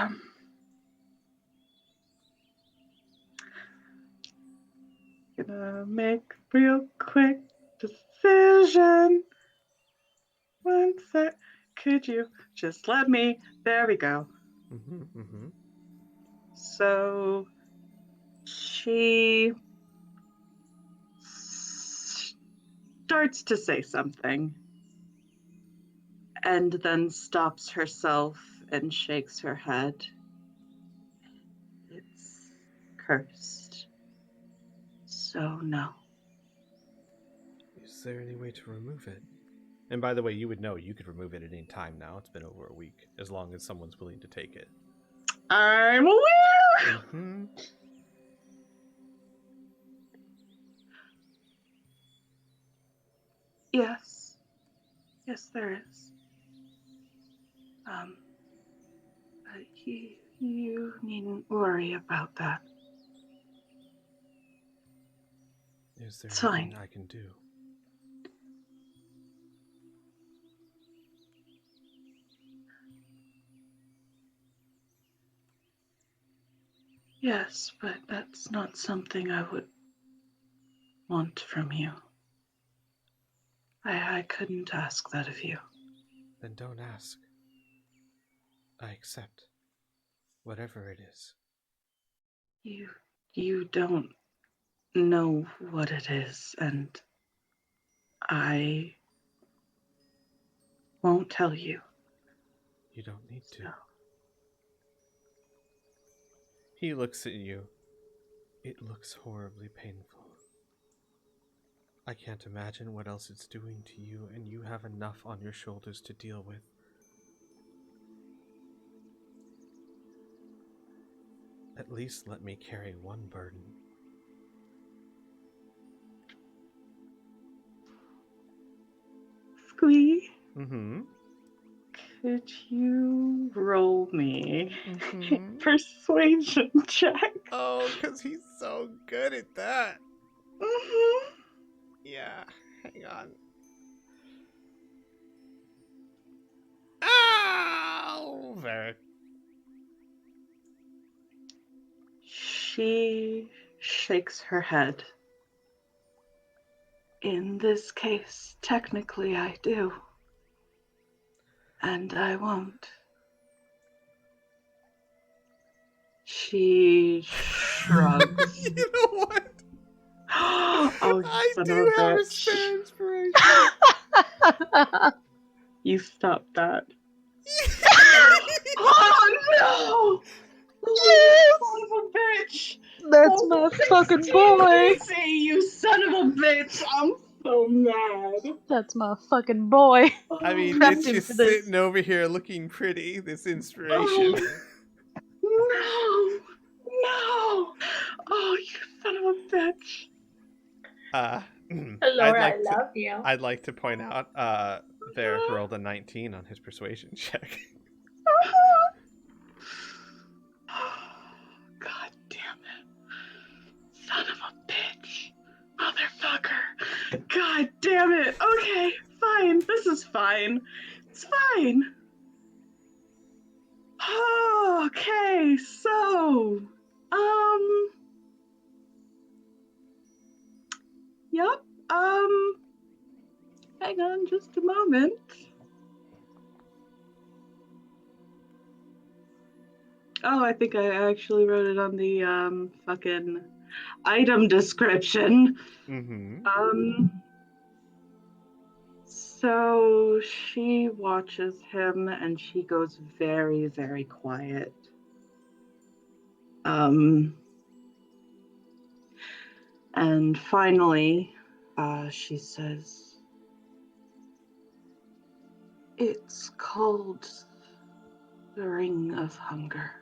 gonna make real quick decision. One sec. Could you just let me? There we go. So she starts to say something and then stops herself and shakes her head. It's cursed. So no. Is there any way to remove it? And by the way, you would know you could remove it at any time now. It's been over a week, as long as someone's willing to take it. I'm aware! Yes. Yes, there is. But you needn't worry about that. Is there It's anything fine. I can do? Yes, but that's not something I would want from you. I couldn't ask that of you. Then don't ask. I accept. Whatever it is. You don't know what it is, and I won't tell you. You don't need to. So. He looks at you. It looks horribly painful. I can't imagine what else it's doing to you, and you have enough on your shoulders to deal with. At least let me carry one burden. Squee, Mm-hmm. could you roll me Mm-hmm. persuasion check? Oh, because he's so good at that. Mm-hmm. Yeah, hang on. Ow! Very. She shakes her head. In this case, technically I do. And I won't. She shrugs. You know what? Oh, you I son do of a have a bitch. spare inspiration. You stop that. Oh no! Yes! Son of a bitch! That's my fucking boy. Say you son of a bitch! I'm so mad. That's my fucking boy. I mean, Prepped it's him just for this. sitting over here looking pretty, this inspiration. No! No! Oh, you son of a bitch. Laura, I love you. I'd like to point out, Varric rolled a 19 on his persuasion check. God damn it. Son of a bitch. Motherfucker. God damn it. Okay, fine. This is fine. It's fine. Okay, so, yep, hang on just a moment. Oh, I think I actually wrote it on the, fucking item description. Mm-hmm. So she watches him and she goes very, very quiet. And finally, she says, "It's called the Ring of Hunger.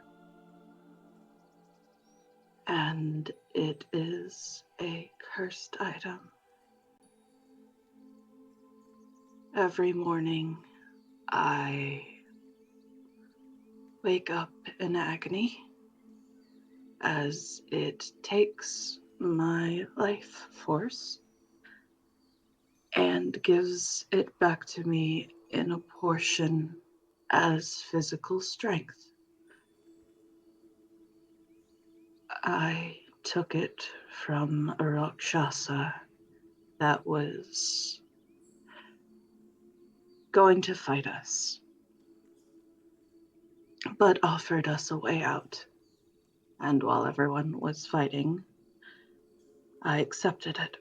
And it is a cursed item. Every morning, I wake up in agony as it takes my life force and gives it back to me in a portion as physical strength. I took it from a Rakshasa that was going to fight us, but offered us a way out. And while everyone was fighting, I accepted it."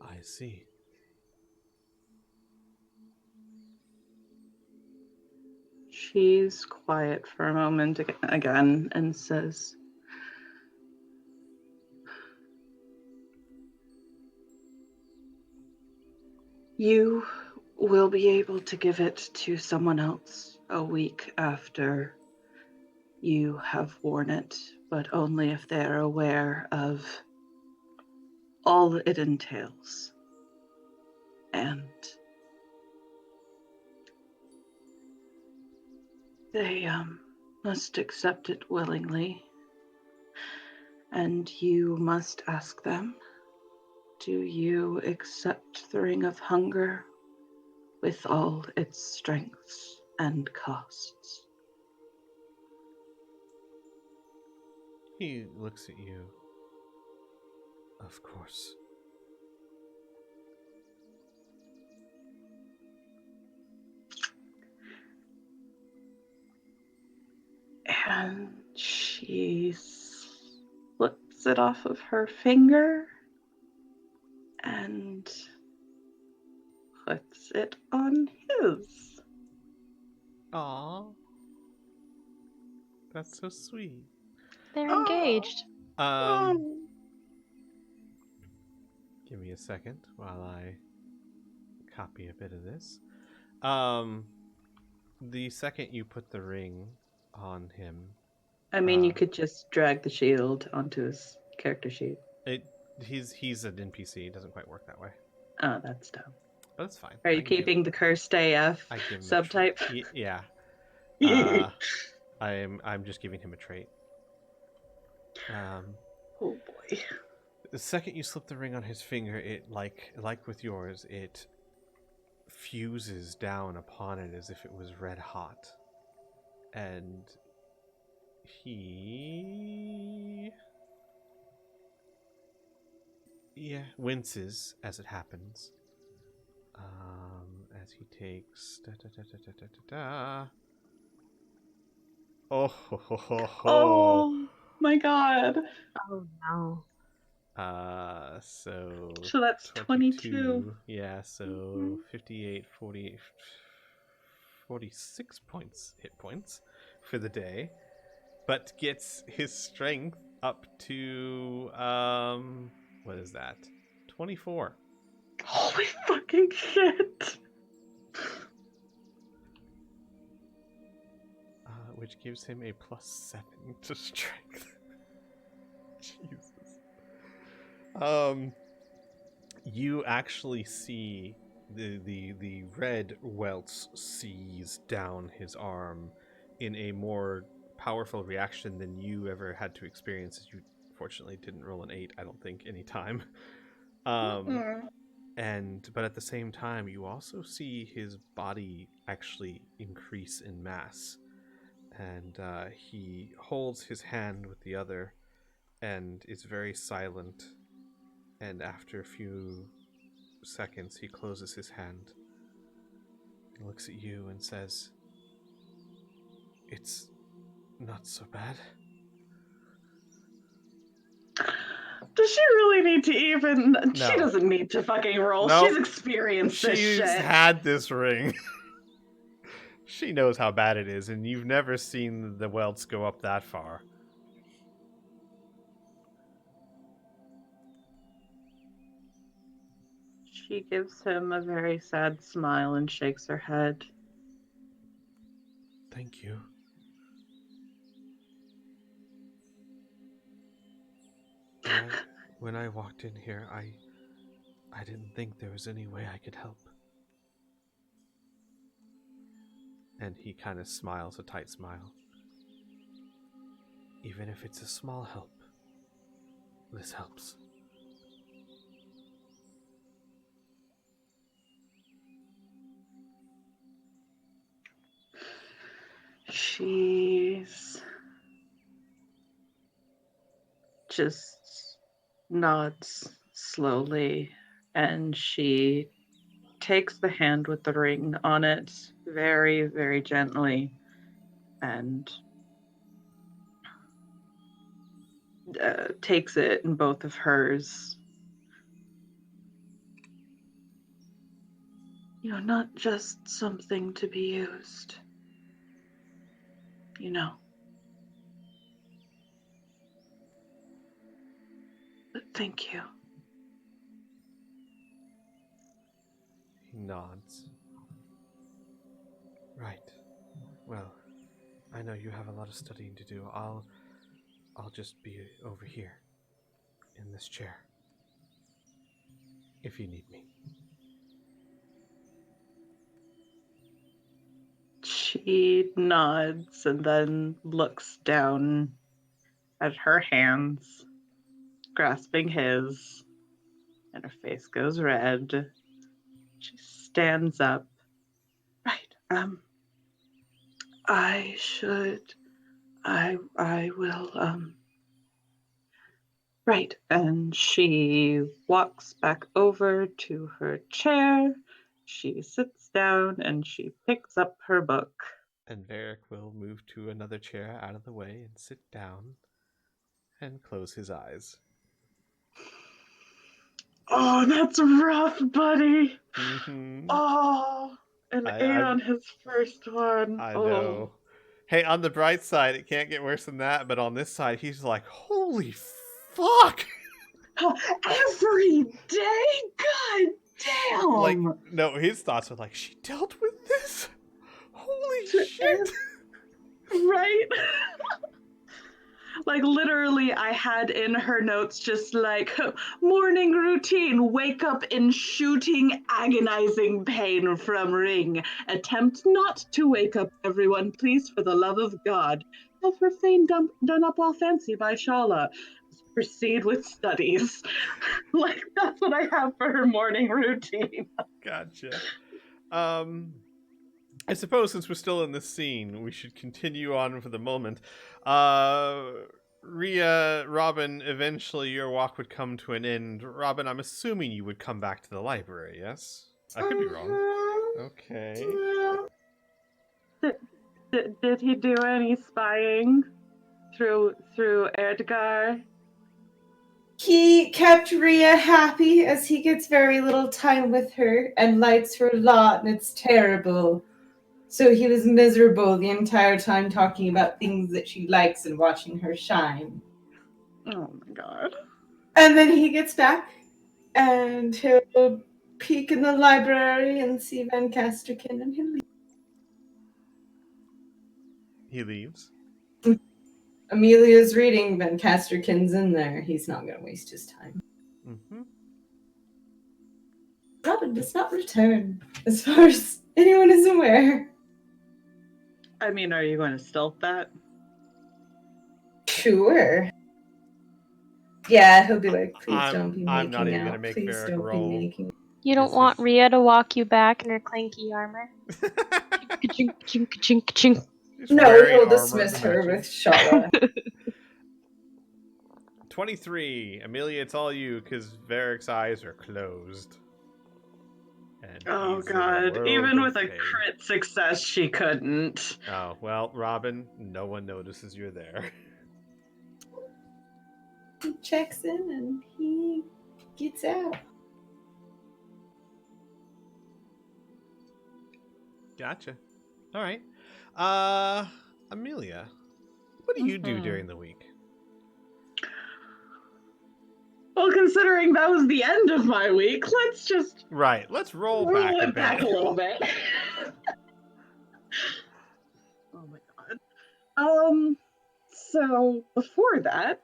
I see. She's quiet for a moment again and says, "You will be able to give it to someone else a week after you have worn it, but only if they're aware of all it entails. And they must accept it willingly. And you must ask them, do you accept the Ring of Hunger with all its strengths and costs?" He looks at you. Of course. And she slips it off of her finger and puts it on his. Aww. That's so sweet. They're engaged. Give me a second while I copy a bit of this. The second you put the ring on him, I mean, you could just drag the shield onto his character sheet. he's an NPC. It doesn't quite work that way. Oh, that's dumb. But it's fine. Are you keeping the cursed AF I give him subtype? yeah. I'm just giving him a trait. Oh boy. The second you slip the ring on his finger, it like with yours, it fuses down upon it as if it was red hot. And he winces as it happens. As he takes Oh my god. Oh no. So that's 22. Yeah, so 58, 48, 46 points, hit points for the day, but gets his strength up to what is that? 24. Holy fucking shit. Which gives him a +7 to strength. Jesus. You actually see the red welts seize down his arm in a more powerful reaction than you ever had to experience, as you fortunately didn't roll an 8, I don't think, any time. But at the same time, you also see his body actually increase in mass, and he holds his hand with the other and is very silent. And after a few seconds, he closes his hand. He looks at you and says, "It's not so bad." Does she really need to even... No. She doesn't need to fucking roll. Nope. She's experienced this shit. She's had this ring. She knows how bad it is, and you've never seen the welts go up that far. She gives him a very sad smile and shakes her head. Thank you. When I walked in here, I didn't think there was any way I could help. And he kind of smiles a tight smile. Even if it's a small help, this helps. She's just nods slowly, and she takes the hand with the ring on it very, very gently, and takes it in both of hers. You know, not just something to be used. You know. But thank you. He nods. Right. Well, I know you have a lot of studying to do. I'll just be over here in this chair if you need me. She nods and then looks down at her hands, grasping his, and her face goes red. She stands up. Right, I will, right. And she walks back over to her chair. She sits down and she picks up her book. And Varric will move to another chair out of the way and sit down and close his eyes. Oh, that's rough, buddy. Mm-hmm. Oh, an 8 on his first one. I Oh. know. Hey, on the bright side, it can't get worse than that, but on this side, he's like, holy fuck! Every day? God damn! Like, no, his thoughts are like, she dealt with this? Holy shit! Right? Like, literally, I had in her notes just like, morning routine, wake up in shooting, agonizing pain from ring. Attempt not to wake up everyone, please, for the love of God. Have her fane done up all fancy by Shala. Proceed with studies. Like, that's what I have for her morning routine. Gotcha. I suppose since we're still in this scene, we should continue on for the moment. Rhea, Robin, eventually your walk would come to an end. Robin, I'm assuming you would come back to the library, yes? I could be wrong. Okay. Did he do any spying through Edgar? He kept Rhea happy as he gets very little time with her and likes her a lot, and it's terrible. So he was miserable the entire time talking about things that she likes and watching her shine. Oh my god. And then he gets back and he'll peek in the library and see Van Casterkin and he'll leave. He leaves. Amelia's reading, Van Casterkin's in there. He's not going to waste his time. Mm-hmm. Robin does not return, as far as anyone is aware. I mean, are you going to stealth that? Sure. Yeah, he'll be like, please don't be making I'm not even out. gonna make Please Varric don't roll. be making. You don't This want is- Rhea to walk you back in her clanky armor? Ka-chink, ka-chink, ka-chink, ka-chink. She's No, wearing he'll armor dismiss to her match with it. Shala. 23. Amelia, it's all you, because Varric's eyes are closed. And Oh he's in a god, world even of with a pain. crit success, she couldn't. Oh, well, Robin, no one notices you're there. He checks in and he gets out. Gotcha. All right. Amelia, what do you do Mhm. during the week? Well, considering that was the end of my week, let's just Right, let's roll roll back a it back a bit. little bit. Oh my god. So before that,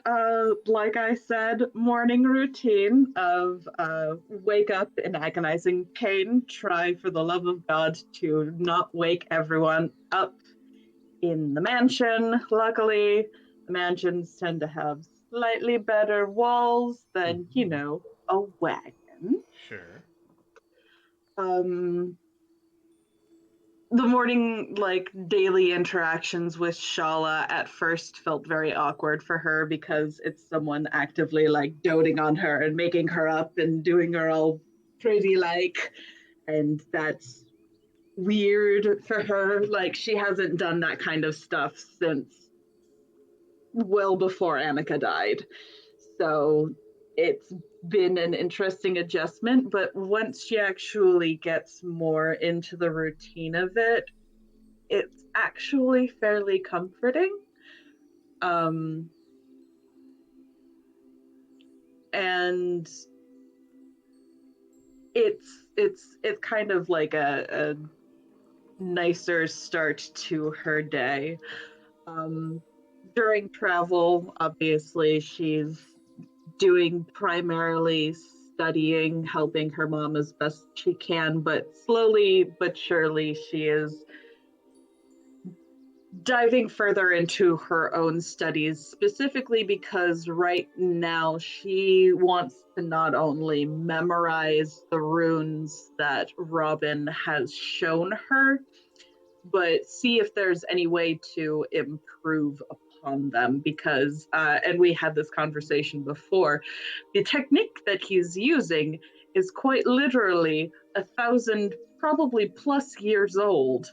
like I said, morning routine of wake up in agonizing pain, try for the love of God to not wake everyone up in the mansion. Luckily, the mansions tend to have slightly better walls than, you know, a wagon. Sure. The morning, like, daily interactions with Shala at first felt very awkward for her because it's someone actively, like, doting on her and making her up and doing her all pretty like, and that's weird for her. Like, she hasn't done that kind of stuff since well before Annika died. So it's been an interesting adjustment, but once she actually gets more into the routine of it, it's actually fairly comforting. And it's kind of like a nicer start to her day. During travel, obviously, she's doing primarily studying, helping her mom as best she can, but slowly but surely she is diving further into her own studies, specifically because right now she wants to not only memorize the runes that Robin has shown her, but see if there's any way to improve upon them, because and we had this conversation before, the technique that he's using is quite literally 1,000 probably plus years old,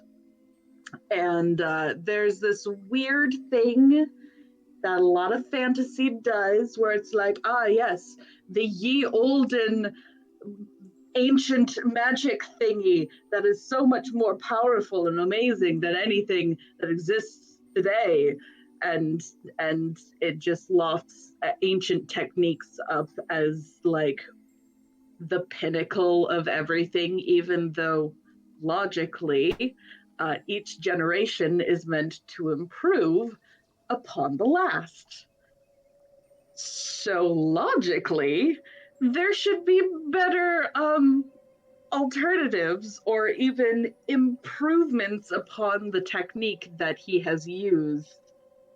And there's this weird thing that a lot of fantasy does where it's like, ah, yes, the ye olden ancient magic thingy that is so much more powerful and amazing than anything that exists today. And it just lofts ancient techniques up as like the pinnacle of everything, even though logically each generation is meant to improve upon the last. So logically, there should be better alternatives or even improvements upon the technique that he has used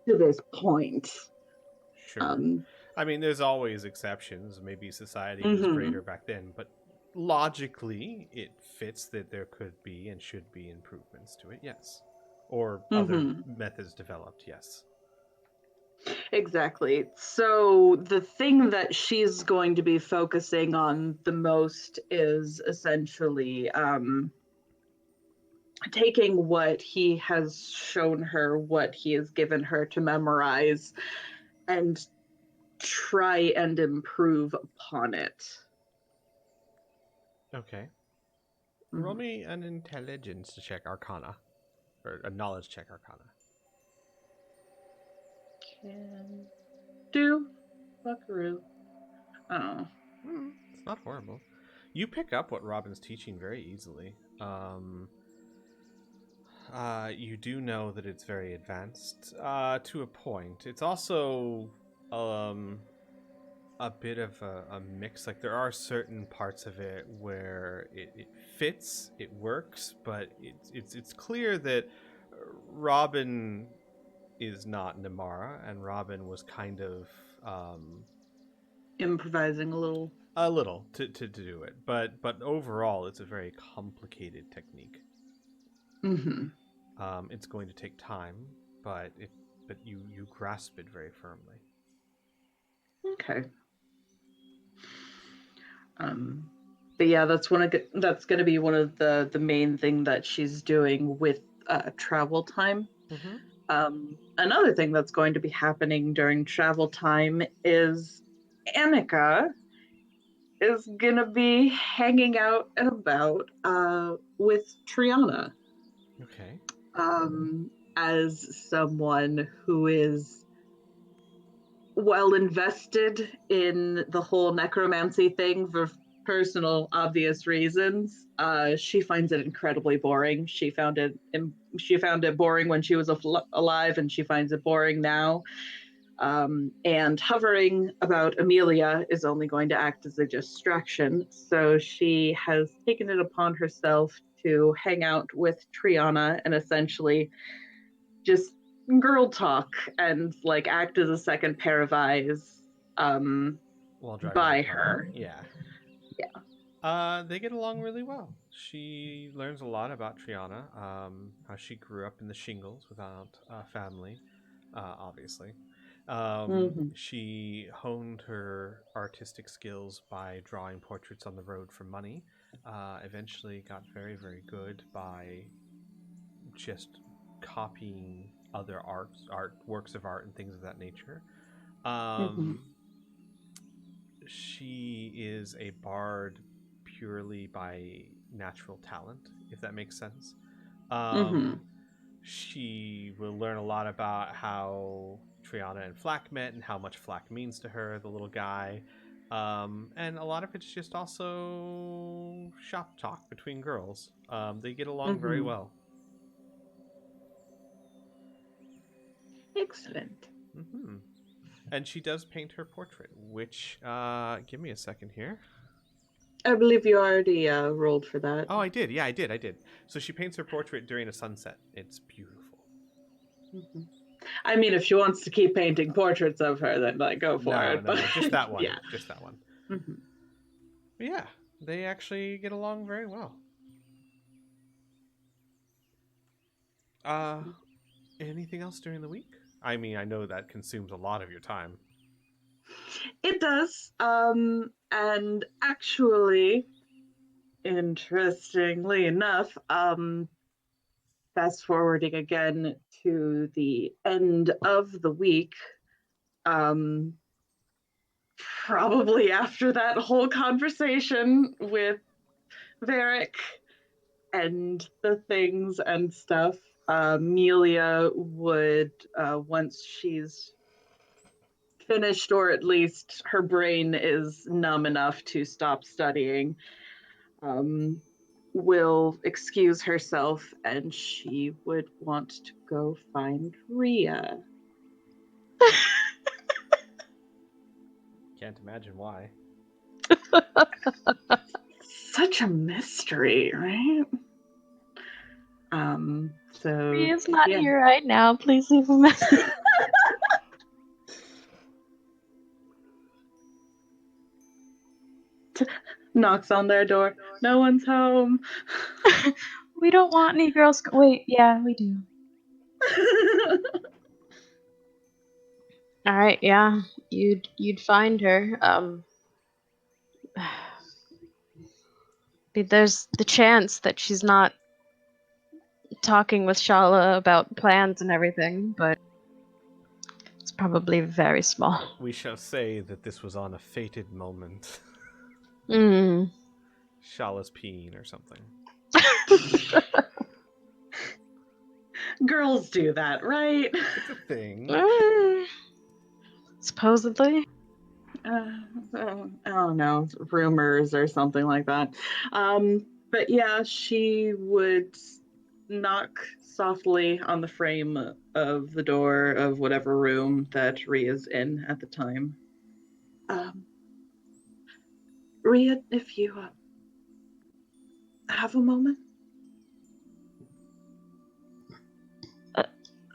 to this point. Sure. I mean, there's always exceptions. Maybe society was greater back then, but logically, it fits that there could be and should be improvements to it, yes. Or other methods developed, yes. Exactly. So the thing that she's going to be focusing on the most is essentially taking what he has shown her, what he has given her to memorize, and try and improve upon it. Okay. Roll me an intelligence to check Arcana, or a knowledge check Arcana. Can do. Buckaroo. Oh. It's not horrible. You pick up what Robin's teaching very easily. You do know that it's very advanced to a point. It's also a bit of a mix. Like there are certain parts of it where it fits, it works, but it's clear that Robin is not Namara, and Robin was kind of Improvising a little. to do it, but overall, it's a very complicated technique. It's going to take time, but you grasp it very firmly. Okay. But yeah, that's going to be one of the main thing that she's doing with travel time. Another thing that's going to be happening during travel time is Annika is going to be hanging out and about with Triana. Okay. As someone who is well invested in the whole necromancy thing for personal obvious reasons, she finds it incredibly boring. She found it boring when she was alive, and she finds it boring now. And hovering about Amelia is only going to act as a distraction. So she has taken it upon herself to hang out with Triana and essentially just girl talk and like act as a second pair of eyes While driving by the car. her. Yeah. They get along really well. She learns a lot about Triana, how she grew up in the shingles without a family, obviously. She honed her artistic skills by drawing portraits on the road for money. Eventually got very, very good by just copying other works of art and things of that nature. She is a bard purely by natural talent, if that makes sense. She will learn a lot about how Triana and Flack met and how much Flack means to her, the little guy. And a lot of it's just also shop talk between girls. They get along very well. Excellent. And she does paint her portrait, which, give me a second here. I believe you already rolled for that. Oh, I did. Yeah, I did. So she paints her portrait during a sunset. It's beautiful. I mean, if she wants to keep painting portraits of her, then like go for it. No, But just that one. Yeah. Just that one. But yeah, they actually get along very well. Anything else during the week? I mean, I know that consumes a lot of your time. It does. And actually, interestingly enough, fast forwarding again to the end of the week, probably after that whole conversation with Varric and the things and stuff, Amelia would, once she's finished, or at least her brain is numb enough to stop studying, will excuse herself and she would want to go find Rhea. Can't imagine why. Such a mystery, right? So He is not yeah. here right now. Please leave a message. Knocks on their door. No one's home. We don't want any girls. Wait, yeah, we do. All right, yeah, you'd find her. There's the chance that she's not talking with Shala about plans and everything, but it's probably very small. We shall say that this was on a fated moment. Mm. Shala's peeing or something. Girls do that, right? It's a thing. Supposedly. I don't know, rumors or something like that. But yeah, she would knock softly on the frame of the door of whatever room that Rhea's in at the time. Rhea, if you have a moment.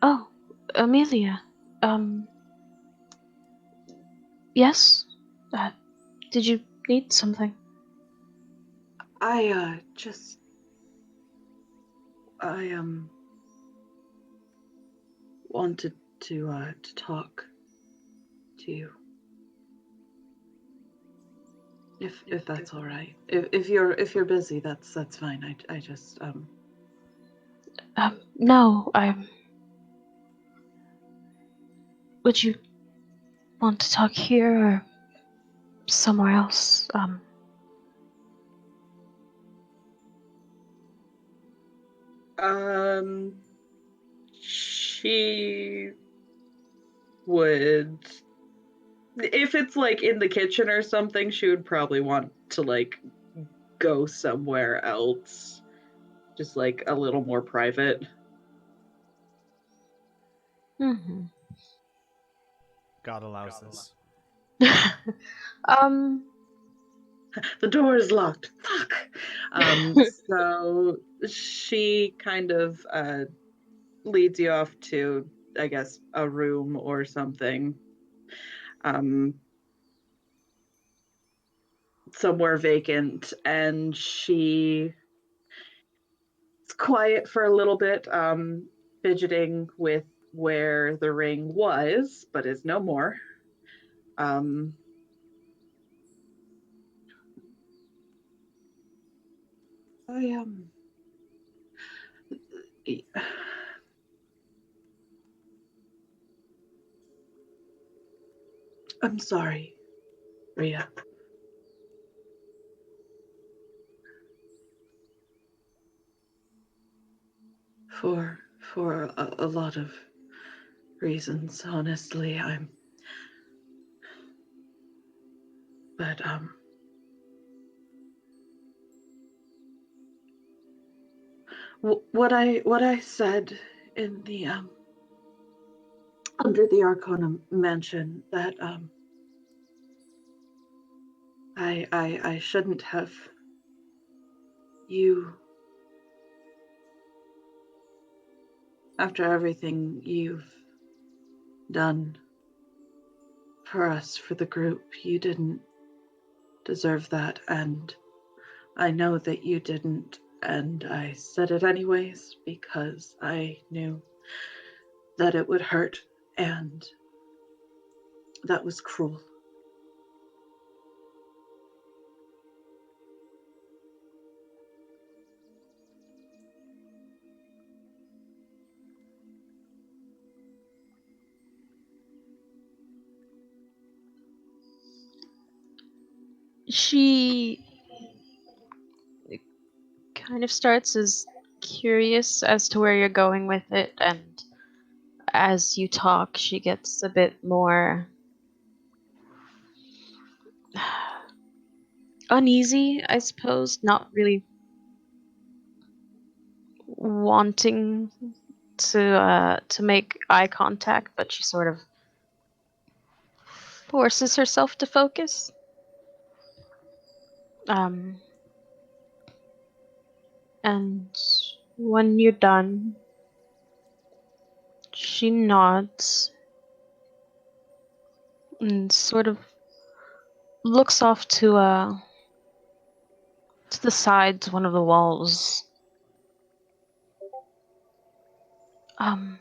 Oh, Amelia. Yes? Did you need something? I wanted to talk to you. If that's all right. If you're busy, that's fine. I just No, would you want to talk here or somewhere else? She would, if it's like in the kitchen or something, she would probably want to like go somewhere else, just like a little more private. Mm-hmm. God allows this. The door is locked. Fuck. So she kind of leads you off to, I guess, a room or something. Somewhere vacant, and she's quiet for a little bit, fidgeting with where the ring was, but is no more. I'm sorry, Rhea. For a lot of reasons, honestly, but what I said in the under the Arcana Mansion, that I shouldn't have. You, after everything you've done for us, for the group, you didn't deserve that, and I know that you didn't, and I said it anyways because I knew that it would hurt, and that was cruel. She kind of starts as curious as to where you're going with it, and as you talk, she gets a bit more uneasy, I suppose, not really wanting to make eye contact, but she sort of forces herself to focus. Um, and when you're done, she nods and sort of looks off to the sides, one of the walls. Um,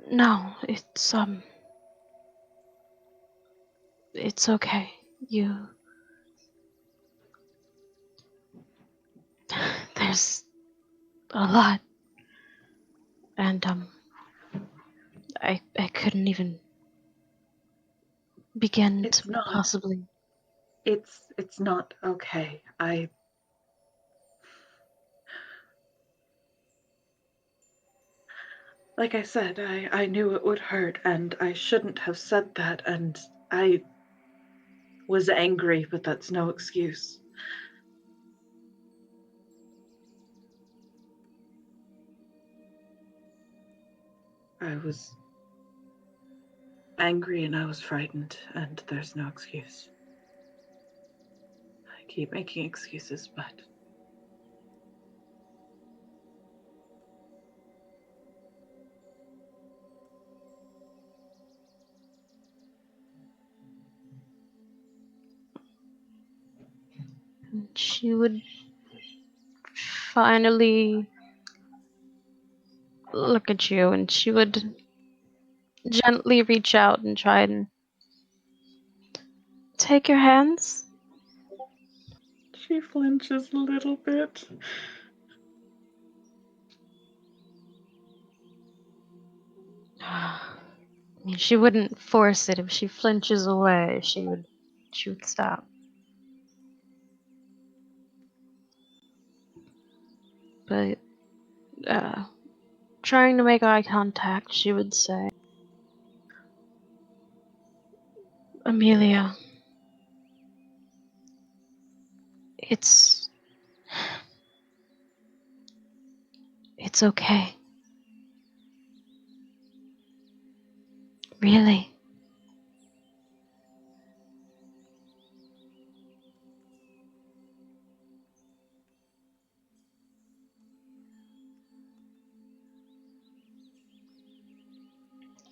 no, it's okay. There's a lot, and I couldn't even begin It's to not. possibly. It's not okay. Like I said, I knew it would hurt, and I shouldn't have said that, and I was angry, but that's no excuse. I was angry and I was frightened, and there's no excuse. I keep making excuses, but She would finally look at you, and she would gently reach out and try and take your hands. she flinches a little bit. I mean, she wouldn't force it. If she flinches away, she would stop. But uh, trying to make eye contact, she would say, "Amelia, it's it's okay. Really."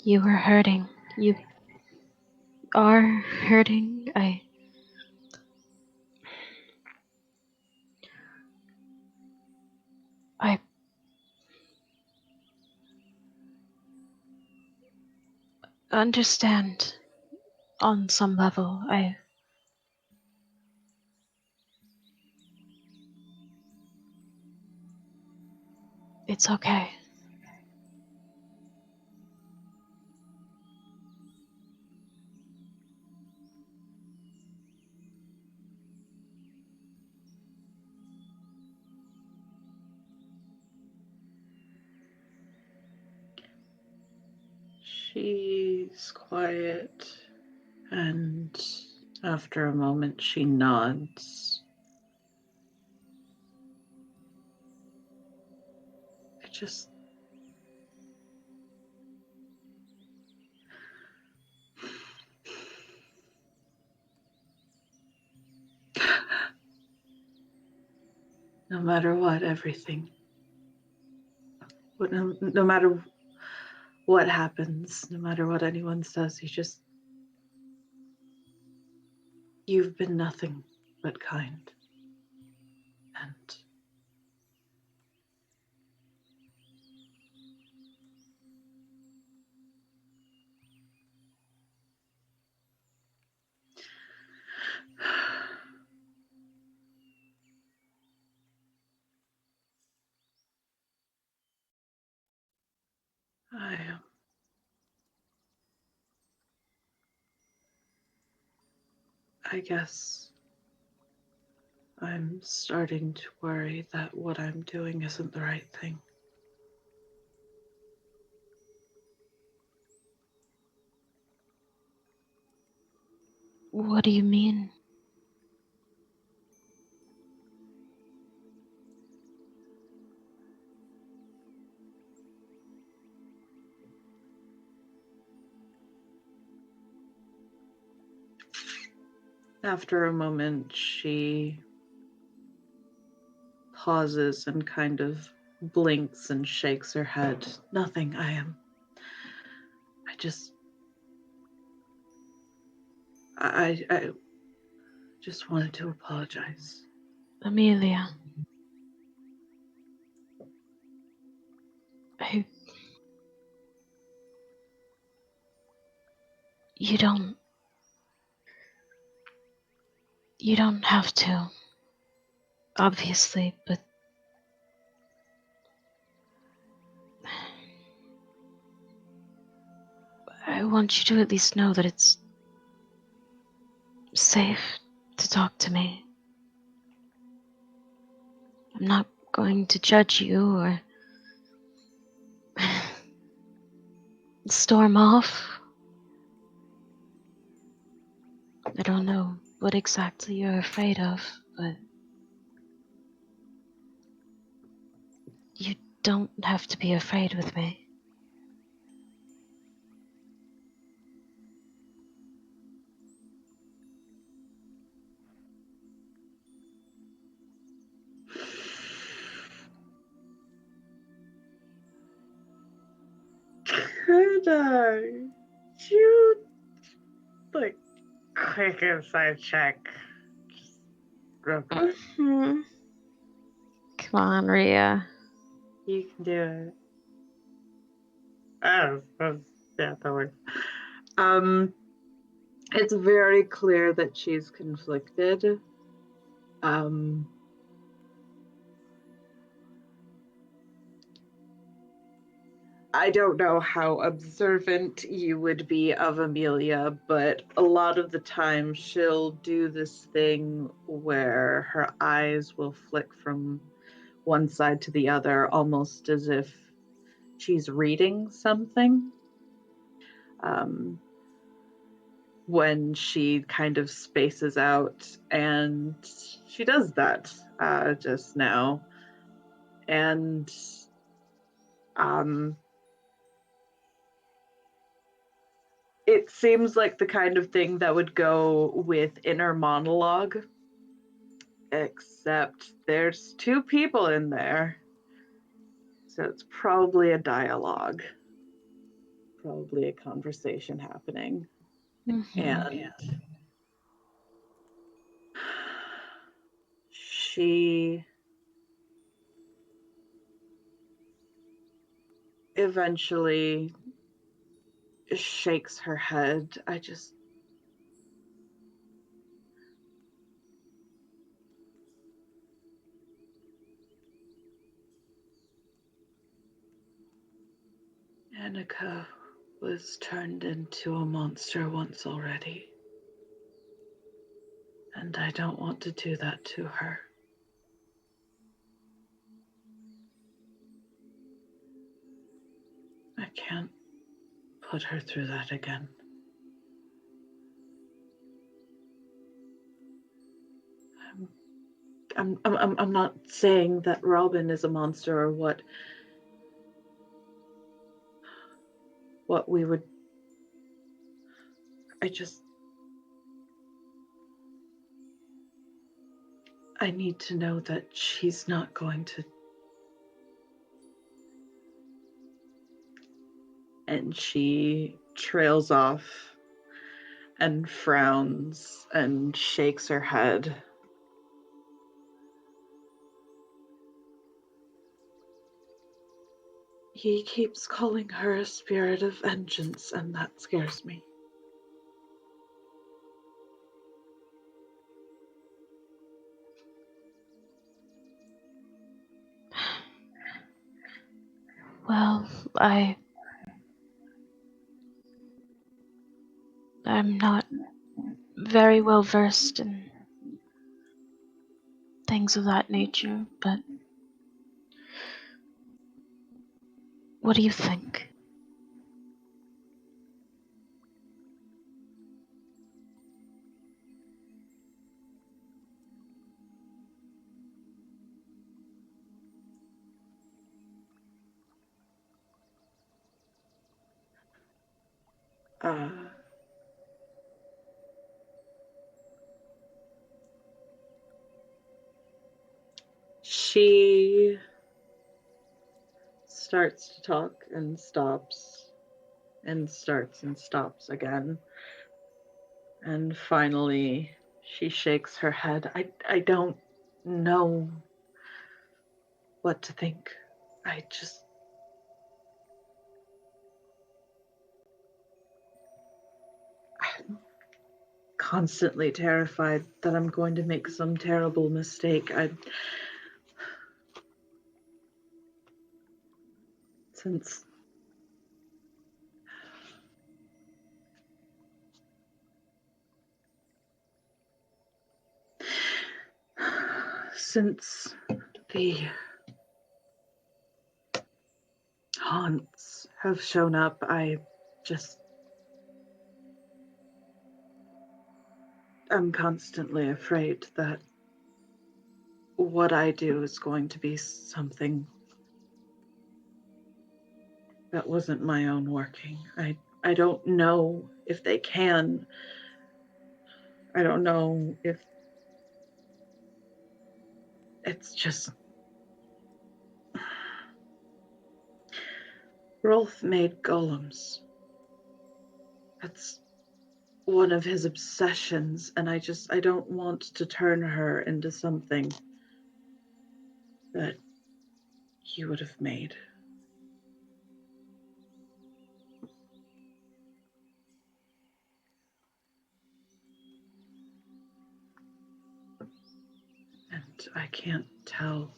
You were hurting. You are hurting. I understand on some level. It's okay. She's quiet, and after a moment, she nods. I just. No matter what, everything. No matter what happens, no matter what anyone says, you've been nothing but kind. And I I guess I'm starting to worry that what I'm doing isn't the right thing. What do you mean? After a moment, she pauses and kind of blinks and shakes her head. Nothing, I just wanted to apologize. Amelia. You don't have to, obviously, but I want you to at least know that it's safe to talk to me. I'm not going to judge you or storm off. I don't know what exactly you're afraid of, but you don't have to be afraid with me. Could you, like, quick inside check? Just real quick. Come on, Rhea. You can do it. Yeah, that works. It's very clear that she's conflicted. I don't know how observant you would be of Amelia, but a lot of the time she'll do this thing where her eyes will flick from one side to the other, almost as if she's reading something. When she kind of spaces out, and she does that just now. And it seems like the kind of thing that would go with inner monologue, except there's two people in there. So it's probably a dialogue, probably a conversation happening. And she eventually shakes her head. Annika was turned into a monster once already. And I don't want to do that to her. I can't put her through that again. I'm not saying that Robin is a monster or what we would. I need to know that she's not going to. And she trails off and frowns and shakes her head. He keeps calling her a spirit of vengeance, and that scares me. Well, I'm not very well versed in things of that nature, but what do you think? Uh, she starts to talk and stops and starts and stops again. And finally, she shakes her head. I don't know what to think. I just. I'm constantly terrified that I'm going to make some terrible mistake. Since since the haunts have shown up, I'm constantly afraid that what I do is going to be something that wasn't my own working. I don't know if they can. I don't know if it's just. Rolf made golems. That's one of his obsessions, and I don't want to turn her into something that he would have made. And I can't tell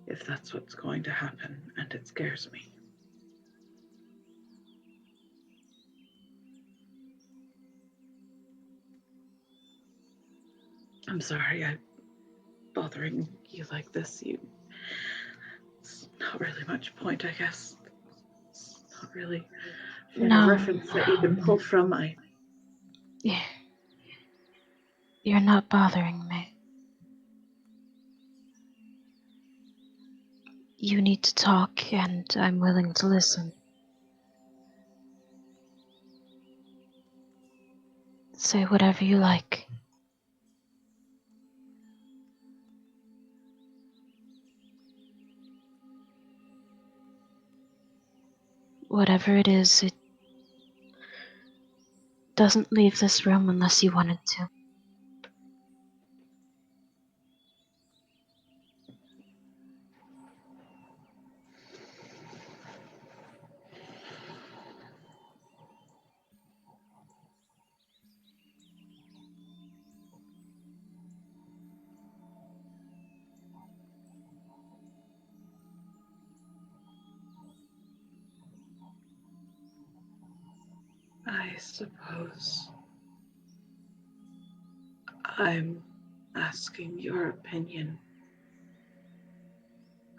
if that's what's going to happen, and it scares me. I'm sorry I'm bothering you like this. It's not really much point, I guess. It's not really No. a reference that you can pull from. Yeah. You're not bothering me. You need to talk, and I'm willing to listen. Say whatever you like. Whatever it is, it doesn't leave this room unless you want it to. I suppose I'm asking your opinion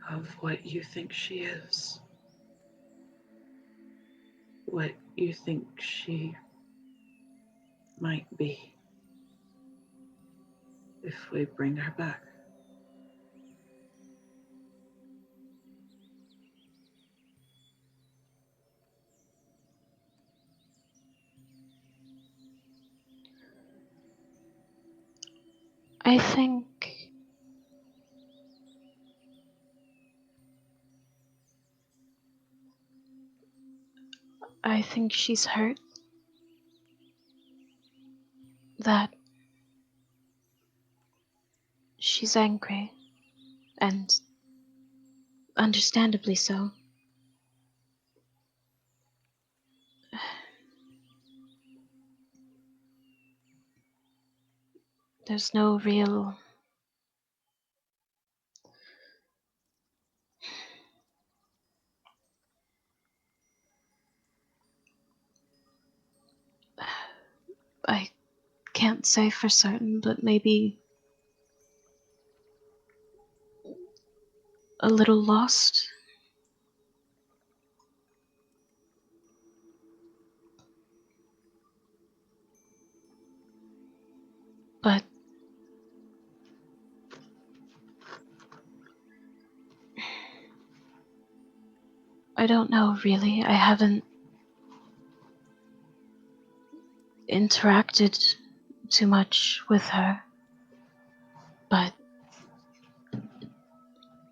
of what you think she is. What you think she might be if we bring her back. I think she's hurt. That she's angry. And understandably so. There's no real I can't say for certain, but maybe a little lost. But I don't know, really. I haven't interacted too much with her. But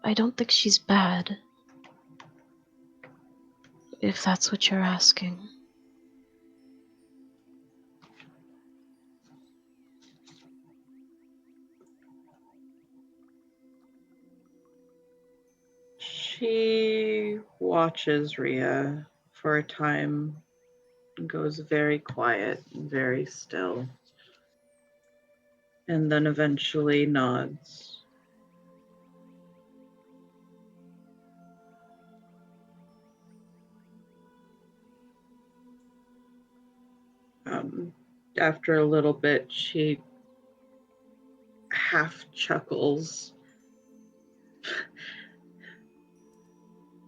I don't think she's bad, if that's what you're asking. She watches Rhea for a time and goes very quiet and very still, and then eventually nods. After a little bit, she half chuckles.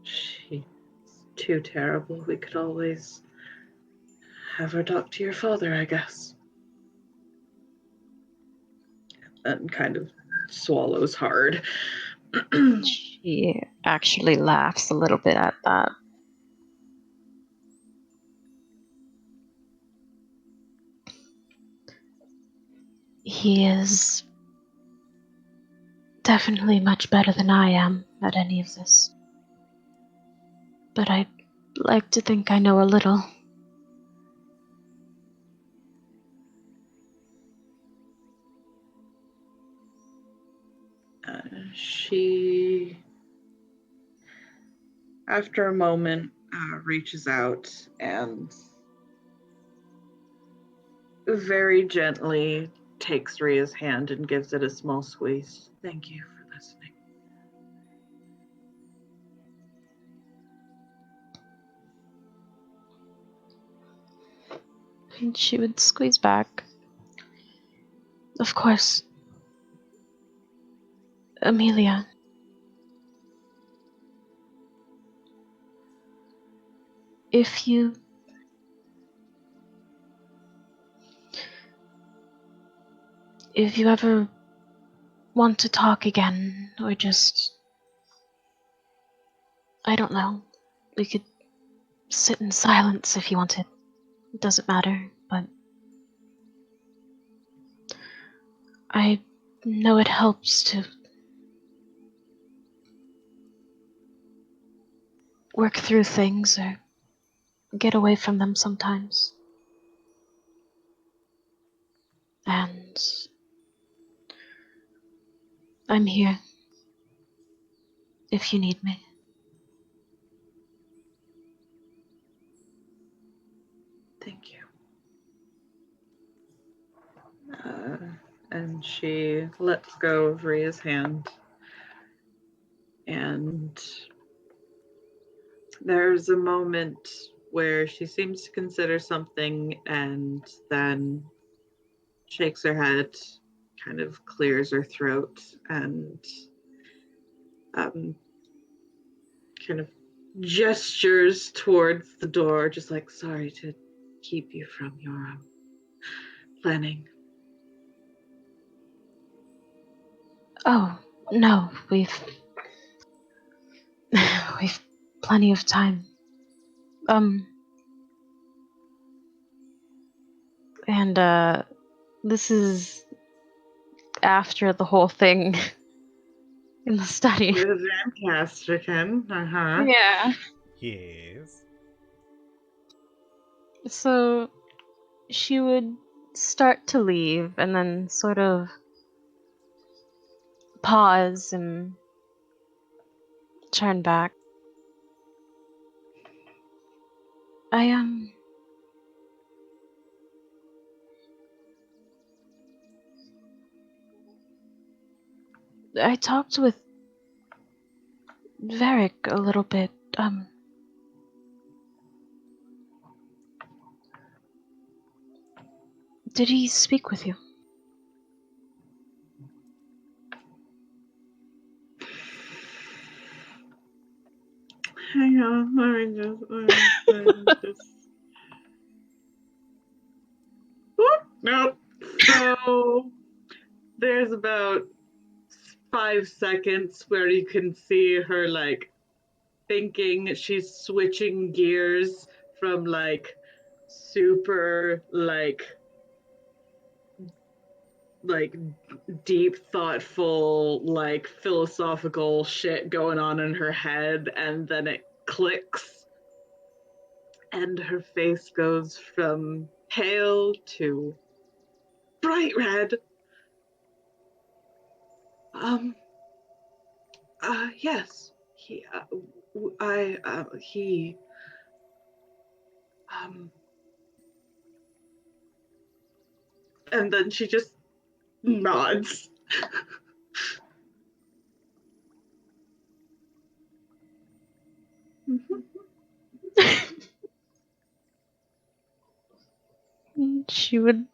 She's too terrible. We could always have her talk to your father, I guess. And kind of swallows hard. She actually laughs a little bit at that. He is definitely much better than I am at any of this. But I'd like to think I know a little. She, after a moment, reaches out and very gently takes Rhea's hand and gives it a small squeeze. Thank you for listening. And she would squeeze back. Of course. Amelia. If you ever want to talk again, or just, I don't know, we could sit in silence if you wanted. It doesn't matter, but I know it helps to work through things or get away from them sometimes. And I'm here if you need me. Thank you. And she lets go of Rhea's hand. And there's a moment where she seems to consider something and then shakes her head, kind of clears her throat, and kind of gestures towards the door, just like, sorry to keep you from your planning. Oh, no, we've plenty of time. And this is after the whole thing in the study. You're fantastic, uh-huh. Yeah. Yes. So she would start to leave and then sort of pause and turn back. I talked with Varric a little bit. Did he speak with you? Hang on, let me just. Whoop, nope. So there's about 5 seconds where you can see her like thinking. She's switching gears from like super like deep thoughtful like philosophical shit going on in her head, and then it clicks and her face goes from pale to bright red. Yes, he, and then she just nods. She would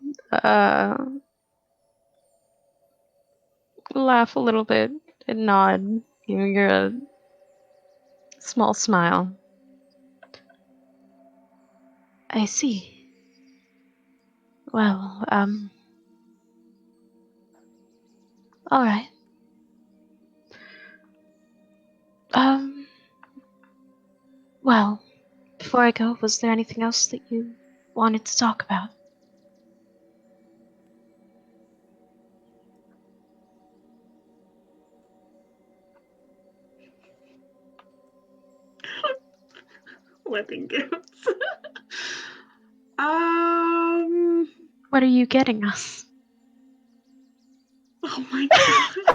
laugh a little bit and nod, giving her a small smile. I see. Well, all right. Well, before I go, was there anything else that you wanted to talk about? Wedding gifts. What are you getting us? Oh my god.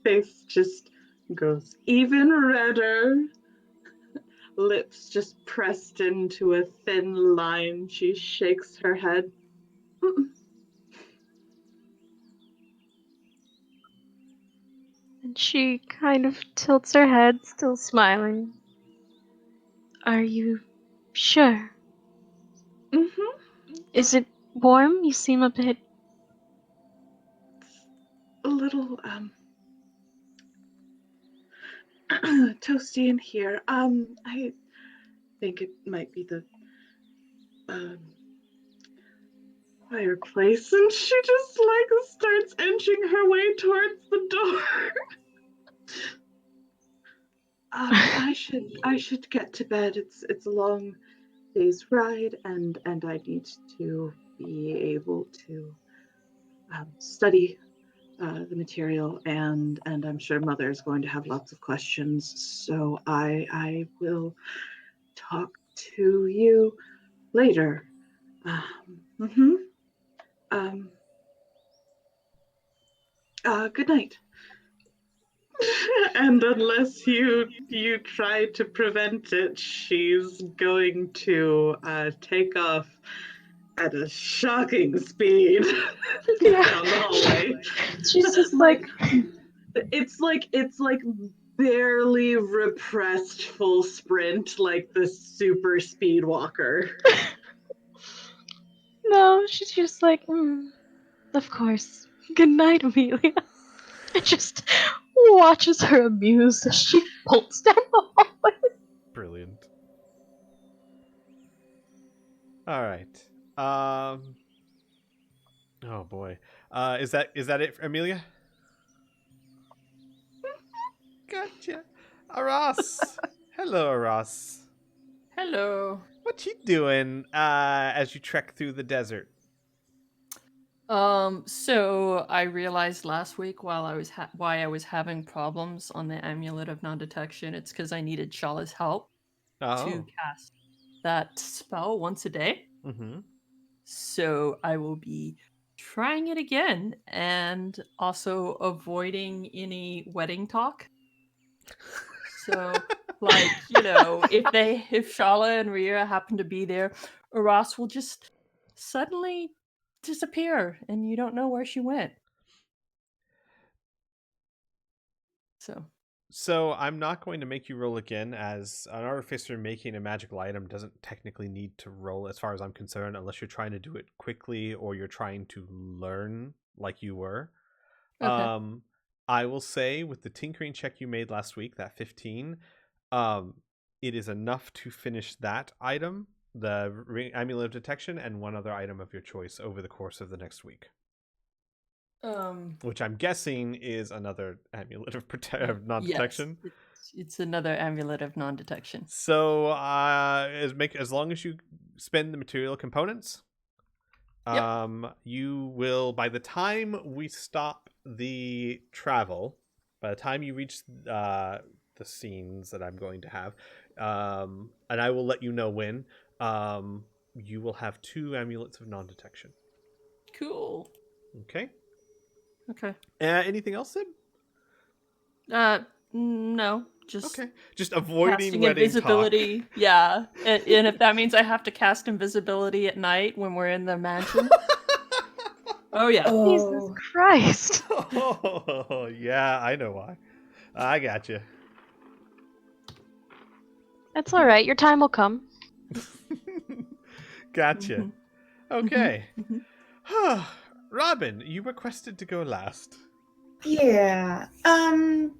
Face just goes even redder. Lips just pressed into a thin line. She shakes her head. And she kind of tilts her head, still smiling. Are you sure? Mm-hmm. Is it warm? You seem a bit... A little, toasty in here. I think it might be the, fireplace. And she just, like, starts inching her way towards the door. I should get to bed. It's a long day's ride, and I need to be able to study the material, and I'm sure Mother is going to have lots of questions. So I will talk to you later. Good night. And unless you try to prevent it, she's going to take off at a shocking speed down the hallway. She's just like... It's like barely repressed full sprint, like the super speed walker. No, she's just like, of course. Good night, Amelia. And just watches her amused as she bolts down the hallway. Brilliant. All right. Oh boy. Is that it, Amelia? Gotcha. Aras. Hello, Aras. Hello. What you doing as you trek through the desert? So I realized last week while I was why I was having problems on the amulet of non-detection. It's because I needed Shala's help to cast that spell once a day. Mm-hmm. So I will be trying it again and also avoiding any wedding talk. So, like, if Shala and Rhea happen to be there, Aras will just suddenly disappear and you don't know where she went. So I'm not going to make you roll again, as an artificer making a magical item doesn't technically need to roll as far as I'm concerned, unless you're trying to do it quickly or you're trying to learn like you were. Okay. I will say with the tinkering check you made last week, that 15, it is enough to finish that item, the amulet of detection, and one other item of your choice over the course of the next week. Which I'm guessing is another amulet of non-detection. Yes, it's another amulet of non-detection. So, as long as you spend the material components, you will, by the time we stop the travel, by the time you reach the scenes that I'm going to have, and I will let you know when, you will have 2 amulets of non-detection. Cool. Okay. Okay. Anything else, Sid? No, just okay. Just avoiding casting wedding invisibility. talk. Yeah, and if that means I have to cast invisibility at night when we're in the mansion. Oh yeah. Jesus Christ. Oh, yeah, I know why. I got you. That's all right. Your time will come. Gotcha. Okay. Mhm. Robin, you requested to go last. Yeah. To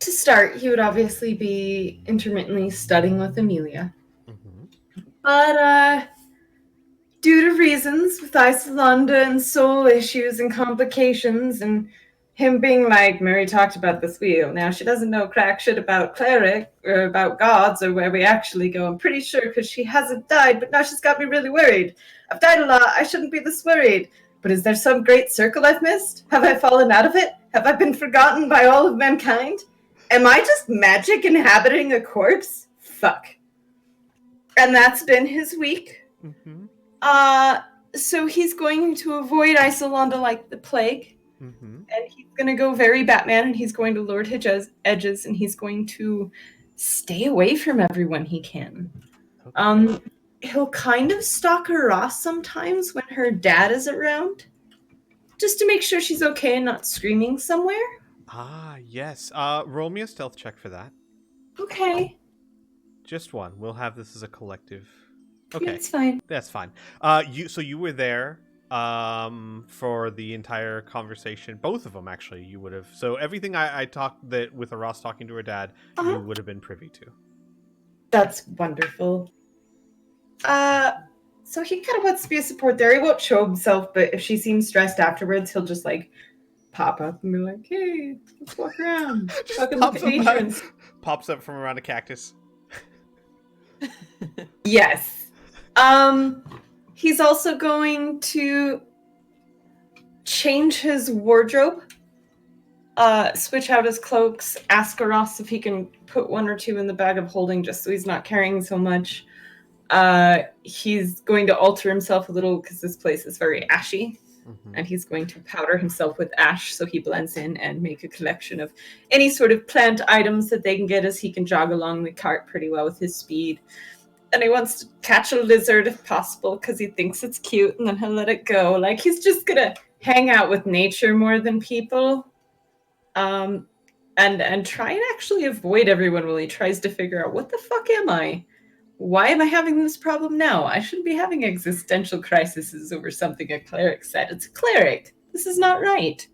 start, he would obviously be intermittently studying with Amelia. But, due to reasons with Isolanda and soul issues and complications, and him being like, Mary talked about this wheel. Now, she doesn't know crack shit about cleric, or about gods, or where we actually go. I'm pretty sure, because she hasn't died, but now she's got me really worried. I've died a lot, I shouldn't be this worried. But is there some great circle I've missed? Have I fallen out of it? Have I been forgotten by all of mankind? Am I just magic inhabiting a corpse? Fuck. And that's been his week. So he's going to avoid Isolanda like the plague. And he's going to go very Batman, and he's going to lord his edges, and he's going to stay away from everyone he can. Okay. He'll kind of stalk her Ross sometimes when her dad is around, just to make sure she's okay and not screaming somewhere. Ah, yes. Roll me a stealth check for that. Okay. Just one. We'll have this as a collective. Okay. That's fine. That's fine. So you were there for the entire conversation. Both of them, actually, you would have. So everything I talked that with Ross talking to her dad, you would have been privy to. That's wonderful. So he kind of wants to be a support there. He won't show himself, but if she seems stressed afterwards, he'll just like pop up and be like, "Hey, let's walk around. Fucking look at patrons." Pops up from around a cactus. Yes. He's also going to change his wardrobe, switch out his cloaks, ask Ross if he can put 1 or 2 in the bag of holding just so he's not carrying so much. He's going to alter himself a little because this place is very ashy. And he's going to powder himself with ash so he blends in and make a collection of any sort of plant items that they can get, as he can jog along the cart pretty well with his speed. And he wants to catch a lizard if possible because he thinks it's cute, and then he'll let it go. Like, he's just going to hang out with nature more than people. And try and actually avoid everyone while he tries to figure out, what the fuck am I? Why am I having this problem now? I shouldn't be having existential crises over something a cleric said. It's a cleric. This is not right.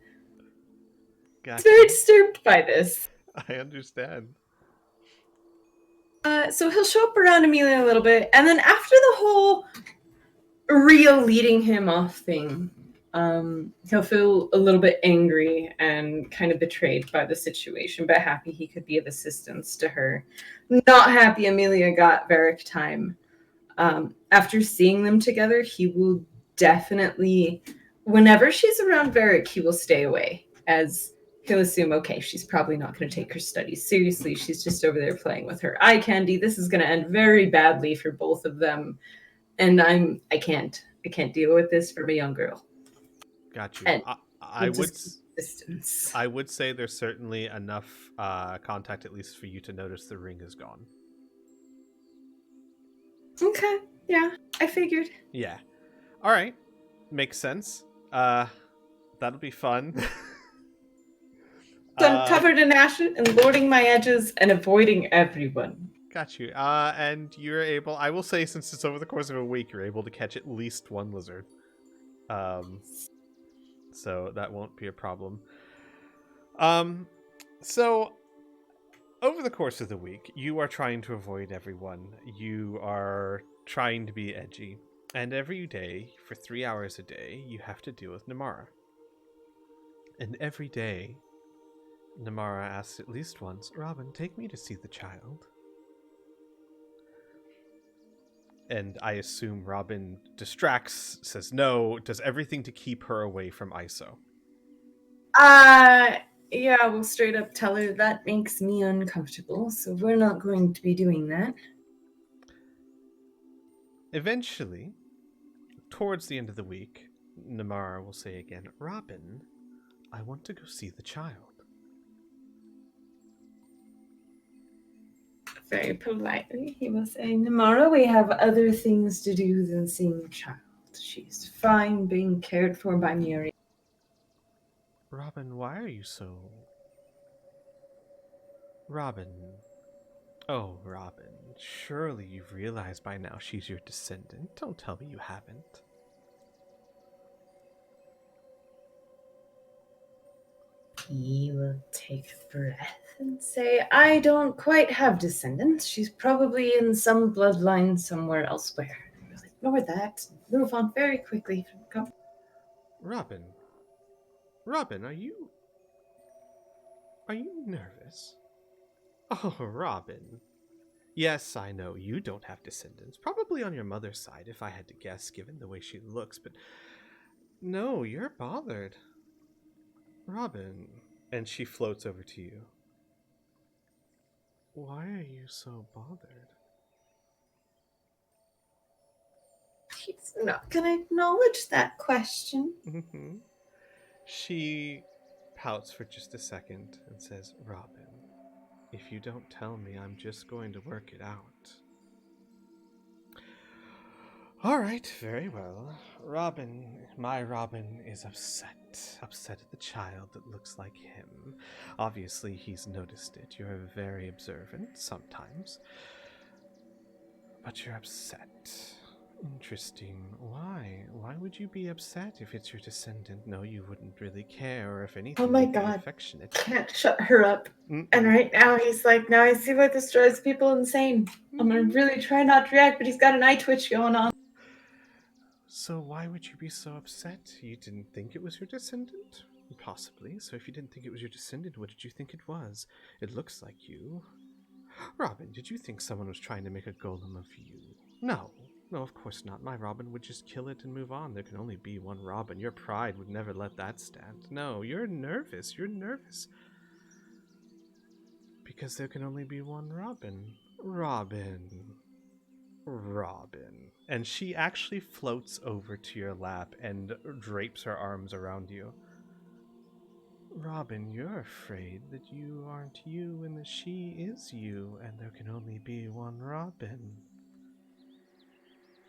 Gotcha. He's very disturbed by this. I understand. So he'll show up around Amelia a little bit, and then after the whole real leading him off thing, he'll feel a little bit angry and kind of betrayed by the situation, but happy he could be of assistance to her. Not happy Amelia got Varric time. After seeing them together, he will definitely, whenever she's around Varric, he will stay away, as he'll assume, okay, she's probably not going to take her studies seriously. She's just over there playing with her eye candy. This is going to end very badly for both of them. And I can't deal with this from a young girl. Got you. I would say there's certainly enough contact, at least for you to notice the ring is gone. Okay. Yeah, I figured. Yeah. All right. Makes sense. That'll be fun. I'm covered in ashes and lording my edges and avoiding everyone. Got you. And you're able, I will say, since it's over the course of a week, you're able to catch at least one lizard. So that won't be a problem. So over the course of the week, you are trying to avoid everyone. You are trying to be edgy. And every day, for 3 hours a day, you have to deal with Namara. And every day, Namara asks at least once, Robin, take me to see the child. And I assume Robin distracts, says no, does everything to keep her away from ISO. Yeah, we'll straight up tell her that makes me uncomfortable, so we're not going to be doing that. Eventually, towards the end of the week, Namara will say again, Robin, I want to go see the child. Very politely, he will say, Namara, we have other things to do than seeing the child. She's fine being cared for by Muriel. Robin, why are you so... Robin. Oh, Robin, surely you've realized by now she's your descendant. Don't tell me you haven't. He will take a breath and say, I don't quite have descendants. She's probably in some bloodline somewhere elsewhere. We'll ignore that. Move on very quickly. Robin. Robin, are you nervous? Oh, Robin. Yes, I know you don't have descendants. Probably on your mother's side, if I had to guess, given the way she looks, but... No, you're bothered. Robin. And she floats over to you. Why are you so bothered? He's not going to acknowledge that question. Mm-hmm. She pouts for just a second and says, Robin, if you don't tell me, I'm just going to work it out. All right, very well. Robin, my Robin is upset. Upset at the child that looks like him. Obviously, he's noticed it. You're very observant sometimes. But you're upset. Interesting. Why? Why would you be upset if it's your descendant? No, you wouldn't really care, or if anything, Oh my you'd be God. affectionate. Can't shut her up. Mm-mm. And right now he's like, now I see why this drives people insane. I'm going to really try not to react, but he's got an eye twitch going on. So why would you be so upset? You didn't think it was your descendant? Possibly. So if you didn't think it was your descendant, what did you think it was? It looks like you. Robin, did you think someone was trying to make a golem of you? No. No, of course not. My Robin would just kill it and move on. There can only be one Robin. Your pride would never let that stand. No, you're nervous. You're nervous. Because there can only be one Robin. Robin. Robin. And she actually floats over to your lap and drapes her arms around you. Robin, you're afraid that you aren't you and that she is you, and there can only be one Robin.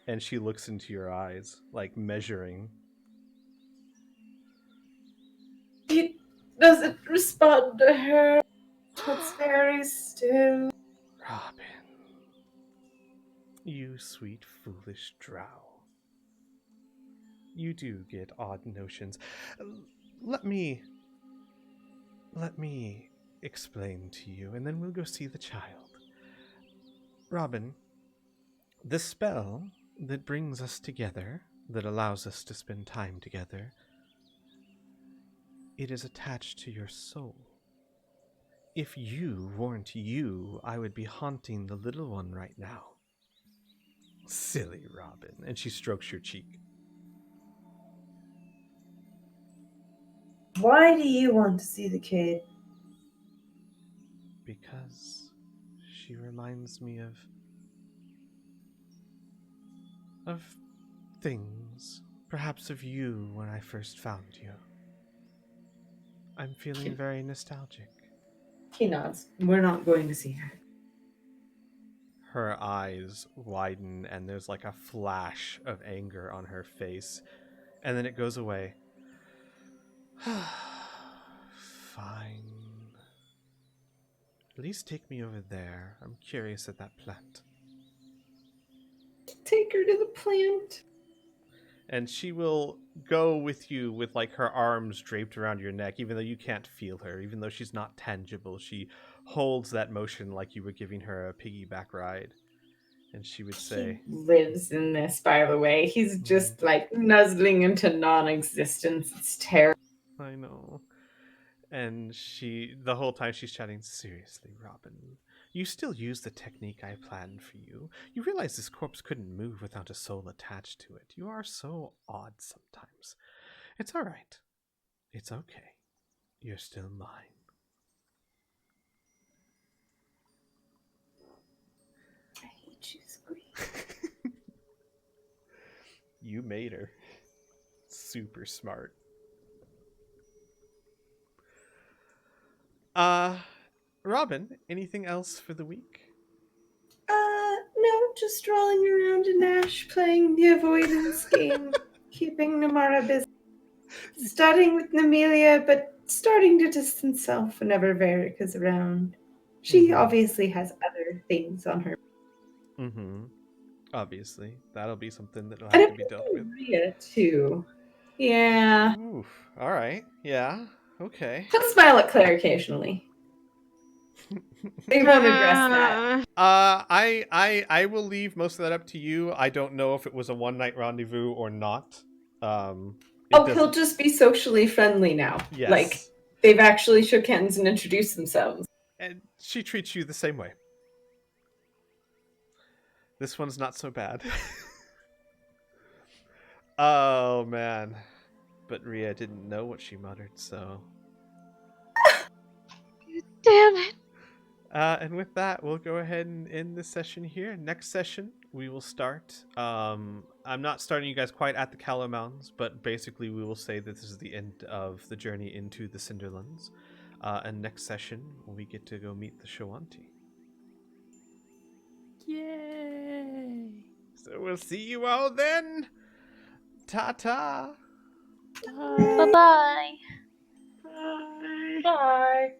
And she looks into your eyes, like measuring. He doesn't respond to her. It's very still. Robin. You sweet, foolish drow. You do get odd notions. Let me explain to you, and then we'll go see the child. Robin, the spell that brings us together, that allows us to spend time together, it is attached to your soul. If you weren't you, I would be haunting the little one right now. Silly Robin. And she strokes your cheek. Why do you want to see the kid? Because she reminds me of things. Perhaps of you when I first found you. I'm feeling very nostalgic. He nods. We're not going to see her. Her eyes widen and there's like a flash of anger on her face. And then it goes away. Fine. Please take me over there. I'm curious at that plant. Take her to the plant. And she will go with you with like her arms draped around your neck, even though you can't feel her, even though she's not tangible. She holds that motion like you were giving her a piggyback ride. And she would say, He lives in this, by the way. He's just like nuzzling into non-existence. It's terrible. I know. And the whole time she's chatting, seriously, Robin, you still use the technique I planned for you. You realize this corpse couldn't move without a soul attached to it. You are so odd sometimes. It's all right. It's okay. You're still mine. I hate you, Squeak. You made her. Super smart. Robin, anything else for the week? No, just strolling around in Ash, playing the avoidance game, keeping Namara busy, studying with Namelia, but starting to distance self whenever Verika's around. She obviously has other things on her. Mm-hmm. Obviously. That'll be something that'll have to be dealt with. Rhea, too. Yeah. Oof. All right. Yeah. Okay. He'll smile at Claire occasionally. They won't address that. I will leave most of that up to you. I don't know if it was a one-night rendezvous or not. He'll just be socially friendly now. Yes. Like, they've actually shook hands and introduced themselves. And she treats you the same way. This one's not so bad. Oh, man. But Rhea didn't know what she muttered, so... Damn it. And with that, we'll go ahead and end this session here. Next session, we will start. I'm not starting you guys quite at the Callow Mountains, but basically we will say that this is the end of the journey into the Cinderlands. And next session, we get to go meet the Shoanti. Yay! So we'll see you all then. Ta-ta. Bye-bye. Bye. Bye.